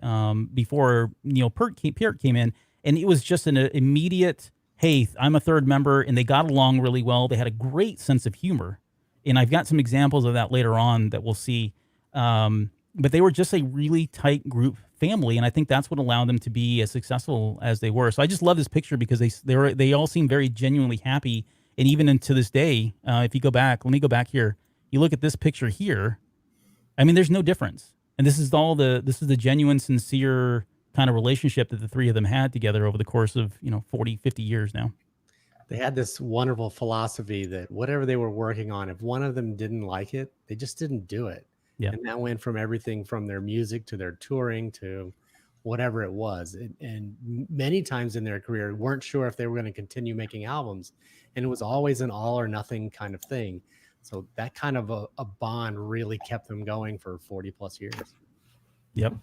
before, Peart came in. And it was just an immediate, hey, I'm a third member, and they got along really well. They had a great sense of humor. And I've got some examples of that later on that we'll see. But they were just a really tight group family, and I think that's what allowed them to be as successful as they were. So I just love this picture because they all seem very genuinely happy. And even to this day, if you go back, let me go back here. You look at this picture here. I mean, there's no difference. And this is the genuine, sincere kind of relationship that the three of them had together over the course of 40, 50 years now. They had this wonderful philosophy that whatever they were working on, if one of them didn't like it, they just didn't do it. Yeah. And that went from everything from their music to their touring to whatever it was. And many times in their career, weren't sure if they were going to continue making albums. And it was always an all or nothing kind of thing. So that kind of a bond really kept them going for 40 plus years. Yep.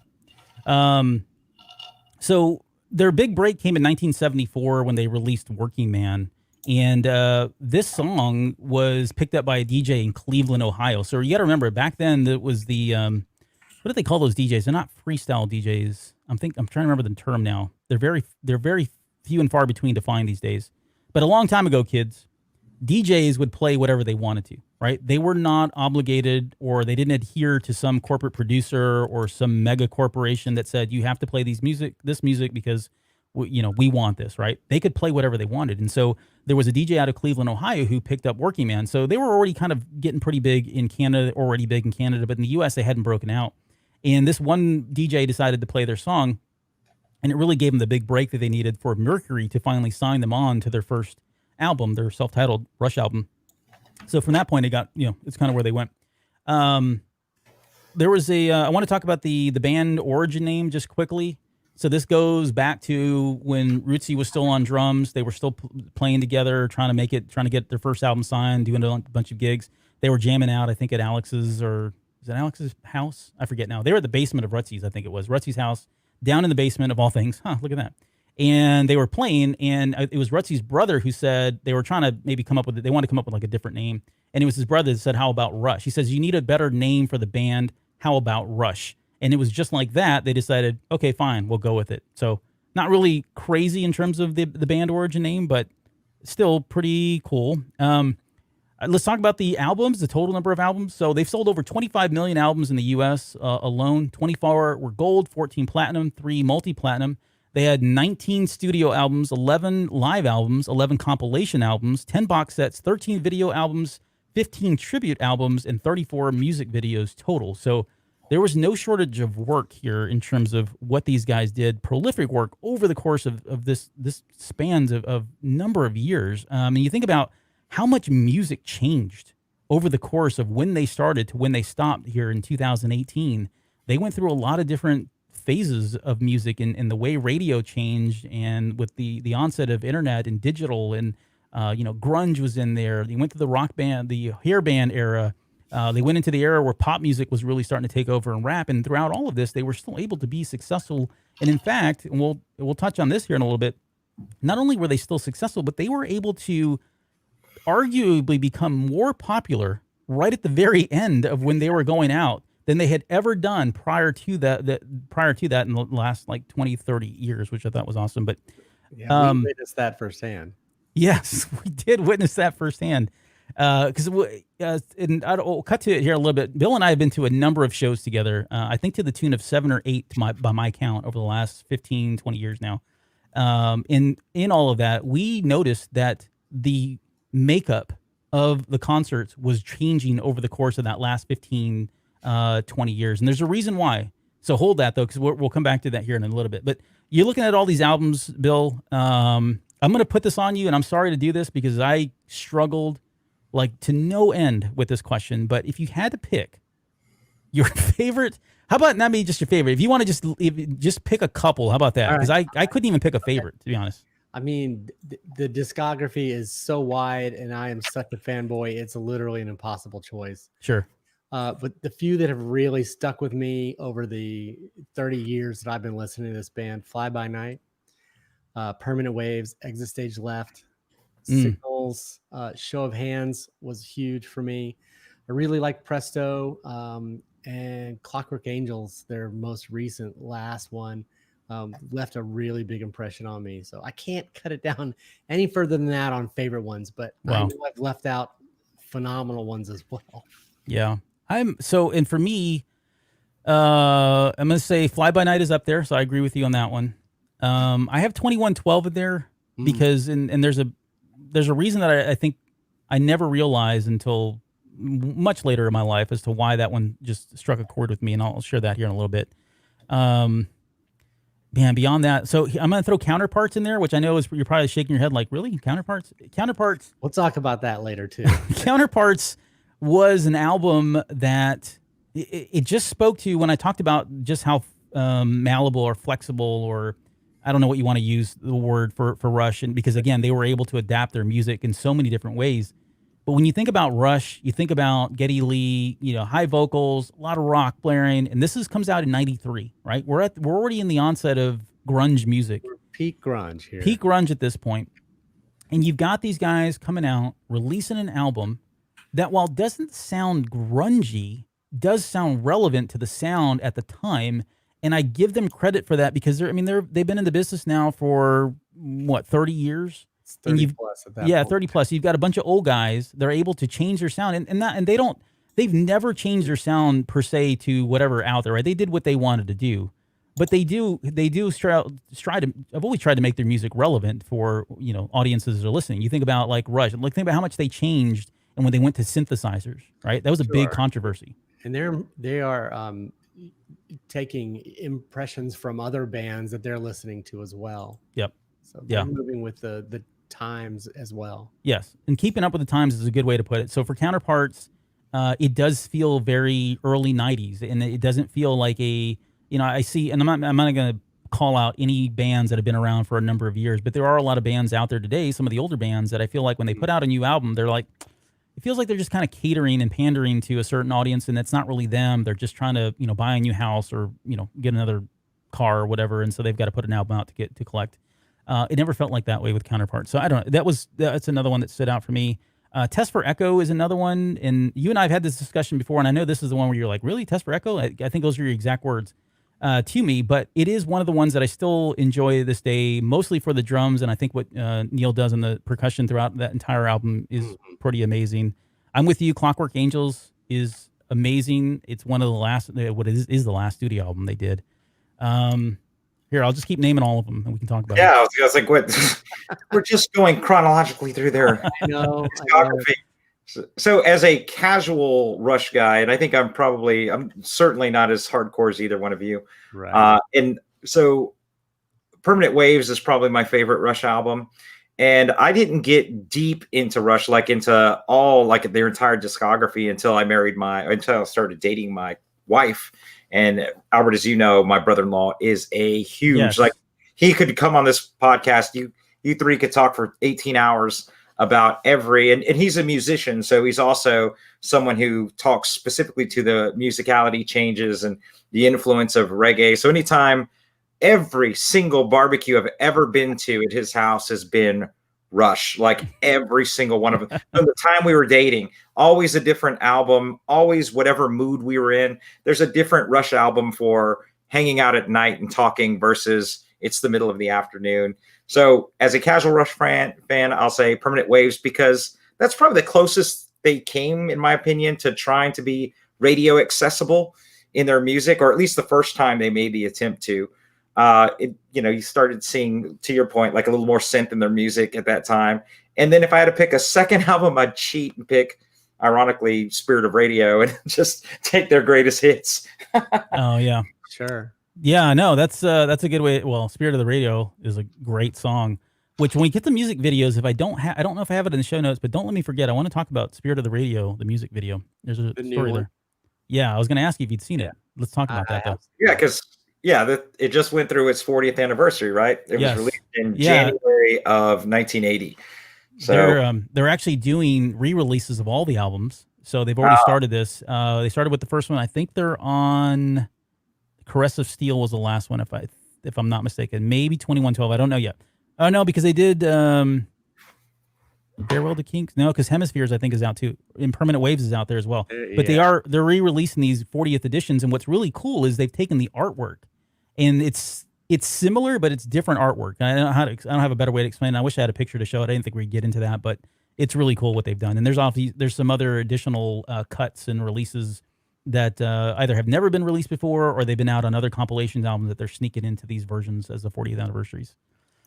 So their big break came in 1974 when they released Working Man. And this song was picked up by a DJ in Cleveland, Ohio. So you got to remember, back then it was the what do they call those DJs? They're not freestyle DJs. I'm trying to remember the term now. They're very few and far between to find these days. But a long time ago, kids, DJs would play whatever they wanted to, right? They were not obligated, or they didn't adhere to some corporate producer or some mega corporation that said you have to play this music because we want this, right? They could play whatever they wanted. And so there was a DJ out of Cleveland, Ohio, who picked up Working Man. So they were already kind of getting pretty big in Canada, but in the US they hadn't broken out. And this one DJ decided to play their song, and it really gave them the big break that they needed for Mercury to finally sign them on to their first album, their self-titled Rush album. So from that point, it got, it's kind of where they went. There was I want to talk about the band origin name just quickly. So this goes back to when Rootsy was still on drums. They were still playing together, trying to get their first album signed, doing a bunch of gigs. They were jamming out, I think, at Alex's, or is it Alex's house? I forget now. They were at the basement of Rutsy's, I think it was. Rutsy's house, down in the basement of all things. Look at that. And they were playing, and it was Rutsy's brother who said they were trying to maybe they wanted to come up with like a different name. And it was his brother that said, how about Rush? He says, you need a better name for the band. How about Rush? And it was just like that. They decided, okay, fine, we'll go with it. So not really crazy in terms of the band origin name, but still pretty cool. Let's talk about the albums, the total number of albums. So they've sold over 25 million albums in the U.S. Alone. 24 were gold, 14 platinum, 3 multi-platinum. They had 19 studio albums, 11 live albums, 11 compilation albums, 10 box sets, 13 video albums, 15 tribute albums, and 34 music videos total. So there was no shortage of work here in terms of what these guys did. Prolific work over the course of this spans of number of years. And you think about how much music changed over the course of when they started to when they stopped here in 2018. They went through a lot of different phases of music and the way radio changed, and with the onset of internet and digital, and grunge was in there. They went to the rock band, the hair band era. They went into the era where pop music was really starting to take over and rap. And throughout all of this, they were still able to be successful. And in fact, and we'll touch on this here in a little bit, not only were they still successful, but they were able to arguably become more popular right at the very end of when they were going out than they had ever done prior to that in the last like 20, 30 years, which I thought was awesome. But yeah, we witnessed that firsthand. Yes, we did witness that firsthand. And I'll cut to it here a little bit. Bill and I have been to a number of shows together, I think to the tune of 7 or 8 by my count over the last 15, 20 years now. In all of that, we noticed that the makeup of the concerts was changing over the course of that last 15, 20 years. And there's a reason why. So hold that, though, because we'll come back to that here in a little bit. But you're looking at all these albums, Bill. I'm going to put this on you, and I'm sorry to do this because I struggled like to no end with this question. But if you had to pick your favorite, how about not me just your favorite? If you want to just pick a couple, how about that? Because I couldn't even pick a favorite, to be honest. I mean, the discography is so wide, and I am such a fanboy. It's literally an impossible choice. Sure. But the few that have really stuck with me over the 30 years that I've been listening to this band: Fly By Night, Permanent Waves, Exit Stage Left, Signals, Show of Hands was huge for me. I really like Presto and Clockwork Angels, their most recent last one, left a really big impression on me. So I can't cut it down any further than that on favorite ones, but I know I've left out phenomenal ones as well. Yeah. And for me, I'm going to say Fly By Night is up there. So I agree with you on that one. I have 2112 in there because, and there's a reason that I think I never realized until much later in my life as to why that one just struck a chord with me. And I'll share that here in a little bit. Man, beyond that, so I'm going to throw Counterparts in there, which I know is you're probably shaking your head like, really? Counterparts? We'll talk about that later too. Counterparts was an album that it just spoke to when I talked about just how malleable or flexible, or I don't know what you want to use the word for Rush. And because again, they were able to adapt their music in so many different ways. But when you think about Rush, you think about Geddy Lee, high vocals, a lot of rock blaring, and this comes out in '93, right? We're already in the onset of grunge music. We're peak grunge here. Peak grunge at this point. And you've got these guys coming out, releasing an album that, while doesn't sound grungy, does sound relevant to the sound at the time. And I give them credit for that because they've been in the business now for 30 years. 30 plus at that point. 30 plus. You've got a bunch of old guys. They're able to change their sound, and they've never changed their sound per se to whatever out there, right? They did what they wanted to do, but they do strive to. I've always tried to make their music relevant for audiences that are listening. You think about like Rush, think about how much they changed, and when they went to synthesizers, right? That was a big controversy. And they are taking impressions from other bands that they're listening to as well. Yep. So they're moving with the times as well. Yes. And keeping up with the times is a good way to put it. So for Counterparts, it does feel very early 90s, and it doesn't feel like I see, and I'm not going to call out any bands that have been around for a number of years, but there are a lot of bands out there today, some of the older bands that I feel like when they put out a new album, they're like, it feels like they're just kind of catering and pandering to a certain audience, and it's not really them. They're just trying to, buy a new house or, get another car or whatever, and so they've got to put an album out to collect. It never felt like that way with Counterparts. So I don't know. That's another one that stood out for me. Test for Echo is another one, and you and I have had this discussion before, and I know this is the one where you're like, really, Test for Echo? I think those are your exact words to me, but it is one of the ones that I still enjoy this day, mostly for the drums, and I think what Neil does in the percussion throughout that entire album is pretty amazing. I'm with you. Clockwork Angels is amazing. It's one of the last, what is the last studio album they did. Here, I'll just keep naming all of them and we can talk about it. Yeah, I was like, what? We're just going chronologically through their I know. discography. So as a casual Rush guy, and I think I'm certainly not as hardcore as either one of you. Right. And so Permanent Waves is probably my favorite Rush album. And I didn't get deep into Rush, like into all like their entire discography until I started dating my wife. And Albert, as you know, my brother-in-law is a huge, like he could come on this podcast. You three could talk for 18 hours about and he's a musician. So he's also someone who talks specifically to the musicality changes and the influence of reggae. So anytime, every single barbecue I've ever been to at his house has been Rush, like every single one of them. From the time we were dating, always a different album, always whatever mood we were in. There's a different Rush album for hanging out at night and talking versus it's the middle of the afternoon. So as a casual Rush fan, I'll say Permanent Waves because that's probably the closest they came, in my opinion, to trying to be radio accessible in their music, or at least the first time they made the attempt to. You started seeing, to your point, like a little more synth in their music at that time. And then if I had to pick a second album, I'd cheat and pick, ironically, Spirit of Radio and just take their greatest hits. Oh yeah, Sure. yeah. No, that's a good way. Well, Spirit of the Radio is a great song. Which when we get the music videos, if I don't know if I have it in the show notes, but don't let me forget. I want to talk about Spirit of the Radio, the music video. There's a story there. Yeah, I was going to ask you if you'd seen it. Let's talk about that though. Yeah, because it just went through its 40th anniversary, right? It was released in January of 1980. So they're actually doing re-releases of all the albums. So they've already started this. They started with the first one. I think they're on Caress of Steel was the last one, if I'm not mistaken. Maybe 2112. I don't know yet. Oh no, because they did Farewell to Kings. No, because Hemispheres I think is out too. And Permanent Waves is out there as well. But they're re-releasing these 40th editions, and what's really cool is they've taken the artwork, and it's similar, but it's different artwork. I don't have a better way to explain it. I wish I had a picture to show it. I didn't think we'd get into that, but it's really cool what they've done. And there's some other additional cuts and releases that either have never been released before or they've been out on other compilations albums that they're sneaking into these versions as the 40th anniversaries.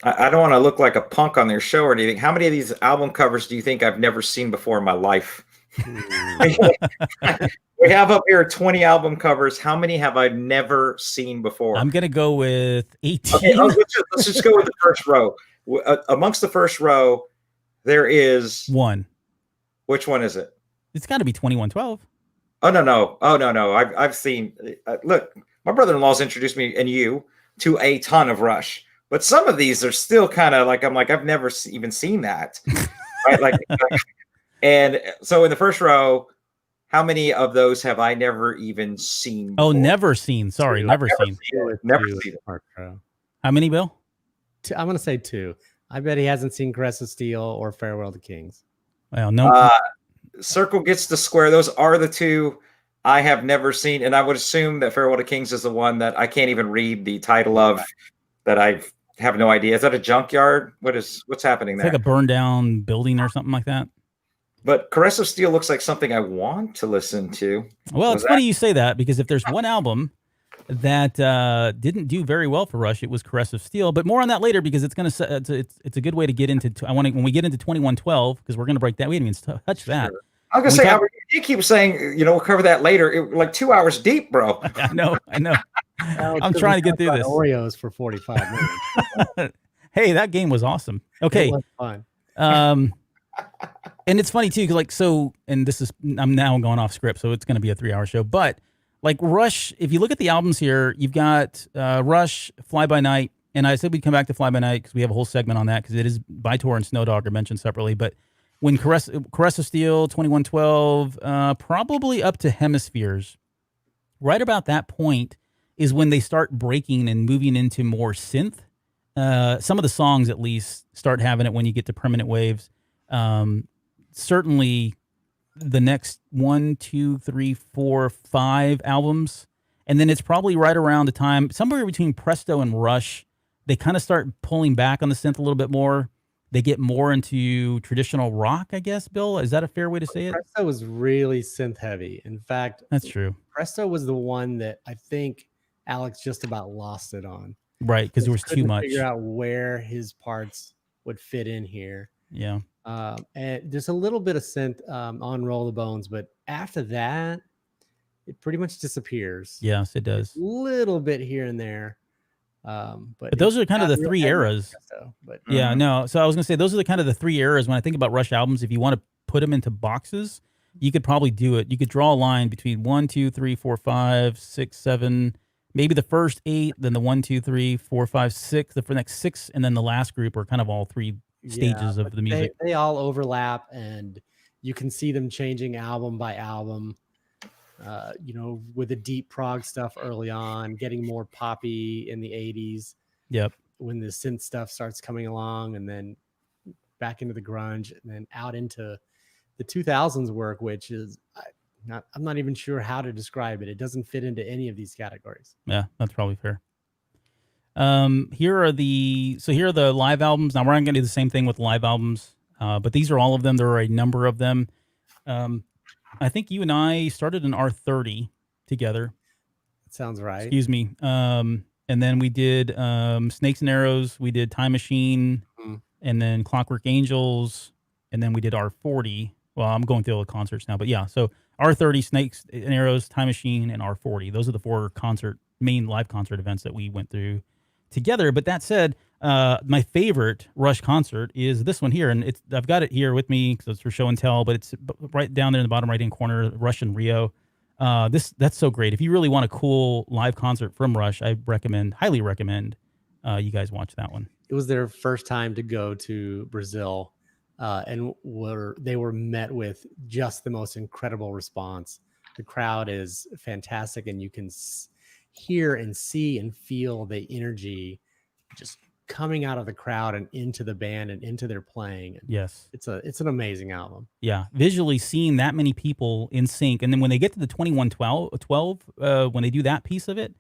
I don't want to look like a punk on their show or anything. How many of these album covers do you think I've never seen before in my life? We have up here 20 album covers. How many have I never seen before? I'm going to go with 18. Okay, let's just go with the first row. Amongst the first row, there is one. Which one is it? It's got to be 2112. Oh, no. I've seen, look, my brother-in-law's introduced me and you to a ton of Rush. But some of these are still kind of like, I'm like, I've never even seen that. Right? And so in the first row, how many of those have I never even seen before? Oh, never seen. Sorry, never seen. Never seen it. How many, Bill? I'm going to say 2. I bet he hasn't seen Caress of Steel or Farewell to Kings. Well, no. Circle Gets the Square. Those are the 2 I have never seen. And I would assume that Farewell to Kings is the one that I can't even read the title of, that I have no idea. Is that a junkyard? What's happening there? It's like a burned down building or something like that. But Caress of Steel looks like something I want to listen to. Well, it's funny you say that, because if there's one album that didn't do very well for Rush, it was Caress of Steel. But more on that later, because it's a good way to get into. When we get into 2112, because we're going to break that. We didn't even touch that. Sure. I was going to say, Albert, you keep saying, we'll cover that later. Like 2 hours deep, bro. I know. I'm trying to get through this. Oreos for 45 minutes. Hey, that game was awesome. Okay. It was fun. And it's funny too, and I'm now going off script, so it's going to be a 3-hour show. But like Rush, if you look at the albums here, you've got Rush, Fly By Night, and I said we'd come back to Fly By Night because we have a whole segment on that, because it is By Tor and Snow Dog are mentioned separately. But when Caress of Steel, 2112, probably up to Hemispheres, right about that point is when they start breaking and moving into more synth. Some of the songs, at least, start having it when you get to Permanent Waves. Certainly the next 1, 2, 3, 4, 5 albums. And then it's probably right around the time, somewhere between Presto and Rush, they kind of start pulling back on the synth a little bit more. they get more into traditional rock, I guess. Bill, is that a fair way to say it? Presto was really synth heavy. In fact, That's true. Presto was the one that I think Alex just about lost it on. Right, because there was too much. Figure out where his parts would fit in here. Yeah. And there's a little bit of synth on Roll the Bones, but after that, it pretty much disappears. Yes, it does. A little bit here and there. But those are kind of the three eras. But yeah, no. So I was gonna say those are the kind of the three eras. When I think about Rush albums, if you want to put them into boxes, you could probably do it. You could draw a line between 1, 2, 3, 4, 5, 6, 7, maybe the first 8, then the 1, 2, 3, 4, 5, 6, the next 6, and then the last group are kind of all three stages of the music. They all overlap, and you can see them changing album by album. With the deep prog stuff early on, getting more poppy in the 80s. Yep. When the synth stuff starts coming along, and then back into the grunge, and then out into the 2000s work, which is I'm not even sure how to describe it. It doesn't fit into any of these categories. Yeah, that's probably fair. Here are the live albums. Now we're not going to do the same thing with live albums, but these are all of them. There are a number of them. I think you and I started in R30 together. That sounds right. Excuse me. And then we did Snakes and Arrows. We did Time Machine, and then Clockwork Angels, and then we did R40. Well, I'm going through all the concerts now, but yeah. So R30, Snakes and Arrows, Time Machine, and R40. Those are the 4 main live concert events that we went through together. But that said, my favorite Rush concert is this one here, and I've got it here with me because it's for show and tell, but it's right down there in the bottom right hand corner, Rush in Rio. That's so great. If you really want a cool live concert from Rush, I highly recommend you guys watch that one. It was their first time to go to Brazil, and they were met with just the most incredible response. The crowd is fantastic, and you can hear and see and feel the energy just coming out of the crowd and into the band and into their playing. Yes, it's an amazing album. Yeah, visually seeing that many people in sync, and then when they get to the 2112, when they do that piece of it,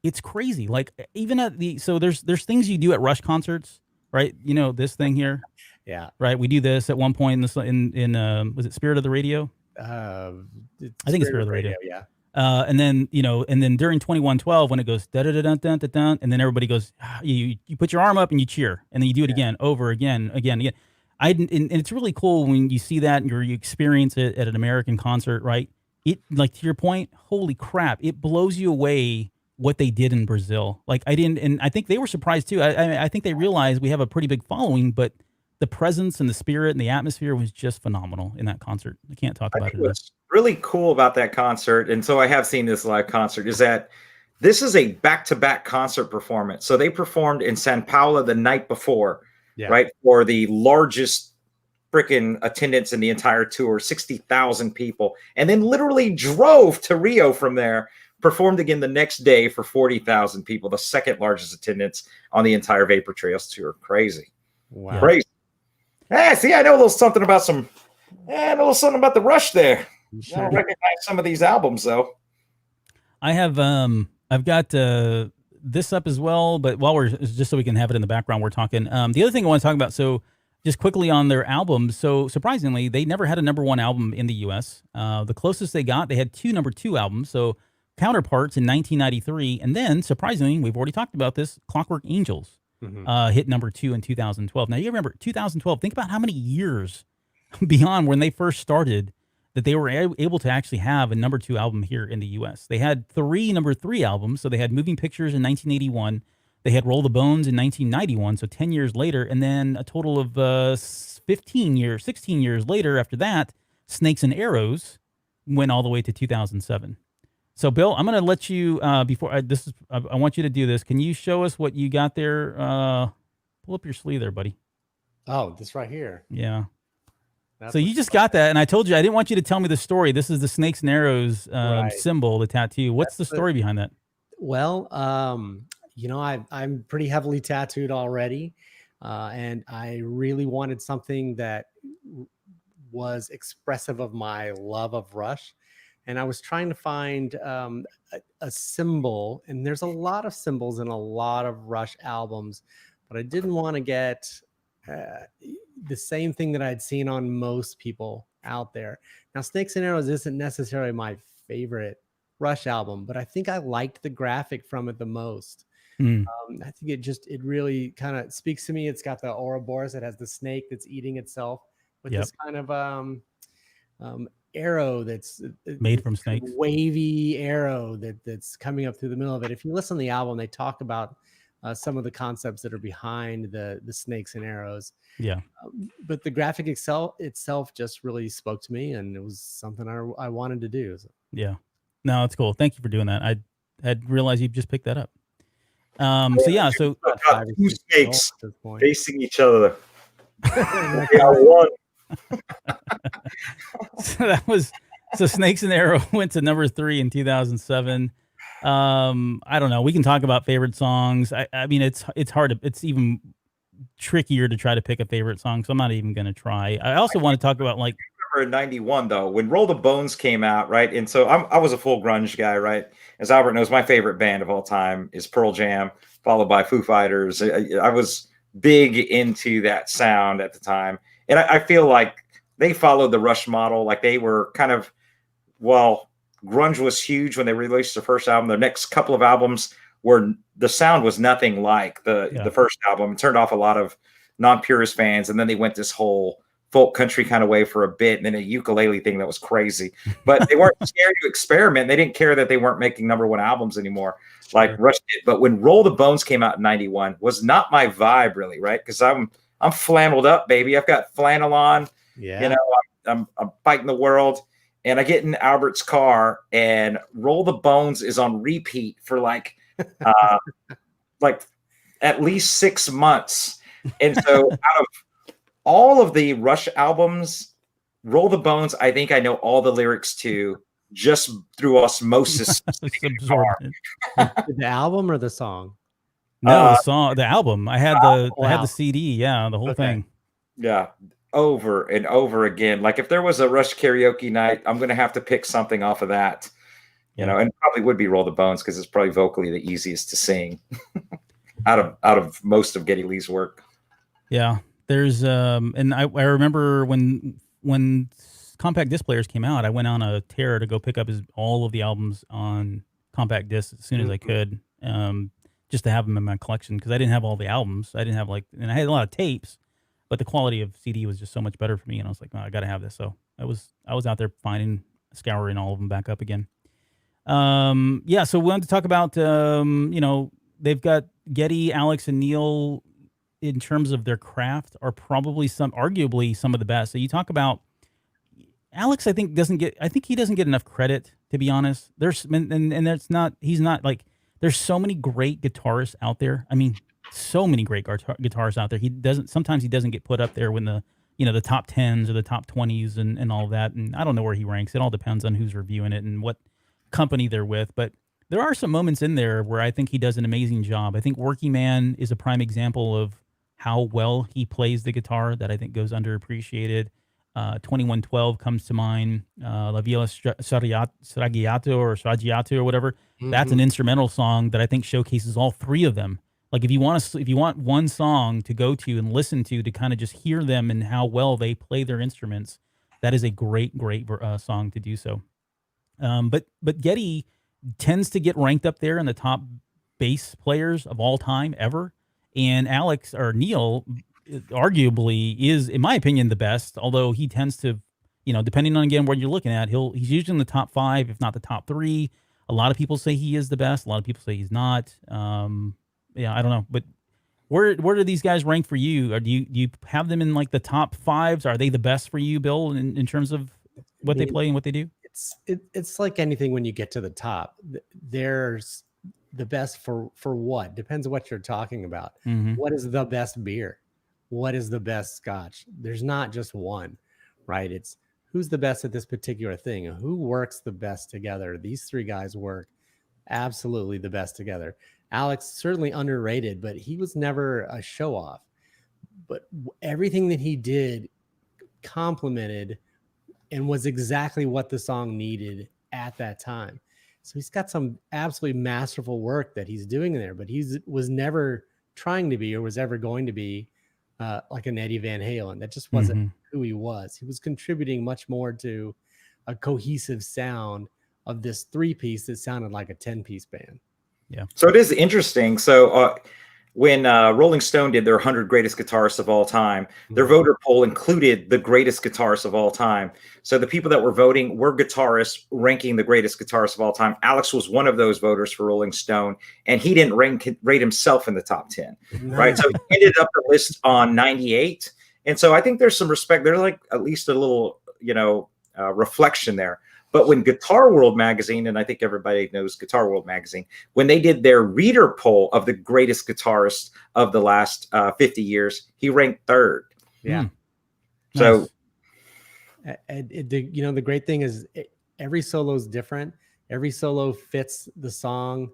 it's crazy. Like even at there's things you do at Rush concerts, right? You know, this thing here. Yeah. Right. We do this at one point in was it Spirit of the Radio? I think it's Spirit of the Radio. Yeah. And then during 2112 when it goes da da da da da da, and then everybody goes, you put your arm up and you cheer, and then you do it again, over again. And it's really cool when you see that and you experience it at an American concert, right? It, like, to your point, holy crap, it blows you away what they did in Brazil. Like I think they were surprised too. I think they realized we have a pretty big following, but the presence and the spirit and the atmosphere was just phenomenal in that concert. I can't talk about it enough. What's really cool about that concert, and so I have seen this live concert, is that this is a back-to-back concert performance. So they performed in São Paulo the night before, right, for the largest freaking attendance in the entire tour, 60,000 people, and then literally drove to Rio from there, performed again the next day for 40,000 people, the second largest attendance on the entire Vapor Trails tour. Crazy. Wow. Crazy. See, I know a little something about the Rush there. Sure. I don't recognize some of these albums though. I have I've got this up as well, but just so we can have it in the background, we're talking. The other thing I want to talk about, so just quickly on their albums. So surprisingly, they never had a #1 album in the U.S. The closest they had 2 #2 albums. So Counterparts in 1993, and then surprisingly, we've already talked about this, Clockwork Angels. Hit #2 in 2012. Now you remember 2012. Think about how many years beyond when they first started that they were able to actually have a #2 album here in the U.S. They had 3 #3 albums. So they had Moving Pictures in 1981. They had Roll the Bones in 1991. So 10 years later, and then a total of 16 years later after that, Snakes and Arrows went all the way to 2007. So, Bill, I'm going to let you, I want you to do this. Can you show us what you got there? Pull up your sleeve there, buddy. Oh, this right here. Yeah. So you just got that, and I told you I didn't want you to tell me the story. This is the Snakes and Arrows symbol, the tattoo. What's the story behind that? Well, I'm pretty heavily tattooed already, and I really wanted something that was expressive of my love of Rush. And I was trying to find a symbol, and there's a lot of symbols in a lot of Rush albums, but I didn't want to get, the same thing that I'd seen on most people out there. Now, Snakes and Arrows isn't necessarily my favorite Rush album, but I think I liked the graphic from it the most. I think it really kind of speaks to me. It's got the Ouroboros. It has the snake that's eating itself with this kind of arrow that's made from snakes, wavy arrow that's coming up through the middle of it. If you listen to the album, they talk about some of the concepts that are behind the snakes and arrows. Yeah. But the graphic itself just really spoke to me, and it was something I wanted to do. So. Yeah. No, it's cool. Thank you for doing that. I had realized you just picked that up. So yeah, so two snakes facing each other. One. So Snakes and Arrow went to number 3 in 2007. I don't know. We can talk about favorite songs. I mean, it's hard to, it's even trickier to try to pick a favorite song. So I'm not even going to try. I also want to talk about like. In 91 though, when Roll the Bones came out, right? And so I was a full grunge guy, right? As Albert knows, my favorite band of all time is Pearl Jam, followed by Foo Fighters. I was big into that sound at the time. And I feel like they followed the Rush model. Like they were kind of, well, grunge was huge when they released their first album. Their next couple of albums were, the sound was nothing like the first album. It turned off a lot of non-purist fans. And then they went this whole folk country kind of way for a bit, and then a ukulele thing that was crazy. But they weren't scared to experiment. They didn't care that they weren't making #1 albums anymore, like Rush did. But when Roll the Bones came out in 91, was not my vibe really, right? Because I'm flanneled up, baby. I've got flannel on. Yeah. You know, I'm fighting the world. And I get in Albert's car, and Roll the Bones is on repeat for like at least 6 months. And so out of all of the Rush albums, Roll the Bones, I think I know all the lyrics to just through osmosis. The album or the song? No, the album. I had the CD. Yeah, the whole thing. Yeah, over and over again. Like if there was a Rush karaoke night, I'm going to have to pick something off of that. You know, and probably would be Roll the Bones because it's probably vocally the easiest to sing out of most of Geddy Lee's work. Yeah. There's and I remember when compact disc players came out, I went on a tear to go pick up all of the albums on compact discs as soon as I could, just to have them in my collection because I didn't have all the albums. I didn't have and I had a lot of tapes, but the quality of CD was just so much better for me, and I was like, oh, I got to have this. So I was out there scouring all of them back up again. Yeah. So we wanted to talk about they've got Geddy, Alex, and Neil. In terms of their craft, are probably arguably some of the best. So you talk about Alex, I think he doesn't get enough credit, to be honest. He's not like, there's so many great guitarists out there. I mean, so many great guitarists out there. Sometimes he doesn't get put up there when the top 10s or the top 20s and all that. And I don't know where he ranks. It all depends on who's reviewing it and what company they're with. But there are some moments in there where I think he does an amazing job. I think Working Man is a prime example of how well he plays the guitar that I think goes underappreciated. 2112 comes to mind. La Villa Sragiato or whatever. Mm-hmm. That's an instrumental song that I think showcases all three of them. Like if you want one song to go to and listen to kind of just hear them and how well they play their instruments, that is a great song to do so. But Geddy tends to get ranked up there in the top bass players of all time ever. And Alex or Neil arguably is, in my opinion, the best, although he tends to, depending on, again, what you're looking at, he's usually in the top 5, if not the top 3. A lot of people say he is the best. A lot of people say he's not. I don't know. But where do these guys rank for you? Or do you have them in like the top 5s? Are they the best for you, Bill, in terms of what they play and what they do? It's like anything when you get to the top. There's the best for what? Depends on what you're talking about. Mm-hmm. What is the best beer? What is the best scotch? There's not just one, right? It's who's the best at this particular thing. Who works the best together? These 3 guys work absolutely the best together. Alex, certainly underrated, but he was never a show off. But everything that he did complemented and was exactly what the song needed at that time. So he's got some absolutely masterful work that he's doing there, but was never trying to be or was ever going to be like an Eddie Van Halen. That just wasn't Mhm. who he was. He was contributing much more to a cohesive sound of this 3-piece that sounded like a 10-piece band. Yeah. So it is interesting. So when Rolling Stone did their 100 greatest guitarists of all time, their voter poll included the greatest guitarists of all time. So the people that were voting were guitarists ranking the greatest guitarists of all time. Alex was one of those voters for Rolling Stone, and he didn't rate himself in the top 10, right? So he ended up the list on 98. And so I think there's some respect. There's like at least a little, reflection there. But when Guitar World magazine, and I think everybody knows Guitar World magazine, when they did their reader poll of the greatest guitarists of the last 50 years, he ranked third. Yeah. So, the great thing is every solo is different. Every solo fits the song.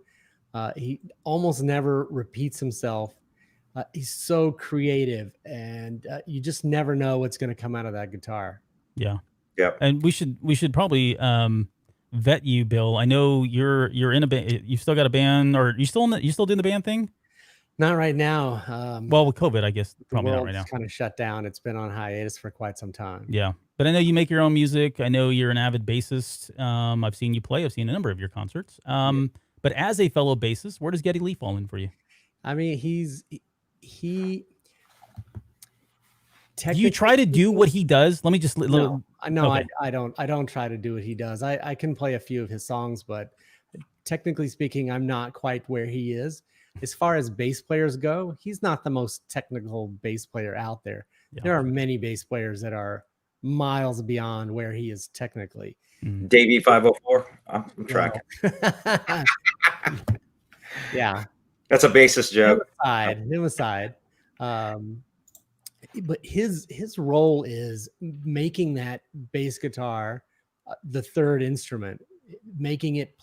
He almost never repeats himself. He's so creative, and you just never know what's going to come out of that guitar. Yeah. Yeah. And we should probably vet you, Bill. I know you're in a band. You still got a band, or you still doing the band thing? Not right now. Well, with COVID, I guess probably not right now. Kind of shut down. It's been on hiatus for quite some time. Yeah, but I know you make your own music. I know you're an avid bassist. I've seen you play. I've seen a number of your concerts. But as a fellow bassist, where does Geddy Lee fall in for you? I mean, Do you try to do what he does? Let me just no, okay. I don't try to do what he does. I can play a few of his songs, but technically speaking, I'm not quite where he is. As far as bass players go, he's not the most technical bass player out there. Yeah. There are many bass players that are miles beyond where he is technically. Davey 504. I'm tracking. Yeah. That's a bassist joke. Him aside. But his role is making that bass guitar the third instrument, making it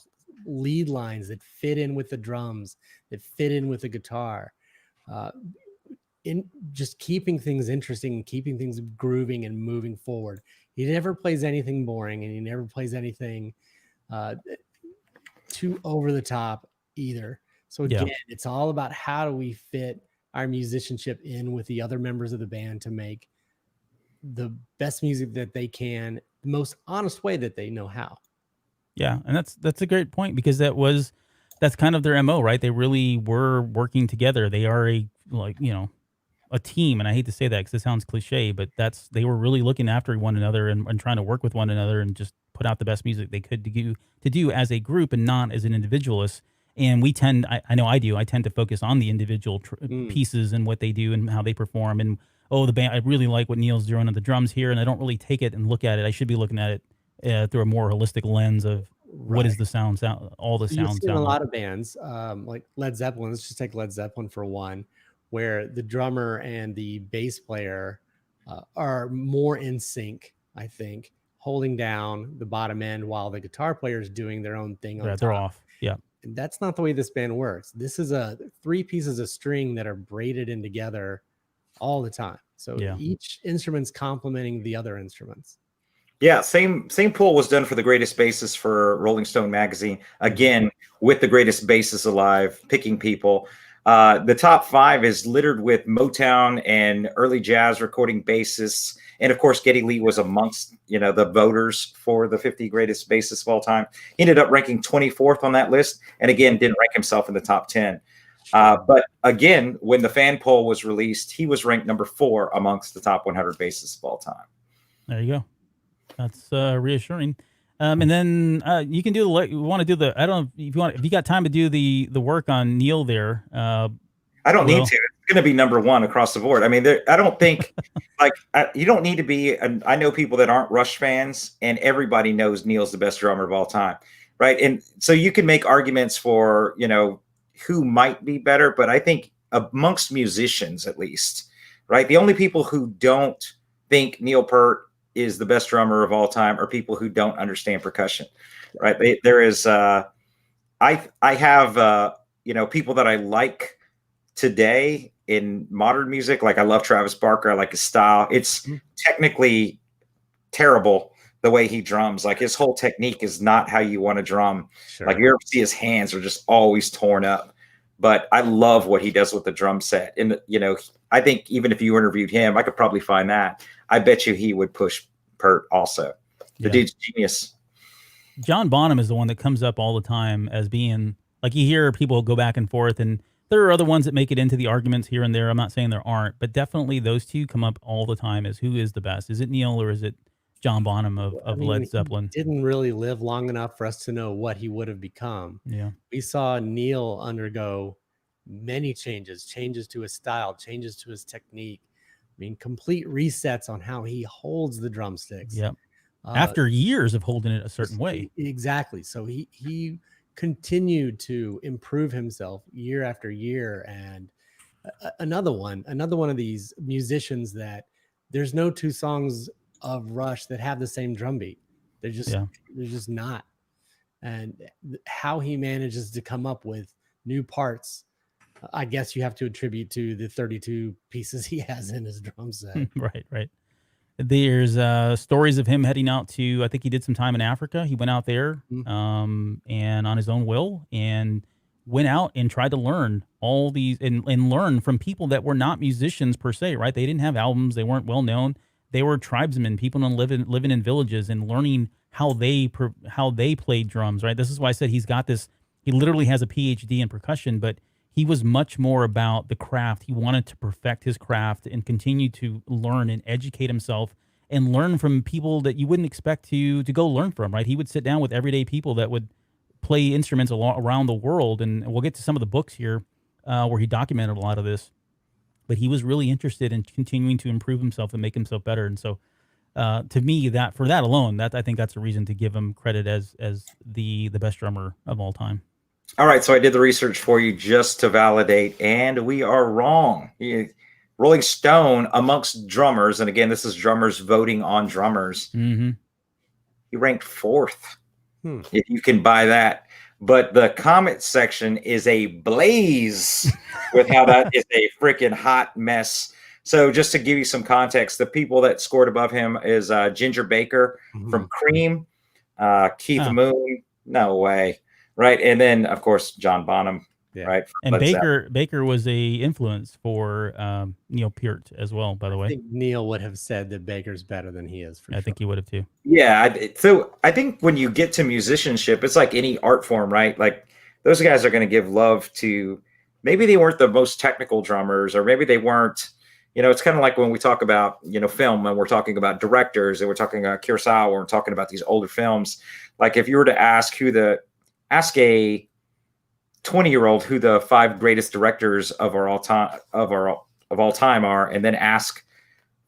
lead lines that fit in with the drums, that fit in with the guitar, in just keeping things interesting, keeping things grooving and moving forward. He never plays anything boring, and he never plays anything too over the top either. So again, it's all about how do we fit our musicianship in with the other members of the band to make the best music that they can, the most honest way that they know how. Yeah, and that's a great point, because that's kind of their MO, right? They really were working together. They are a team, and I hate to say that because it sounds cliche, but they were really looking after one another and trying to work with one another and just put out the best music they could to do as a group and not as an individualist. And we tend, I know I do, I tend to focus on the individual pieces and what they do and how they perform. And, the band, I really like what Neil's doing on the drums here, and I don't really take it and look at it. I should be looking at it through a more holistic lens of what is the sound, all the sounds. You've seen a lot of bands, like Led Zeppelin. Let's just take Led Zeppelin for one, where the drummer and the bass player are more in sync, I think, holding down the bottom end while the guitar player is doing their own thing on top. They're off. Yeah. And that's not the way this band works. This is 3 pieces of string that are braided in together all the time. So each instrument's complementing the other instruments. Yeah, same poll was done for the greatest bassists for Rolling Stone magazine. Again, with the greatest bassists alive, picking people. The top 5 is littered with Motown and early jazz recording bassists. And of course, Geddy Lee was amongst, the voters for the 50 greatest bassists of all time. He ended up ranking 24th on that list. And again, didn't rank himself in the top 10. But again, when the fan poll was released, he was ranked number 4 amongst the top 100 bassists of all time. There you go. That's reassuring. And then you can do I don't know if you got time to do the work on Neil there. I don't need to. It's going to be number 1 across the board. I mean, I don't think you don't need to be. I know people that aren't Rush fans, and everybody knows Neil's the best drummer of all time, right? And so you can make arguments for who might be better, but I think amongst musicians, at least, right? The only people who don't think Neil Peart is the best drummer of all time are people who don't understand percussion, right? There is, I have, people that I like today in modern music. Like I love Travis Barker. I like his style. It's technically terrible the way he drums. Like his whole technique is not how you want to drum. Sure. Like you ever see his hands are just always torn up, but I love what he does with the drum set. And, I think even if you interviewed him, I could probably find that. I bet you he would push Pert also. The dude's genius. John Bonham is the one that comes up all the time as being, like, you hear people go back and forth, and there are other ones that make it into the arguments here and there. I'm not saying there aren't, but definitely those two come up all the time as who is the best. Is it Neil or is it John Bonham of Led Zeppelin? He didn't really live long enough for us to know what he would have become. Yeah. We saw Neil undergo many changes to his style, changes to his technique. I mean, complete resets on how he holds the drumsticks. Yep. After years of holding it a certain way. Exactly. So he continued to improve himself year after year. And another one of these musicians that there's no two songs of Rush that have the same drum beat. They're just not. And how he manages to come up with new parts, I guess you have to attribute to the 32 pieces he has in his drum set. Right. There's stories of him heading out to, I think he did some time in Africa. He went out there and on his own will, and went out and tried to learn all these and learn from people that were not musicians per se, right? They didn't have albums. They weren't well known. They were tribesmen, people living in villages and learning how they played drums, right? This is why I said he's got this, he literally has a PhD in percussion, but he was much more about the craft. He wanted to perfect his craft and continue to learn and educate himself and learn from people that you wouldn't expect to go learn from, right? He would sit down with everyday people that would play instruments around the world. And we'll get to some of the books here where he documented a lot of this. But he was really interested in continuing to improve himself and make himself better. And so to me, that for that alone, I think that's a reason to give him credit as the best drummer of all time. All right, so I did the research for you just to validate, and we are wrong. Rolling Stone, amongst drummers, and again, this is drummers voting on drummers, he ranked 4th, if you can buy that. But the comment section is a blaze with how that is a freaking hot mess. So just to give you some context, the people that scored above him is Ginger Baker from Cream, Keith Moon, no way. Right, and then of course John Bonham, right? And Baker was a influence for Neil Peart as well. By the way, I think Neil would have said that Baker's better than he is. I think he would have too. Yeah, so I think when you get to musicianship, it's like any art form, right? Like those guys are going to give love to. Maybe they weren't the most technical drummers, or maybe they weren't. It's kind of like when we talk about film, and we're talking about directors, and we're talking about Kurosawa, we're talking about these older films. Like if you were to ask a 20-year-old who the 5 greatest directors of all time are, and then ask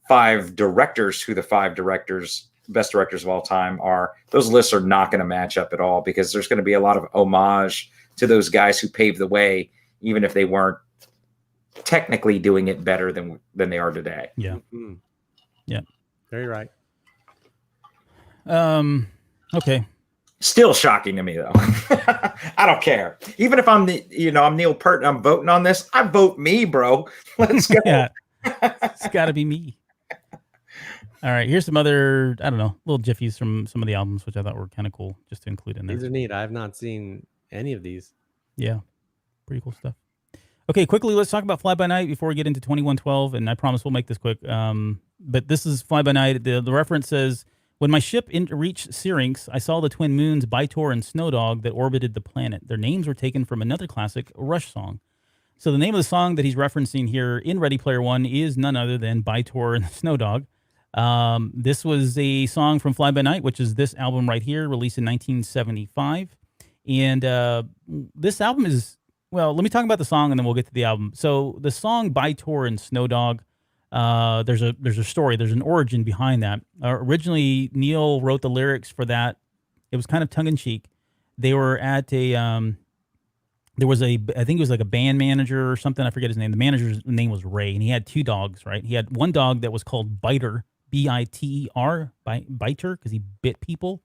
5 directors who the 5 best directors of all time are, those lists are not going to match up at all, because there's going to be a lot of homage to those guys who paved the way, even if they weren't technically doing it better than they are today. Yeah. Yeah. Very right. Okay. Still shocking to me, though. I don't care. Even if I'm I'm Neil Peart and I'm voting on this, I vote me, bro. Let's go. Yeah. It's got to be me. All right. Here's some other, I don't know, little jiffies from some of the albums, which I thought were kind of cool just to include in there. These are neat. I have not seen any of these. Yeah. Pretty cool stuff. Okay, quickly, let's talk about Fly By Night before we get into 2112, and I promise we'll make this quick. But this is Fly By Night. The reference says, when my ship reached Syrinx, I saw the twin moons Bytor and Snowdog that orbited the planet. Their names were taken from another classic Rush song. So the name of the song that he's referencing here in Ready Player One is none other than Bytor and Snowdog. This was a song from Fly By Night, which is this album right here, released in 1975. And this album is, well, let me talk about the song and then we'll get to the album. So the song Bytor and Snowdog, there's a story, there's an origin behind that. Originally, Neil wrote the lyrics for that. It was kind of tongue-in-cheek. They were at I think it was like a band manager or something. I forget his name. The manager's name was Ray, and he had 2 dogs, right? He had one dog that was called Biter, B-I-T-E-R, Biter, because he bit people.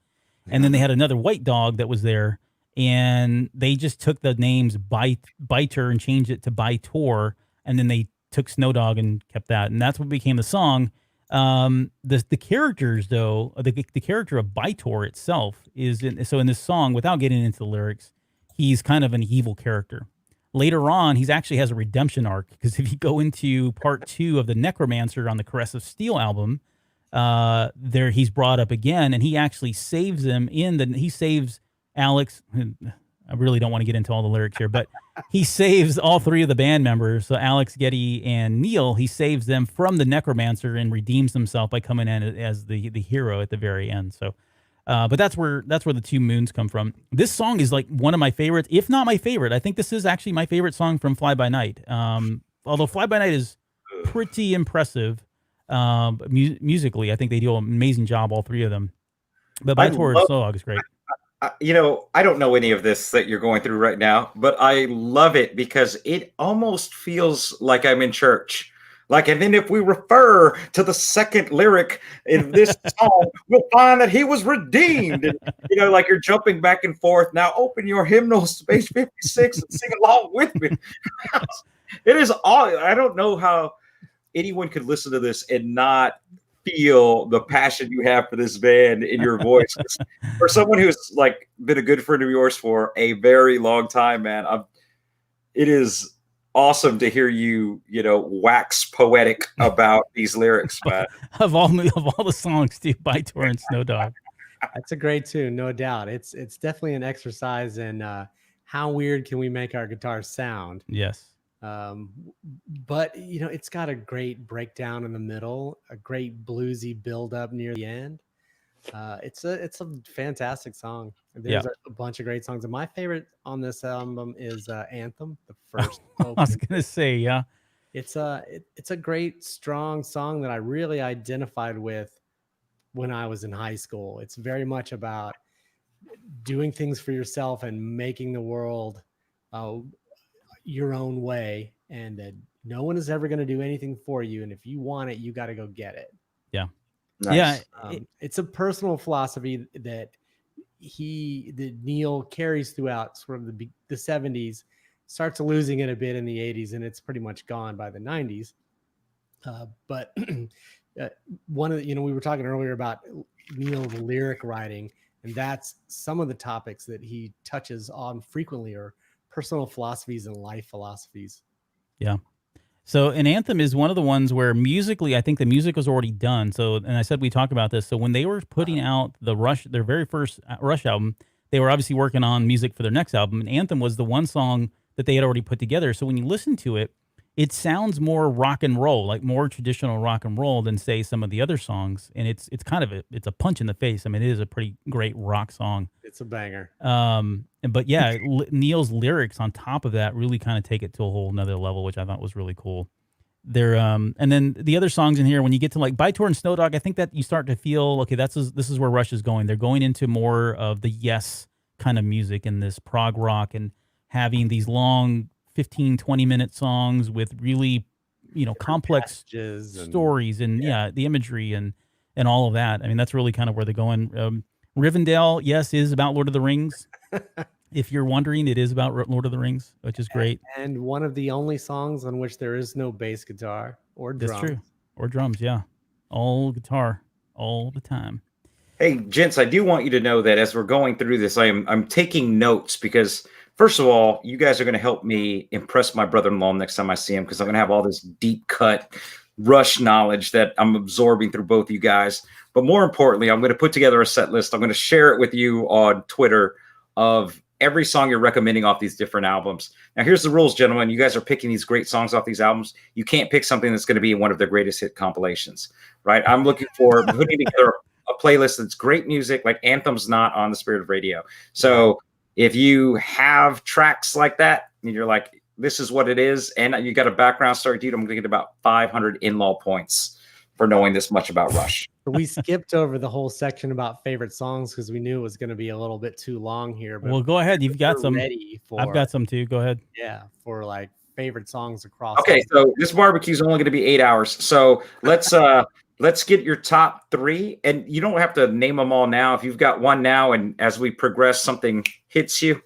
And then they had another white dog that was there, and they just took the names Biter and changed it to Bytor, and then they took Snowdog and kept that, and that's what became the song. The characters, though, the character of Bytor itself is in this song, without getting into the lyrics, he's kind of an evil character. later on, he's actually has a redemption arc, because if you go into part 2 of the Necromancer on the Caress of Steel album, there he's brought up again, and he actually saves him he saves Alex. I really don't want to get into all the lyrics here, but he saves all 3 of the band members. So Alex, Getty, and Neil, he saves them from the Necromancer and redeems himself by coming in as the hero at the very end. So, but that's where the 2 moons come from. This song is like one of my favorites, if not my favorite. I think this is actually my favorite song from Fly By Night. Although Fly By Night is pretty impressive musically, I think they do an amazing job, all 3 of them. But By Tor and Snow Dog is great. I don't know any of this that you're going through right now, but I love it because it almost feels like I'm in church. Like, and then if we refer to the second lyric in this song, we'll find that he was redeemed. And, like you're jumping back and forth. Now open your hymnals to page 56 and sing along with me. It is all, I don't know how anyone could listen to this and not feel the passion you have for this band in your voice. For someone who's like been a good friend of yours for a very long time, man, it is awesome to hear you, wax poetic about these lyrics, man. of all the songs, too, By Tor and Snow Dog. That's a great tune, no doubt. It's definitely an exercise in how weird can we make our guitars sound. Yes. But it's got a great breakdown in the middle, a great bluesy build up near the end. It's a fantastic song. There's a bunch of great songs, and my favorite on this album is Anthem, the first. I was gonna say, yeah, it's a great, strong song that I really identified with when I was in high school. It's very much about doing things for yourself and making the world your own way, and that no one is ever going to do anything for you, and if you want it, you got to go get it. Yeah. Nice. Yeah. It's a personal philosophy that Neil carries throughout sort of the 70s, starts losing it a bit in the 80s, and it's pretty much gone by the 90s. But one of the, we were talking earlier about Neil's lyric writing, and that's some of the topics that he touches on frequently, or personal philosophies and life philosophies. Yeah. So an Anthem is one of the ones where musically, I think the music was already done. So, and I said we talked about this. So when they were putting out their very first Rush album, they were obviously working on music for their next album. And Anthem was the one song that they had already put together. So when you listen to it, it sounds more rock and roll, like more traditional rock and roll than, say, some of the other songs. And it's kind of it's a punch in the face. I mean, it is a pretty great rock song. It's a banger. But yeah, Neil's lyrics on top of that really kind of take it to a whole nother level, which I thought was really cool. And then the other songs in here, when you get to like By Tor and Snow Dog, I think that you start to feel, okay, this is where Rush is going. They're going into more of the Yes kind of music and this prog rock, and having these long 15, 20-minute songs with really, complex stories and the imagery and all of that. I mean, that's really kind of where they're going. Rivendell, yes, is about Lord of the Rings. If you're wondering, it is about Lord of the Rings, which is great. And one of the only songs on which there is no bass guitar or drums. That's true. Or drums, yeah. All guitar, all the time. Hey, gents, I do want you to know that as we're going through this, I'm taking notes because, first of all, you guys are going to help me impress my brother-in-law next time I see him, because I'm going to have all this deep cut Rush knowledge that I'm absorbing through both of you guys. But more importantly, I'm going to put together a set list. I'm going to share it with you on Twitter of every song you're recommending off these different albums. Now, here's the rules, gentlemen. You guys are picking these great songs off these albums. You can't pick something that's going to be in one of their greatest hit compilations, right? I'm looking for putting together a playlist that's great music, like Anthem's not on the Spirit of Radio. So if you have tracks like that, and you're like, this is what it is, and you got a background story, dude, I'm going to get about 500 in-law points for knowing this much about Rush. We skipped over the whole section about favorite songs because we knew it was going to be a little bit too long here. But well, go ahead. You've got some. I've got some too. Go ahead. Yeah, for like favorite songs across. Okay, so this barbecue is only going to be 8 hours. So let's get your top 3, and you don't have to name them all now. If you've got one now, and as we progress, something hits you,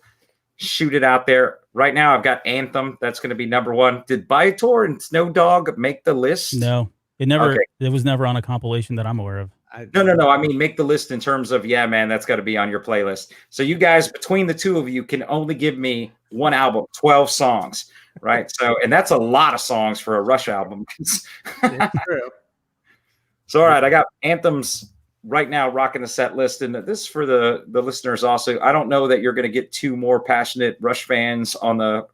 shoot it out there. Right now, I've got Anthem. That's going to be number 1. Did By Tor and Snow Dog make the list? No. It never. Okay. It was never on a compilation that I'm aware of. No. I mean, make the list in terms of, yeah, man, that's got to be on your playlist. So you guys, between the two of you, can only give me one album, 12 songs, right? So, and that's a lot of songs for a Rush album. It's true. So, all right, I got anthems right now rocking the set list, and this is for the listeners also. I don't know that you're going to get two more passionate Rush fans on a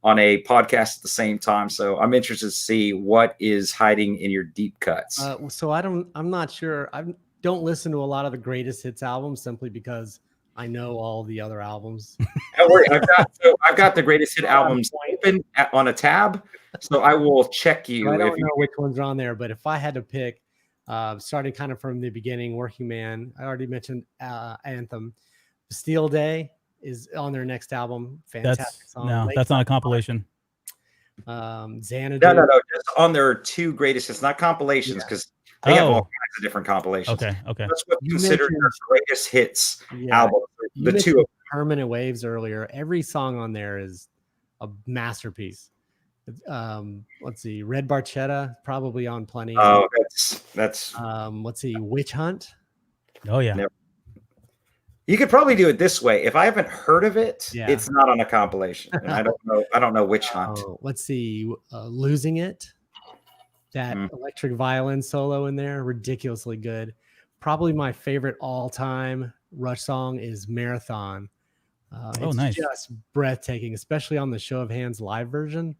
podcast at the same time, so I'm interested to see what is hiding in your deep cuts. So I'm not sure. I don't listen to a lot of the greatest hits albums simply because I know all the other albums. Don't worry, I've got the greatest hit albums open on a tab, so I will check you. So I don't know which ones are on there, but if I had to pick, starting kind of from the beginning, Working Man, I already mentioned Anthem. Steel Day is on their next album. Fantastic song. No, that's not a compilation. Xanadu. No, just on their two greatest hits, not compilations, because they have all kinds of different compilations. Okay. That's what's considered their greatest hits album. You The two of Permanent Waves earlier. Every song on there is a masterpiece. Let's see, Red Barchetta probably on plenty. Oh, that's let's see, Witch Hunt. Oh yeah. Never. You could probably do it this way. If I haven't heard of it, it's not on a compilation. And I don't know Witch Hunt. Let's see, Losing It. That electric violin solo in there, ridiculously good. Probably my favorite all-time Rush song is Marathon. It's nice. Just breathtaking, especially on the Show of Hands live version.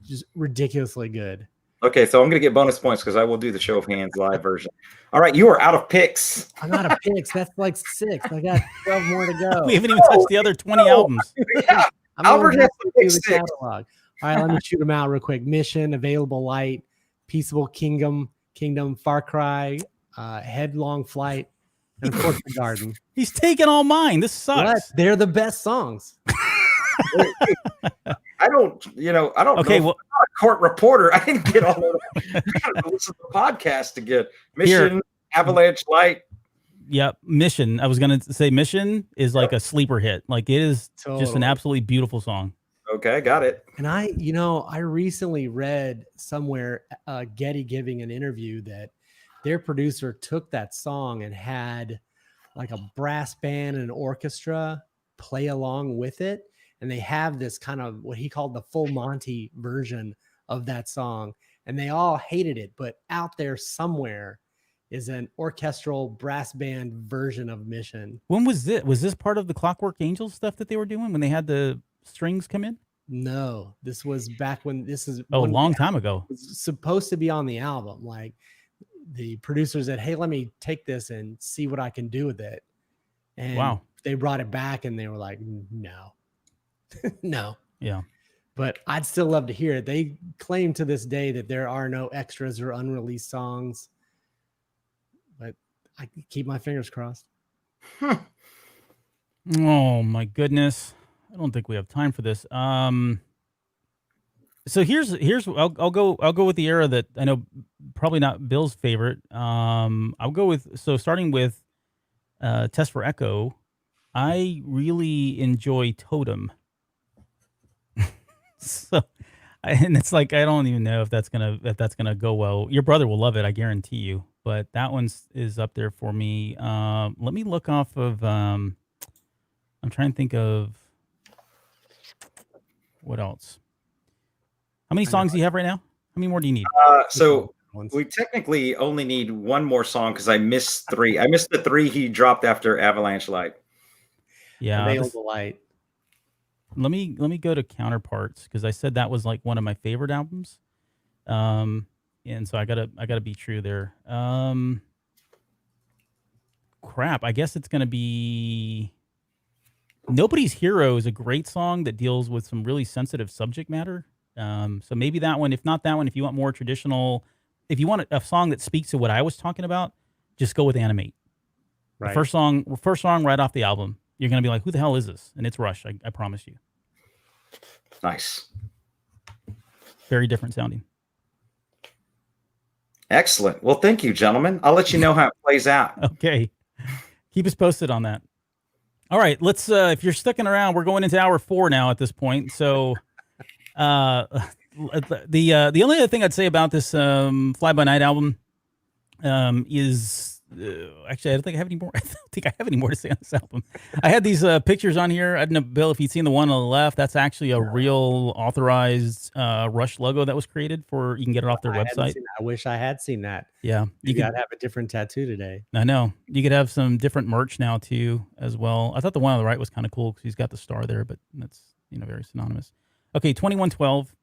Just ridiculously good. Okay, so I'm going to get bonus points because I will do the Show of Hands live version. All right, you are out of picks. I'm out of picks. That's like 6. I got 12 more to go. We haven't even touched the other 20 albums. Yeah, Albert has to pick 6. Catalog. All right, let me shoot them out real quick. Mission, Available Light, Peaceable Kingdom, Far Cry, Headlong Flight, and of course The Garden. He's taking all mine. This sucks. What? They're the best songs. I don't Okay, know. I'm not a court reporter. I didn't get all of it. I gotta listen to the podcast to get Mission, Avalanche Light. Yep. Mission. I was going to say Mission is like a sleeper hit. Like it is just an absolutely beautiful song. Okay, got it. And I recently read somewhere, Getty giving an interview that their producer took that song and had like a brass band and an orchestra play along with it. And they have this kind of what he called the full Monty version of that song. And they all hated it. But out there somewhere is an orchestral brass band version of Mission. When was this? Was this part of the Clockwork Angels stuff that they were doing when they had the strings come in? No, this was back when a long time ago. It was supposed to be on the album. Like the producer said, hey, let me take this and see what I can do with it. And they brought it back and they were like, no. No. Yeah. But I'd still love to hear it. They claim to this day that there are no extras or unreleased songs. But I keep my fingers crossed. Oh my goodness. I don't think we have time for this. So here's I'll go with the era that I know probably not Bill's favorite. I'll go with starting with Test for Echo. I really enjoy Totem. And it's like I don't even know if that's gonna go well. Your brother will love it, I guarantee you. But that one is up there for me. Let me look off of. I'm trying to think of what else. How many songs do you have right now? How many more do you need? So we technically only need one more song because I missed 3. I missed the 3 he dropped after Avalanche Light. Yeah, Available Light. Let me go to Counterparts because I said that was like one of my favorite albums. And so I gotta be true there. Crap, I guess it's gonna be Nobody's Hero is a great song that deals with some really sensitive subject matter. So maybe that one. If not that one, if you want more traditional, if you want a song that speaks to what I was talking about, just go with Animate. Right. The first song right off the album. You're going to be like, who the hell is this? And it's Rush. I promise you. Nice. Very different sounding. Excellent. Well, thank you, gentlemen. I'll let you know how it plays out. Okay. Keep us posted on that. All right. Let's, if you're sticking around, we're going into hour 4 now at this point. So, the only other thing I'd say about this Fly By Night album is Actually, I don't think I have any more. I don't think I have any more to say on this album. I had these pictures on here. I don't know, Bill, if you've seen the one on the left. That's actually a real authorized Rush logo that was created for. You can get it off their website. I wish I had seen that. Yeah, you got to have a different tattoo today. I know. You could have some different merch now too, as well. I thought the one on the right was kind of cool because he's got the star there, but that's very synonymous. Okay, 2112.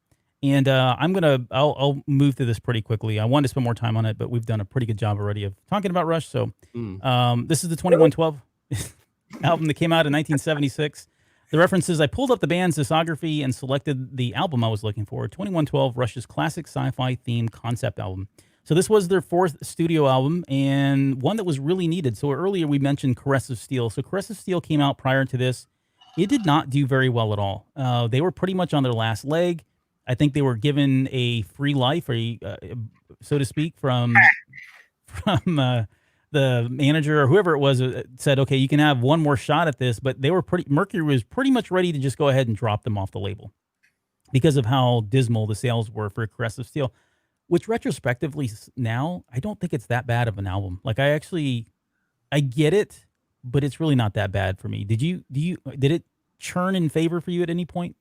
And I'll move through this pretty quickly. I wanted to spend more time on it, but we've done a pretty good job already of talking about Rush. So this is the 2112 album that came out in 1976. The references, I pulled up the band's discography and selected the album I was looking for. 2112, Rush's classic sci-fi themed concept album. So this was their fourth studio album and one that was really needed. So earlier we mentioned Caress of Steel. So Caress of Steel came out prior to this. It did not do very well at all. They were pretty much on their last leg. I think they were given a free life, so to speak, from the manager or whoever it was. Said, "Okay, you can have one more shot at this," but Mercury was pretty much ready to just go ahead and drop them off the label because of how dismal the sales were for Caress of Steel. Which retrospectively now, I don't think it's that bad of an album. Like I get it, but it's really not that bad for me. Did it churn in favor for you at any point?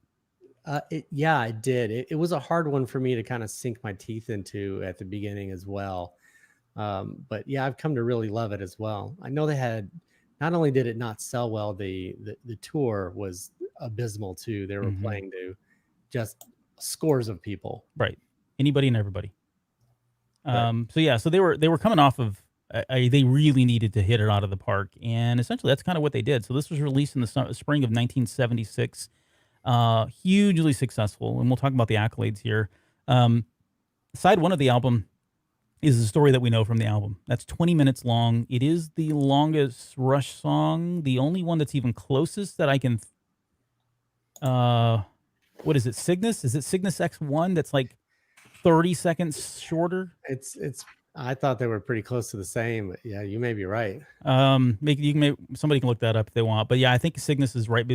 Yeah, it did. It was a hard one for me to kind of sink my teeth into at the beginning as well. But yeah, I've come to really love it as well. I know they had, not only did it not sell well, the tour was abysmal too. They were playing to just scores of people. Right. Anybody and everybody. So they were coming off of, they really needed to hit it out of the park. And essentially that's kind of what they did. So this was released in the spring of 1976. Hugely successful, and we'll talk about the accolades here. Side one of the album is the story that we know from the album. That's 20 minutes long. It is the longest Rush song, the only one that's even closest that I can. What is it? Cygnus? Is it Cygnus X1? That's like 30 seconds shorter. I thought they were pretty close to the same. But yeah, you may be right. Somebody can look that up if they want. But yeah, I think Cygnus is right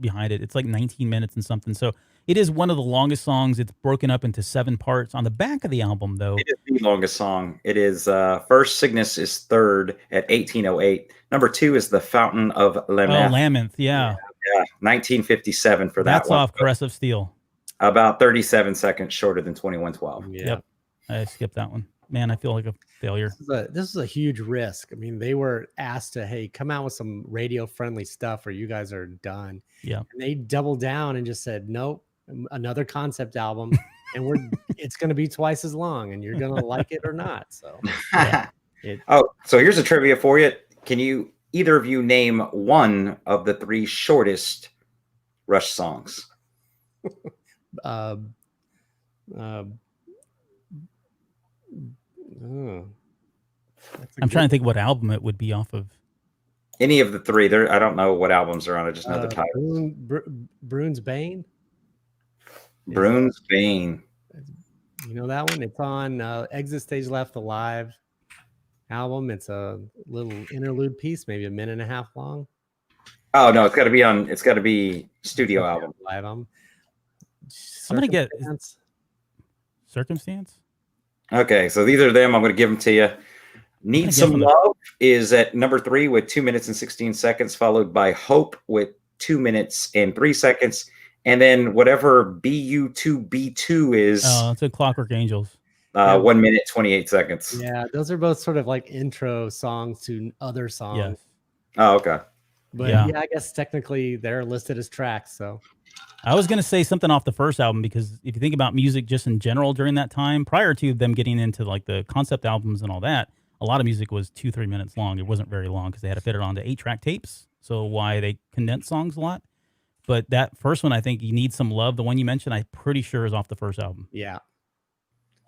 behind it. It's like 19 minutes and something. So it is one of the longest songs. It's broken up into 7 parts. On the back of the album, though, it is the longest song. It is first. Cygnus is third at 1808. Number 2 is the Fountain of Lameth. Oh, Lameth, yeah, 1957 for that. That's one. Off Caress of Steel. About 37 seconds shorter than 2112. Yeah. Yep, I skipped that one. Man, I feel like a failure. This is a huge risk. I mean, they were asked to, hey, come out with some radio-friendly stuff or you guys are done. Yeah. And they doubled down and just said, nope, another concept album. And it's going to be twice as long and you're going to like it or not. So, yeah, so here's a trivia for you. Can you, either of you, name one of the 3 shortest Rush songs? I'm trying to think what album it would be off of. Any of the 3. I don't know what albums are on. I just know the title. Brune's Bane. Brune's Bane. You know that one? It's on Exit Stage Left Alive album. It's a little interlude piece, maybe a minute and a half long. Oh no, it's got to be studio album. Live album. I'm gonna get Circumstance. Okay, so these are them. I'm going to give them to you. Need Some Love is at number 3 with 2 minutes and 16 seconds, followed by Hope with 2 minutes and 3 seconds. And then whatever BU2B2 is. Oh, it's a Clockwork Angels. 1 minute, 28 seconds. Yeah, those are both sort of like intro songs to other songs. Yes. Oh, okay. But yeah, I guess technically they're listed as tracks, so. I was going to say something off the first album because if you think about music just in general during that time, prior to them getting into like the concept albums and all that, a lot of music was 2-3 minutes long. It wasn't very long because they had to fit it onto 8-track tapes. So why they condense songs a lot. But that first one, I think, You Need Some Love, the one you mentioned, I'm pretty sure is off the first album. Yeah.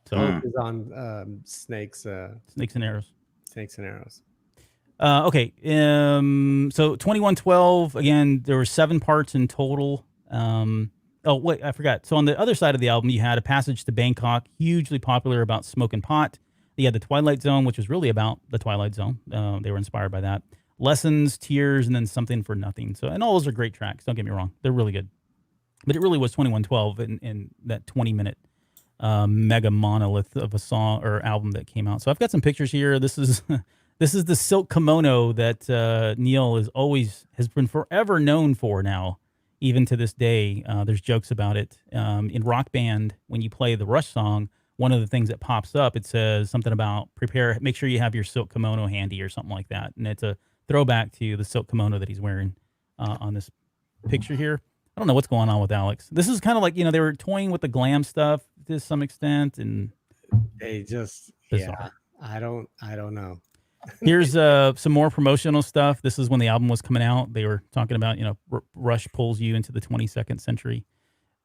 So it's on Snakes and Arrows. Snakes and Arrows. Okay. So 2112, again, there were 7 parts in total. Oh, wait, I forgot. So on the other side of the album, you had A Passage to Bangkok, hugely popular, about smoking pot. You had The Twilight Zone, which was really about the Twilight Zone. They were inspired by that. Lessons, Tears, and then Something for Nothing. So, and all those are great tracks. Don't get me wrong. They're really good. But it really was 2112 in that 20-minute mega monolith of a song or album that came out. So I've got some pictures here. This is This is the silk kimono that Neil has been forever known for now, even to this day. There's jokes about it. In Rock Band, when you play the Rush song, one of the things that pops up, it says something about make sure you have your silk kimono handy or something like that. And it's a throwback to the silk kimono that he's wearing on this picture here. I don't know what's going on with Alex. This is kind of like, they were toying with the glam stuff to some extent, and They just, bizarre. I don't know. Here's some more promotional stuff. This is when the album was coming out. They were talking about, Rush pulls you into the 22nd century.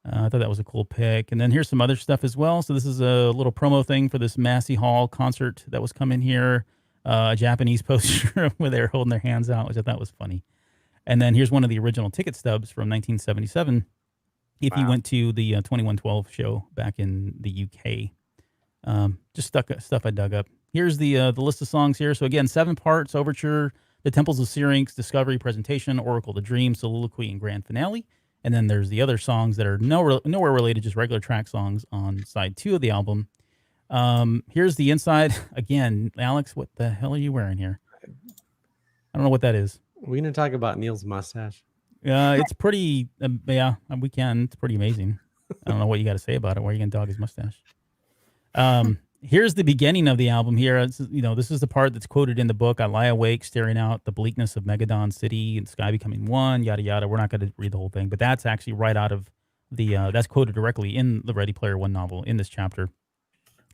I thought that was a cool pick. And then here's some other stuff as well. So this is a little promo thing for this Massey Hall concert that was coming here. A Japanese poster where they're holding their hands out, which I thought was funny. And then here's one of the original ticket stubs from 1977. If you went to the 2112 show back in the UK. Just stuff I dug up. Here's the list of songs here. So again, 7 parts: Overture, The Temples of Syrinx, Discovery, Presentation, Oracle, The Dream, Soliloquy, and Grand Finale. And then there's the other songs that are nowhere related, just regular track songs on side 2 of the album. Here's the inside. Again, Alex, what the hell are you wearing here? I don't know what that is. We're going to talk about Neil's mustache. It's pretty, yeah, we can. It's pretty amazing. I don't know what you got to say about it. Why are you going to dog his mustache? Here's the beginning of the album here. This is the part that's quoted in the book. I lie awake, staring out the bleakness of Megadon City and sky becoming one, yada, yada. We're not going to read the whole thing, but that's actually right out of that's quoted directly in the Ready Player One novel in this chapter.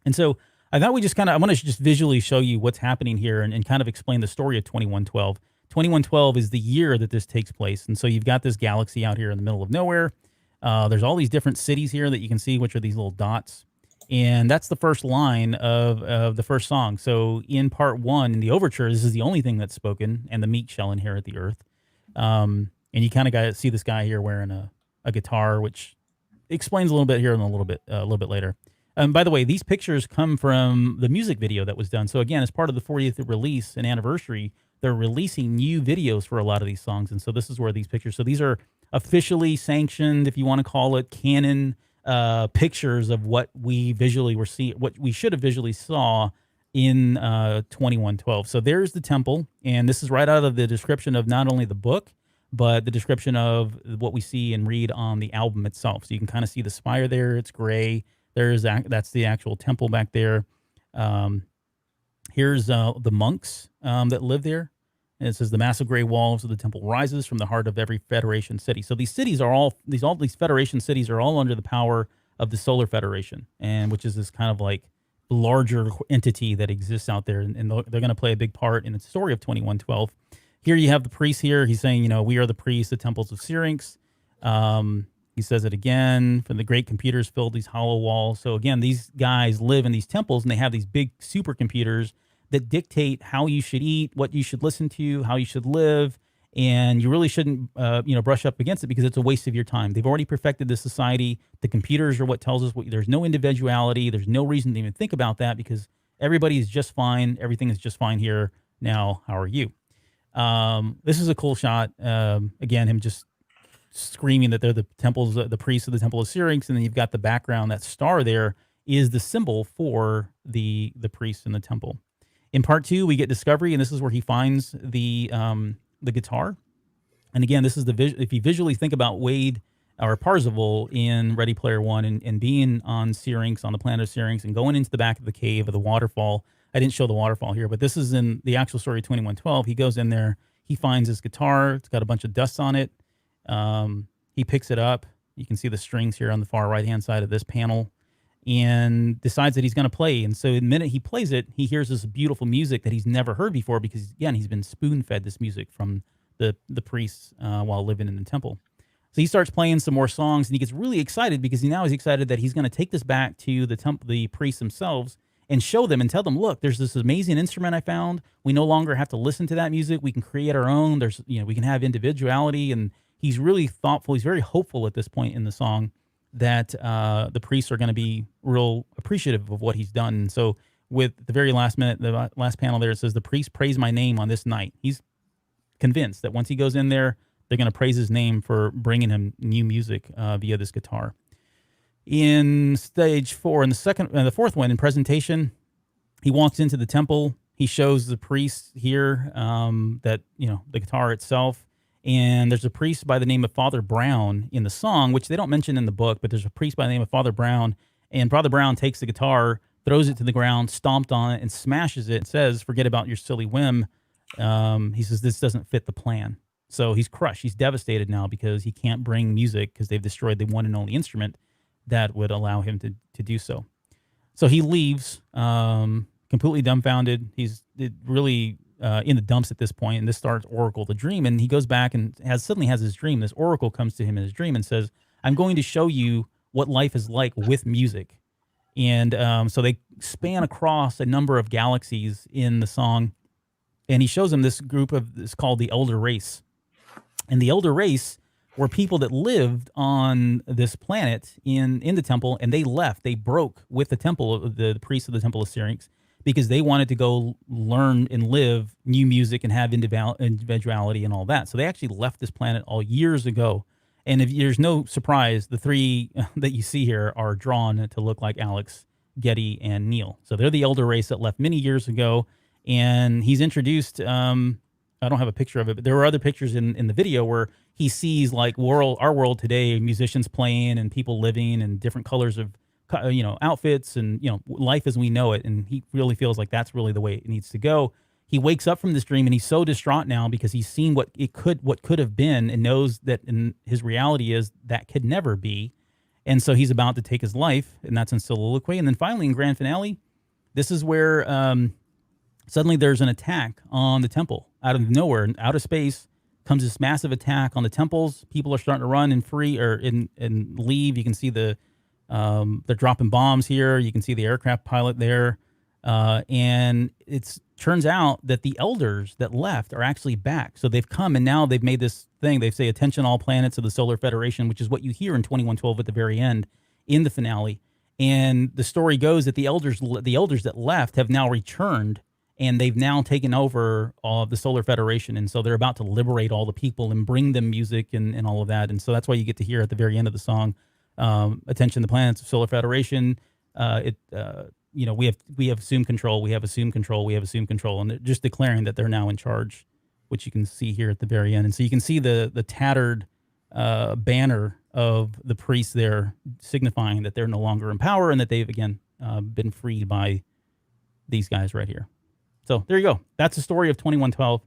And so I thought I want to just visually show you what's happening here and kind of explain the story of 2112. 2112 is the year that this takes place. And so you've got this galaxy out here in the middle of nowhere. There's all these different cities here that you can see, which are these little dots. And that's the first line of the first song. So in part 1, in the overture, this is the only thing that's spoken, and the meek shall inherit the earth. And you kind of see this guy here wearing a guitar, which explains a little bit here and a little bit later. By the way, these pictures come from the music video that was done. So again, as part of the 40th release and anniversary, they're releasing new videos for a lot of these songs. And so this is where these pictures, so these are officially sanctioned, if you want to call it, canon pictures of what we what we should have visually saw in 2112. So there's the temple, and this is right out of the description of not only the book, but the description of what we see and read on the album itself. So you can kind of see the spire there. It's gray. That's the actual temple back there. Here's the monks that live there. And it says the massive gray walls of the temple rises from the heart of every Federation city. So these cities are all these Federation cities are all under the power of the Solar Federation, and which is this kind of like larger entity that exists out there, and they're going to play a big part in the story of 2112. Here you have the priest here. He's saying, we are the priests, the temples of Syrinx. He says it again. From the great computers filled these hollow walls. So again, these guys live in these temples, and they have these big supercomputers that dictate how you should eat, what you should listen to, how you should live, and you really shouldn't, brush up against it because it's a waste of your time. They've already perfected this society. The computers are what tells us there's no individuality. There's no reason to even think about that because everybody is just fine. Everything is just fine here. Now, how are you? This is a cool shot. Again, him just screaming that they're the temples, the priests of the Temple of Syrinx, and then you've got the background. That star there is the symbol for the priests in the temple. In part 2, we get Discovery, and this is where he finds the guitar. And again, this is if you visually think about Wade or Parzival in Ready Player One and being on Syrinx, on the planet of Syrinx, and going into the back of the cave of the waterfall. I didn't show the waterfall here, but this is in the actual story of 2112. He goes in there, he finds his guitar. It's got a bunch of dust on it. He picks it up. You can see the strings here on the far right-hand side of this panel, and decides that he's going to play. And so the minute he plays it, he hears this beautiful music that he's never heard before because, again, he's been spoon-fed this music from the priests while living in the temple. So he starts playing some more songs, and he gets really excited because now he's excited that he's going to take this back to the priests themselves and show them and tell them, look, there's this amazing instrument I found. We no longer have to listen to that music. We can create our own. We can have individuality. And he's really thoughtful. He's very hopeful at this point in the song that the priests are going to be real appreciative of what he's done. And so with the very last minute, the last panel there, it says, the priest praise my name on this night. He's convinced that once he goes in there, they're going to praise his name for bringing him new music via this guitar. In stage 4, in the fourth one, in presentation, he walks into the temple. He shows the priest here, that, the guitar itself. And there's a priest by the name of Father Brown in the song, which they don't mention in the book, but there's a priest by the name of Father Brown. And Father Brown takes the guitar, throws it to the ground, stomped on it, and smashes it and says, "Forget about your silly whim." He says, "This doesn't fit the plan." So he's crushed. He's devastated now because he can't bring music because they've destroyed the one and only instrument that would allow him to do so. So he leaves, completely dumbfounded. He's really in the dumps at this point, and this starts Oracle the dream. And he goes back and suddenly has his dream. This Oracle comes to him in his dream and says, "I'm going to show you what life is like with music." And so they span across a number of galaxies in the song, and he shows him this group it's called the Elder Race. And the Elder Race were people that lived on this planet in the temple, and they left. They broke with the temple, the priests of the temple of Syrinx, because they wanted to go learn and live new music and have individuality and all that. So they actually left this planet all years ago. And if there's no surprise, the three that you see here are drawn to look like Alex, Getty, and Neil. So they're the Elder Race that left many years ago. And he's introduced, I don't have a picture of it, but there were other pictures in the video where he sees like our world today, musicians playing and people living and different colors of, outfits and, life as we know it. And he really feels like that's really the way it needs to go. He wakes up from this dream and he's so distraught now because he's seen what could have been, and knows that in his reality is that could never be. And so he's about to take his life, and that's in soliloquy. And then finally in grand finale, this is where, suddenly there's an attack on the temple. Out of nowhere, out of space, comes this massive attack on the temples. People are starting to run and leave. You can see they're dropping bombs here. You can see the aircraft pilot there. And it turns out that the elders that left are actually back. So they've come, and now they've made this thing. They say, "Attention all planets of the Solar Federation," which is what you hear in 2112 at the very end in the finale. And the story goes that the elders that left have now returned, and they've now taken over all of the Solar Federation. And so they're about to liberate all the people and bring them music and all of that. And so that's why you get to hear at the very end of the song, "Attention, the planets of Solar Federation. We have assumed control. We have assumed control. We have assumed control." And they're just declaring that they're now in charge, which you can see here at the very end. And so you can see the tattered banner of the priests there, signifying that they're no longer in power and that they've, again, been freed by these guys right here. So there you go. That's the story of 2112.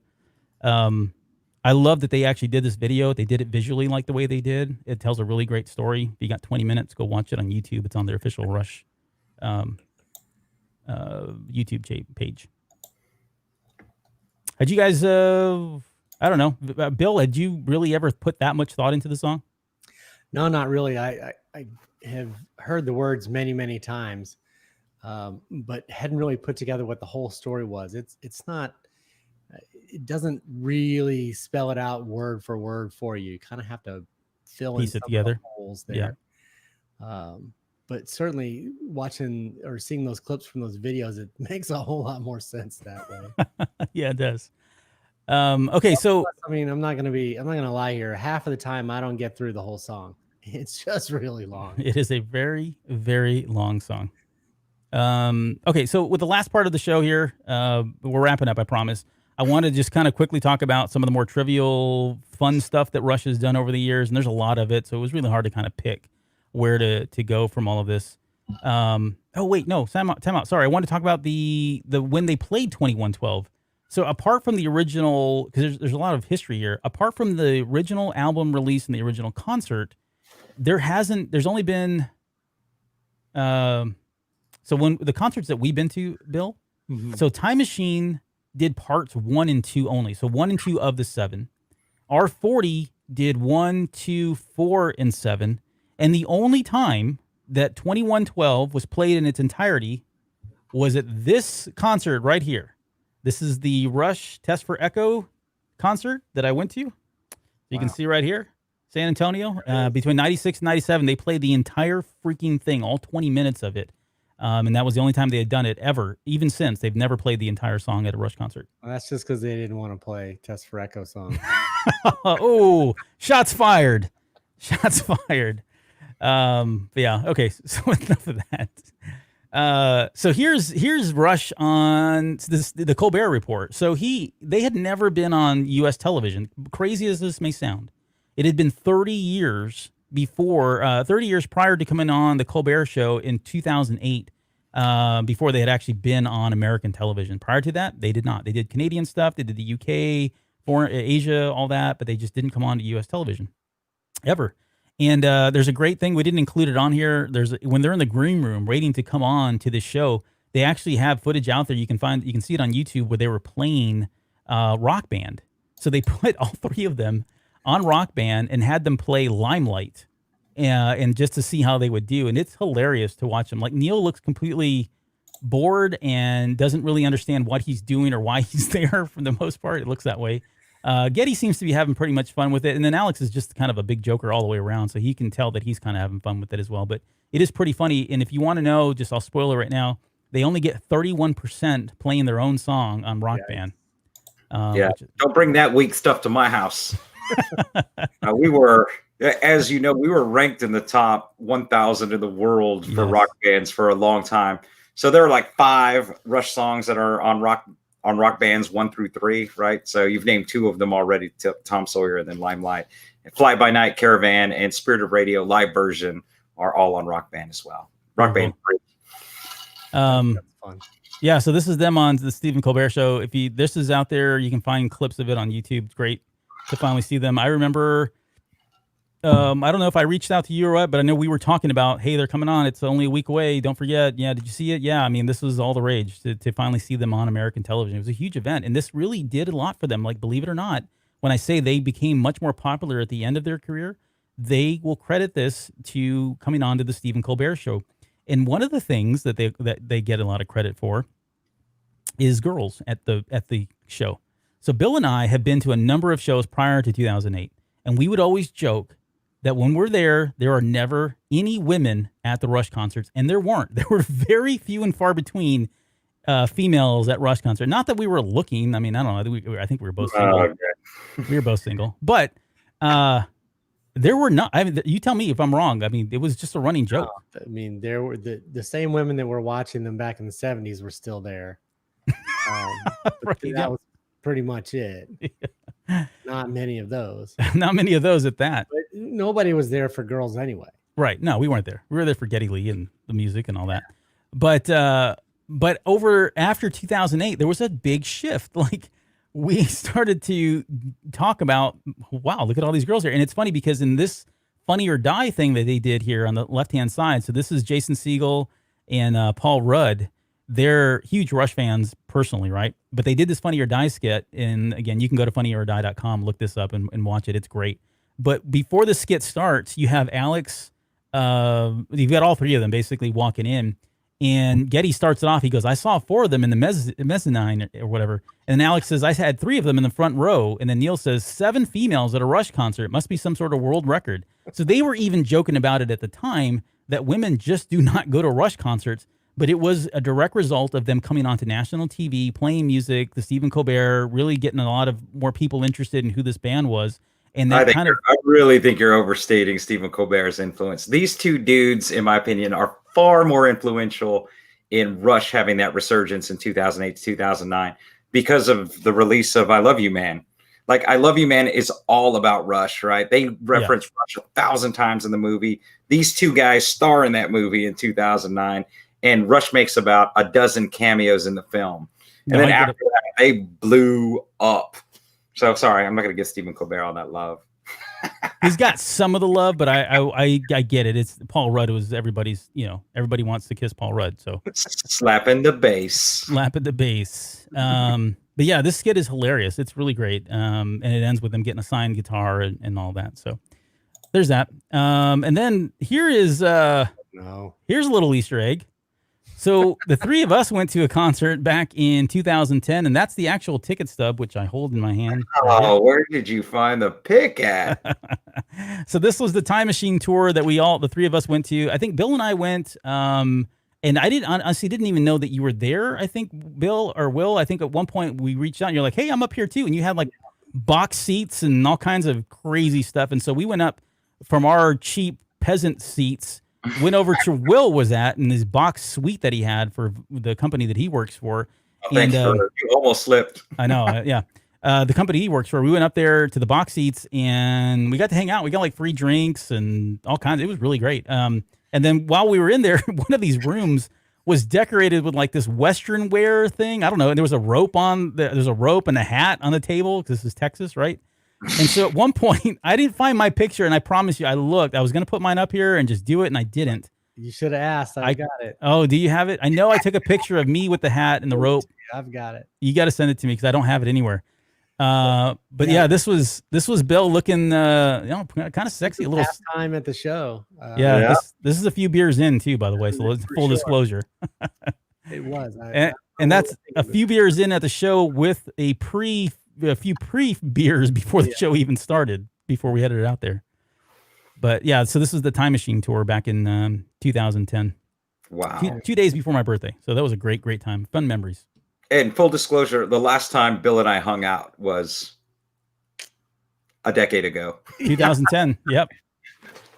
I love that they actually did this video. They did it visually like the way they did. It tells a really great story. If you got 20 minutes, go watch it on YouTube. It's on their official Rush YouTube page. Had you guys, I don't know, Bill, had you really ever put that much thought into the song? No, not really. I have heard the words many, many times, but hadn't really put together what the whole story was. It's not, it doesn't really spell it out word for word for you. You kind of have to fill in Piece it together. Holes there. Yeah. But certainly watching or seeing those clips from those videos, it makes a whole lot more sense that way. Yeah, it does. Okay, so I mean, I'm not gonna lie here. Half of the time I don't get through the whole song. It's just really long. It is a very, very long song. Okay, so with the last part of the show here, we're wrapping up, I promise. I want to just kind of quickly talk about some of the more trivial, fun stuff that Rush has done over the years, and there's a lot of it, so it was really hard to kind of pick where to go from all of this. Oh wait, no, time out. Sorry, I want to talk about the when they played 2112. So apart from the original, because there's a lot of history here. Apart from the original album release and the original concert, there's only been. So when the concerts that we've been to, Bill, so Time Machine did parts 1 and 2 only. So 1 and 2 of the 7. R40 did 1, 2, 4, and 7. And the only time that 2112 was played in its entirety was at this concert right here. This is the Rush Test for Echo concert that I went to. You can see right here, San Antonio. Between 96 and 97, they played the entire freaking thing, all 20 minutes of it. And that was the only time they had done it ever. Even since, they've never played the entire song at a Rush concert. Well, that's just because they didn't want to play Test for Echo song. Oh, shots fired. Shots fired. But yeah, okay, so enough of that. So here's Rush on the Colbert Report. So they had never been on U.S. television. Crazy as this may sound, it had been 30 years prior to coming on the Colbert Show in 2008. Before they had actually been on American television. Prior to that, they did not. They did Canadian stuff. They did the UK, Asia, all that, but they just didn't come on to U.S. television ever. And there's a great thing. We didn't include it on here. When they're in the green room waiting to come on to this show, they actually have footage out there. You can see it on YouTube where they were playing Rock Band. So they put all three of them on Rock Band and had them play Limelight. And just to see how they would do. And it's hilarious to watch them. Like, Neil looks completely bored and doesn't really understand what he's doing or why he's there for the most part. It looks that way. Getty seems to be having pretty much fun with it. And then Alex is just kind of a big joker all the way around. So he can tell that he's kind of having fun with it as well. But it is pretty funny. And if you want to know, I'll spoil it right now. They only get 31% playing their own song on Rock Band. Don't bring that weak stuff to my house. We were... As you know, we were ranked in the top 1,000 in the world for rock bands for a long time. So there are like 5 Rush songs that are on rock bands 1 through 3, right? So you've named 2 of them already: Tom Sawyer and then Limelight. And Fly By Night, Caravan, and Spirit of Radio live version are all on Rock Band as well. Rock Band 3. That's fun. Yeah, so this is them on the Stephen Colbert Show. This is out there, you can find clips of it on YouTube. It's great to finally see them. I remember. I don't know if I reached out to you or what, but I know we were talking about, hey, they're coming on. It's only a week away. Don't forget. Yeah, did you see it? Yeah, I mean, this was all the rage to finally see them on American television. It was a huge event, and this really did a lot for them. Like, believe it or not, when I say they became much more popular at the end of their career, they will credit this to coming on to the Stephen Colbert Show. And one of the things that they get a lot of credit for is girls at the show. So Bill and I have been to a number of shows prior to 2008, and we would always joke that when we're there are never any women at the Rush concerts, and there weren't. There were very few and far between females at Rush concert. Not that we were looking. I mean, I don't know. I think we were both single. Okay. We were both single, but there were not. I mean, you tell me if I'm wrong. I mean, it was just a running joke. I mean, there were the same women that were watching them back in the 70s were still there. Right, that was pretty much it. Yeah. Not many of those. Not many of those at that. But nobody was there for girls anyway. Right. No, we weren't there. We were there for Geddy Lee and the music and all that. But after 2008, there was a big shift. Like, we started to talk about, wow, look at all these girls here. And it's funny because in this Funny or Die thing that they did here on the left-hand side, so this is Jason Segel and Paul Rudd. They're huge Rush fans personally, right? But they did this Funny or Die skit. And again, you can go to funnyorDie.com, look this up and watch it. It's great. But before the skit starts, you have Alex, you've got all 3 of them basically walking in. And Geddy starts it off. He goes, I saw 4 of them in the mezzanine or whatever. And then Alex says, I had 3 of them in the front row. And then Neil says, 7 females at a Rush concert. It must be some sort of world record. So they were even joking about it at the time that women just do not go to Rush concerts. But it was a direct result of them coming onto national TV, playing music, the Stephen Colbert, really getting a lot of more people interested in who this band was. And that I really think you're overstating Stephen Colbert's influence. These 2 dudes, in my opinion, are far more influential in Rush having that resurgence in 2008 to 2009 because of the release of I Love You Man. Like, I Love You Man is all about Rush, right? They reference Rush 1,000 times in the movie. These 2 guys star in that movie in 2009. And Rush makes about a dozen cameos in the film. And then after that, they blew up. So sorry, I'm not going to give Stephen Colbert all that love. He's got some of the love, but I get it. It's Paul Rudd was everybody's, everybody wants to kiss Paul Rudd. So slapping the bass. Slap at the bass. But yeah, this skit is hilarious. It's really great. And it ends with them getting a signed guitar and all that. So there's that. And then here's a little Easter egg. So the 3 of us went to a concert back in 2010, and that's the actual ticket stub, which I hold in my hand. Oh, where did you find the pick at? So this was the Time Machine tour that the 3 of us went to. I think Bill and I went, and I honestly didn't even know that you were there. I think Bill or Will, I think at one point we reached out and you're like, hey, I'm up here too. And you had like box seats and all kinds of crazy stuff. And so we went up from our cheap peasant seats went over to Will was at in his box suite that he had for the company that he works for. Oh, thanks for you almost slipped. I know, yeah. The company he works for, we went up there to the box seats and we got to hang out. We got like free drinks and all kinds. It was really great. And then while we were in there, one of these rooms was decorated with like this Western wear thing. I don't know. And there was a rope there's a rope and a hat on the table because this is Texas, right? And so at one point, I didn't find my picture, and I promise you, I looked. I was going to put mine up here and just do it, and I didn't. You should have asked. I got it. Oh, do you have it? I know I took a picture of me with the hat and the rope. I've got it. You got to send it to me because I don't have it anywhere. But yeah, this was Bill looking, kind of sexy, a little time at the show. This is a few beers in too, by the way. So full disclosure. It was, and that's a few beers in at the show with a few pre beers before the show even started, before we headed it out there. But yeah, so this was the Time Machine tour back in 2010. Wow. 2 days before my birthday. So that was a great time. Fun memories. And full disclosure, the last time Bill and I hung out was a decade ago. 2010. Yep.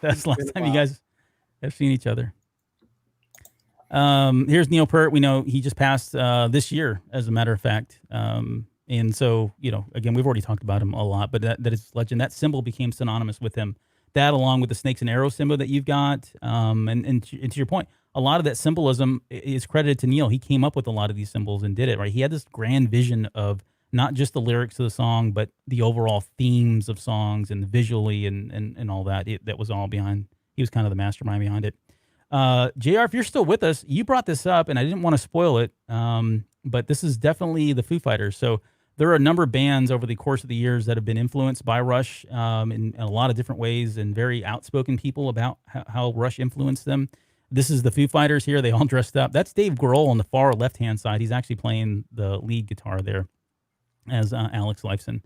That's the last time you guys have seen each other. Here's Neil Peart. We know he just passed this year, as a matter of fact. And so, again, we've already talked about him a lot, but that is legend. That symbol became synonymous with him. That, along with the snakes and arrows symbol that you've got, and to your point, a lot of that symbolism is credited to Neil. He came up with a lot of these symbols and did it, right? He had this grand vision of not just the lyrics of the song, but the overall themes of songs and visually and all that. That was all behind. He was kind of the mastermind behind it. JR, if you're still with us, you brought this up, and I didn't want to spoil it, but this is definitely the Foo Fighters. So there are a number of bands over the course of the years that have been influenced by Rush in a lot of different ways, and very outspoken people about how Rush influenced them. This is the Foo Fighters here. They all dressed up. That's Dave Grohl on the far left-hand side. He's actually playing the lead guitar there as Alex Lifeson.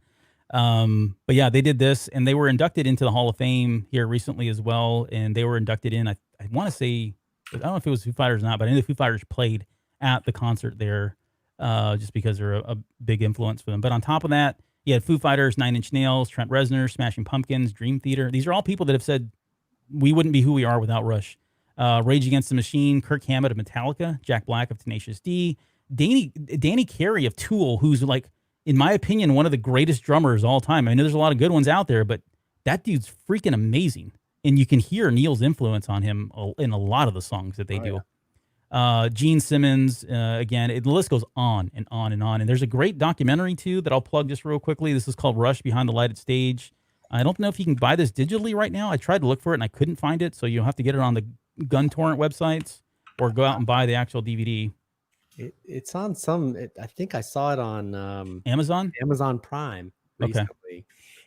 But yeah, they did this, and they were inducted into the Hall of Fame here recently as well. And they were inducted in, I want to say, I don't know if it was Foo Fighters or not, but I know the Foo Fighters played at the concert there just because they're a big influence for them. But on top of that, you had Foo Fighters, Nine Inch Nails, Trent Reznor, Smashing Pumpkins, Dream Theater. These are all people that have said, we wouldn't be who we are without Rush. Rage Against the Machine, Kirk Hammett of Metallica, Jack Black of Tenacious D, Danny Carey of Tool, who's like, in my opinion, one of the greatest drummers of all time. I know there's a lot of good ones out there, but that dude's freaking amazing. And you can hear Neil's influence on him in a lot of the songs that they do. Yeah. Gene Simmons, again, the list goes on and on and on. And there's a great documentary, too, that I'll plug just real quickly. This is called Rush Behind the Lighted Stage. I don't know if you can buy this digitally right now. I tried to look for it, and I couldn't find it. So you'll have to get it on the gun torrent websites or go out and buy the actual DVD. It's on I think I saw it on Amazon Prime recently. Okay.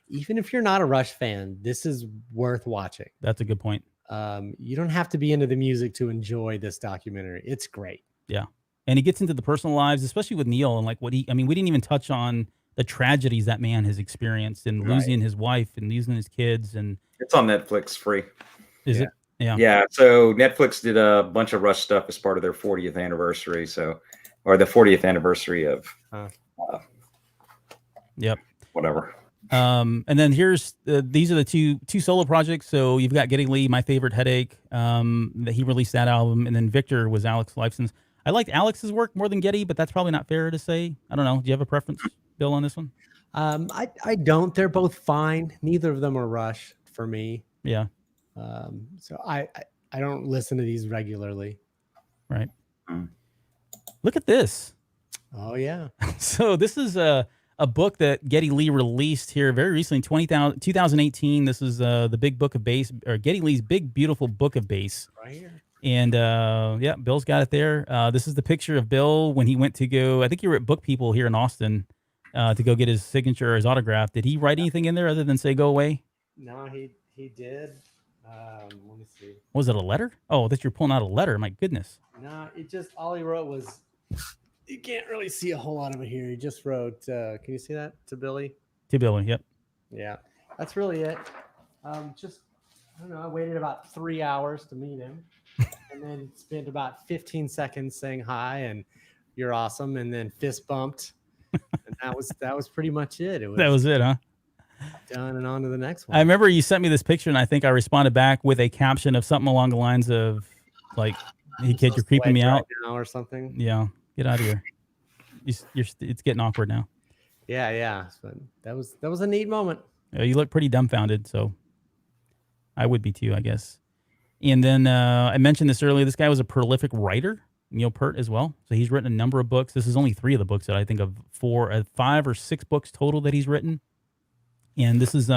Even if you're not a Rush fan, this is worth watching. That's a good point. You don't have to be into the music to enjoy this documentary. It's great. Yeah. And he gets into the personal lives, especially with Neil, and like we didn't even touch on the tragedies that man has experienced, and losing his wife and losing his kids. And it's on Netflix free. Is it? Yeah. Yeah. So Netflix did a bunch of Rush stuff as part of their 40th anniversary. Or the 40th anniversary of whatever. And then here's these are the two solo projects. So you've got Geddy Lee, My Favorite Headache, that he released that album, and then Victor was Alex Lifeson's. I liked Alex's work more than Geddy, but that's probably not fair to say. I don't know. Do you have a preference, Bill, on this one? I don't. They're both fine. Neither of them are Rush for me. Yeah. So I don't listen to these regularly. Right. Look at this. Oh yeah. So this is a book that Geddy Lee released here very recently, 2018. This is the Big Book of Bass, or Geddy Lee's Big Beautiful Book of Bass. Right here. And yeah, Bill's got it there. This is the picture of Bill when he went to go. I think you were at Book People here in Austin to go get his signature or his autograph. Did he write anything in there other than say "Go away"? No, he did. Let me see. Was it a letter? Oh, that you're pulling out a letter. My goodness. No, it just all he wrote was. You can't really see a whole lot of it here. He just wrote. Can you see that to Billy? To Billy, yep. Yeah, that's really it. Just I don't know. I waited about 3 hours to meet him, and then spent about 15 seconds saying hi and you're awesome, and then fist bumped, and that was pretty much it. That was it, huh? done and on to the next one. I remember you sent me this picture, and I think I responded back with a caption of something along the lines of, like, "Hey kid, you're creeping me out now," or something. Yeah, get out of here. It's getting awkward now. Yeah. But that was a neat moment. You look pretty dumbfounded, so I would be too, I guess. And then I mentioned this earlier. This guy was a prolific writer, Neil Peart as well. So he's written a number of books. This is only 3 of the books that I think of 5 or 6 books total that he's written. And this is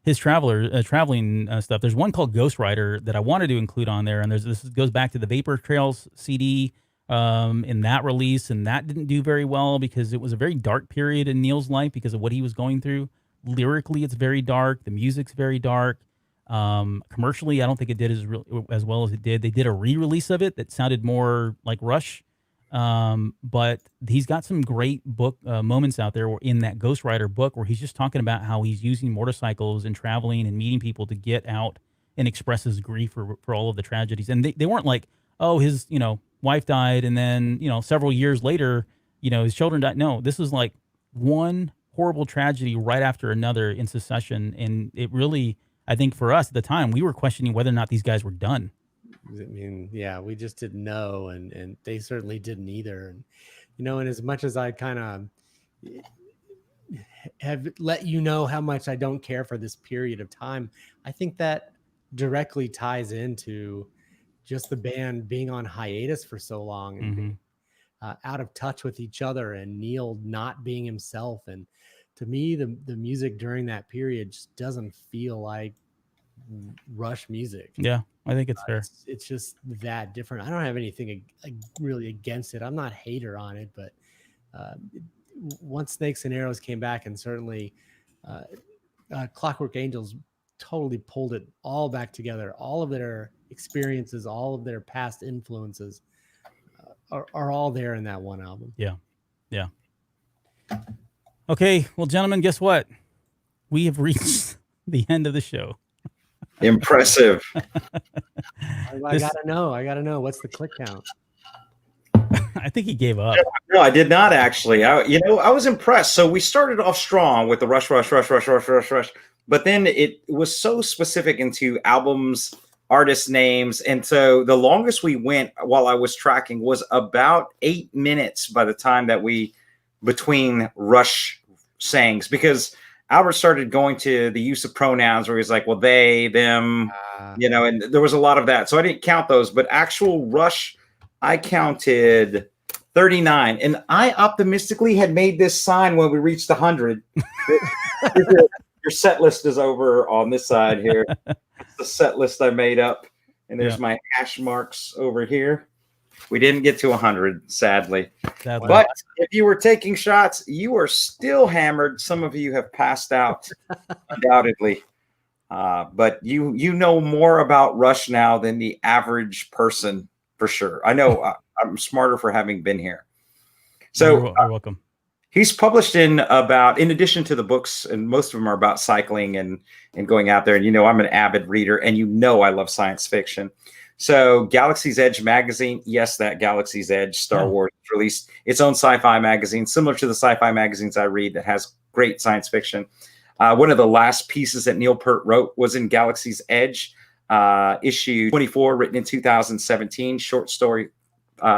his traveling stuff. There's one called Ghost Rider that I wanted to include on there. And this goes back to the Vapor Trails CD in that release. And that didn't do very well because it was a very dark period in Neil's life because of what he was going through. Lyrically, it's very dark. The music's very dark. Commercially, I don't think it did as well as it did. They did a re-release of it that sounded more like Rush. But he's got some great book moments out there in that Ghost Rider book where he's just talking about how he's using motorcycles and traveling and meeting people to get out and express his grief for all of the tragedies. And they weren't like, oh, his, wife died and then, several years later, his children died. No, this was like one horrible tragedy right after another in succession. And it really, I think for us at the time, we were questioning whether or not these guys were done. I mean, yeah, we just didn't know, and they certainly didn't either. And and as much as I kind of have let you know how much I don't care for this period of time, I think that directly ties into just the band being on hiatus for so long and being out of touch with each other, and Neil not being himself. And to me, the music during that period just doesn't feel like Rush music. Yeah, I think it's fair. It's just that different. I don't have anything really against it. I'm not a hater on it, but once Snakes and Arrows came back, and certainly Clockwork Angels totally pulled it all back together. All of their experiences, all of their past influences are all there in that one album. Yeah. Okay, well, gentlemen, guess what? We have reached the end of the show. Impressive. I gotta know what's the click count. I think he gave up. No, I did not actually. I was impressed. So we started off strong with the rush, but then it was so specific into albums, artist names, and so the longest we went while I was tracking was about 8 minutes by the time that between Rush sayings, because Albert started going to the use of pronouns where he's like, well, they, them, and there was a lot of that. So I didn't count those, but actual Rush, I counted 39. And I optimistically had made this sign when we reached 100. Your set list is over on this side here. It's the set list I made up. And there's my hash marks over here. We didn't get to 100, sadly. But if you were taking shots, you are still hammered. Some of you have passed out, undoubtedly. But you know more about Rush now than the average person, for sure. I know I'm smarter for having been here. So you're welcome. He's published in addition to the books, and most of them are about cycling and going out there. And I'm an avid reader, and I love science fiction. So Galaxy's Edge magazine, yes, that Galaxy's Edge Star Wars released its own sci-fi magazine, similar to the sci-fi magazines I read that has great science fiction. One of the last pieces that Neil Peart wrote was in Galaxy's Edge, issue 24, written in 2017, short story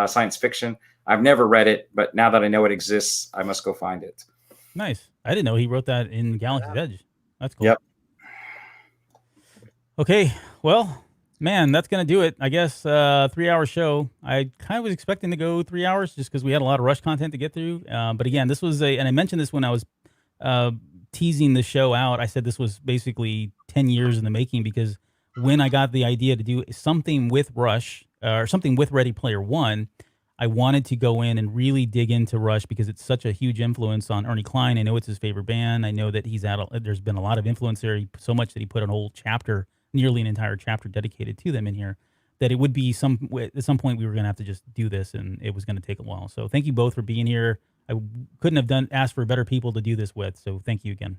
science fiction. I've never read it, but now that I know it exists, I must go find it. Nice. I didn't know he wrote that in Galaxy's Edge. That's cool. Yep. Okay, well, man, that's going to do it. I guess 3-hour show. I kind of was expecting to go 3 hours just because we had a lot of Rush content to get through. But again, this was and I mentioned this when I was teasing the show out. I said this was basically 10 years in the making, because when I got the idea to do something with Rush or something with Ready Player One, I wanted to go in and really dig into Rush because it's such a huge influence on Ernie Klein. I know it's his favorite band. I know that there's been a lot of influence there, so much that he put a whole chapter, nearly an entire chapter dedicated to them in here, that it would be at some point we were going to have to just do this, and it was going to take a while. So thank you both for being here. I couldn't have asked for better people to do this with. So thank you again.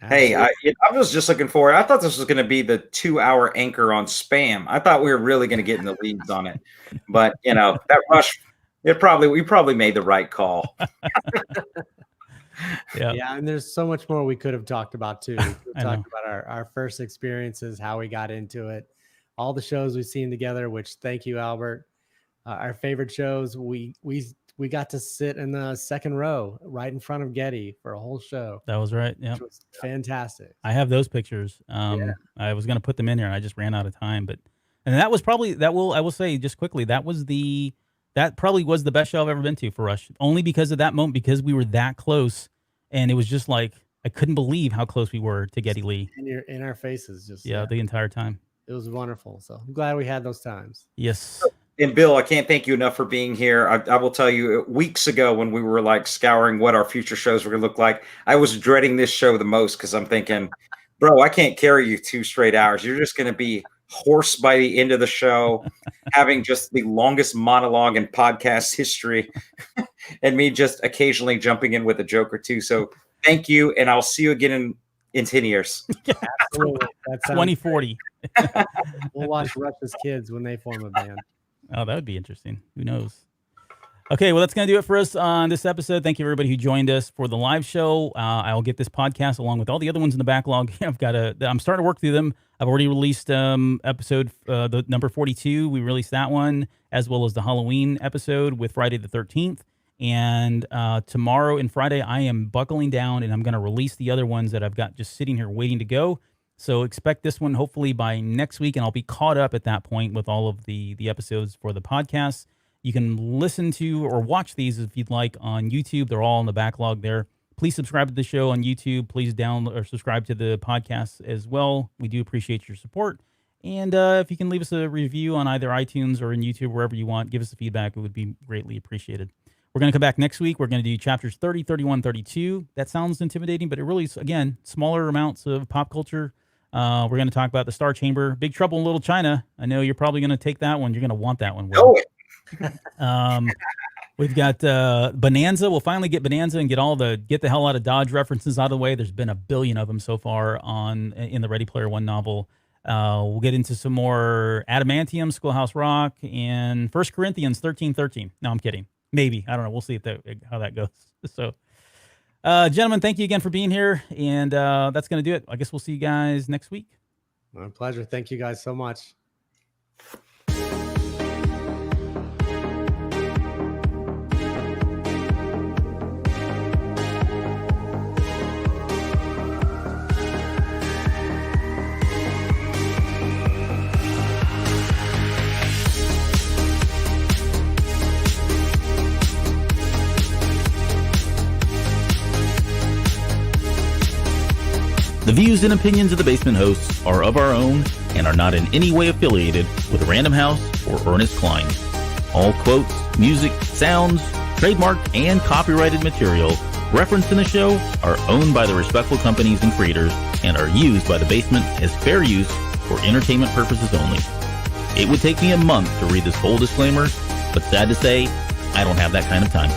Hey, I was just looking forward. I thought this was going to be the 2-hour anchor on spam. I thought we were really going to get in the weeds on it, but that Rush, we probably made the right call. Yeah. Yeah, and there's so much more we could have talked about too. We could I have know. talked about our first experiences, how we got into it, all the shows we've seen together. Which, thank you, Albert. Our favorite shows. We got to sit in the second row, right in front of Getty, for a whole show, That was right. Yeah. which was fantastic. I have those pictures. I was going to put them in here and I just ran out of time, and that was probably, I will say just quickly, that probably was the best show I've ever been to for us, only because of that moment, because we were that close, and it was just like, I couldn't believe how close we were to Geddy Lee. In our faces, just the entire time. It was wonderful. So I'm glad we had those times. Yes. And Bill, I can't thank you enough for being here. I will tell you, weeks ago when we were like scouring what our future shows were going to look like, I was dreading this show the most because I'm thinking, bro, I can't carry you 2 straight hours. You're just going to be hoarse by the end of the show, having just the longest monologue in podcast history, and me just occasionally jumping in with a joke or two. So thank you, and I'll see you again in 10 years. Absolutely. 2040. We'll watch Rush's kids when they form a band. Oh, that would be interesting. Who knows? Okay, well, that's going to do it for us on this episode. Thank you, everybody who joined us for the live show. I'll get this podcast along with all the other ones in the backlog. I'm starting to work through them. I've already released episode the number 42. We released that one, as well as the Halloween episode with Friday the 13th. And tomorrow and Friday, I am buckling down, and I'm going to release the other ones that I've got just sitting here waiting to go. So expect this one hopefully by next week, and I'll be caught up at that point with all of the episodes for the podcast. You can listen to or watch these if you'd like on YouTube. They're all in the backlog there. Please subscribe to the show on YouTube. Please download or subscribe to the podcast as well. We do appreciate your support. And if you can leave us a review on either iTunes or in YouTube, wherever you want, give us the feedback. It would be greatly appreciated. We're going to come back next week. We're going to do chapters 30, 31, 32. That sounds intimidating, but it really is, again, smaller amounts of pop culture. We're going to talk about the Star Chamber, Big Trouble in Little China. I know you're probably going to take that one. You're going to want that one, Will. We've got Bonanza. We'll finally get Bonanza and get the hell out of Dodge references out of the way. There's been a billion of them so far in the Ready Player One novel. We'll get into some more Adamantium, Schoolhouse Rock, and 1 Corinthians 13:13. No, I'm kidding. Maybe. I don't know. We'll see how that goes. So, gentlemen, thank you again for being here. And that's going to do it. I guess we'll see you guys next week. My pleasure. Thank you guys so much. The views and opinions of the Basement Hosts are of our own and are not in any way affiliated with Random House or Ernest Klein. All quotes, music, sounds, trademarked, and copyrighted material referenced in the show are owned by the respectful companies and creators and are used by the Basement as fair use for entertainment purposes only. It would take me a month to read this whole disclaimer, but sad to say, I don't have that kind of time.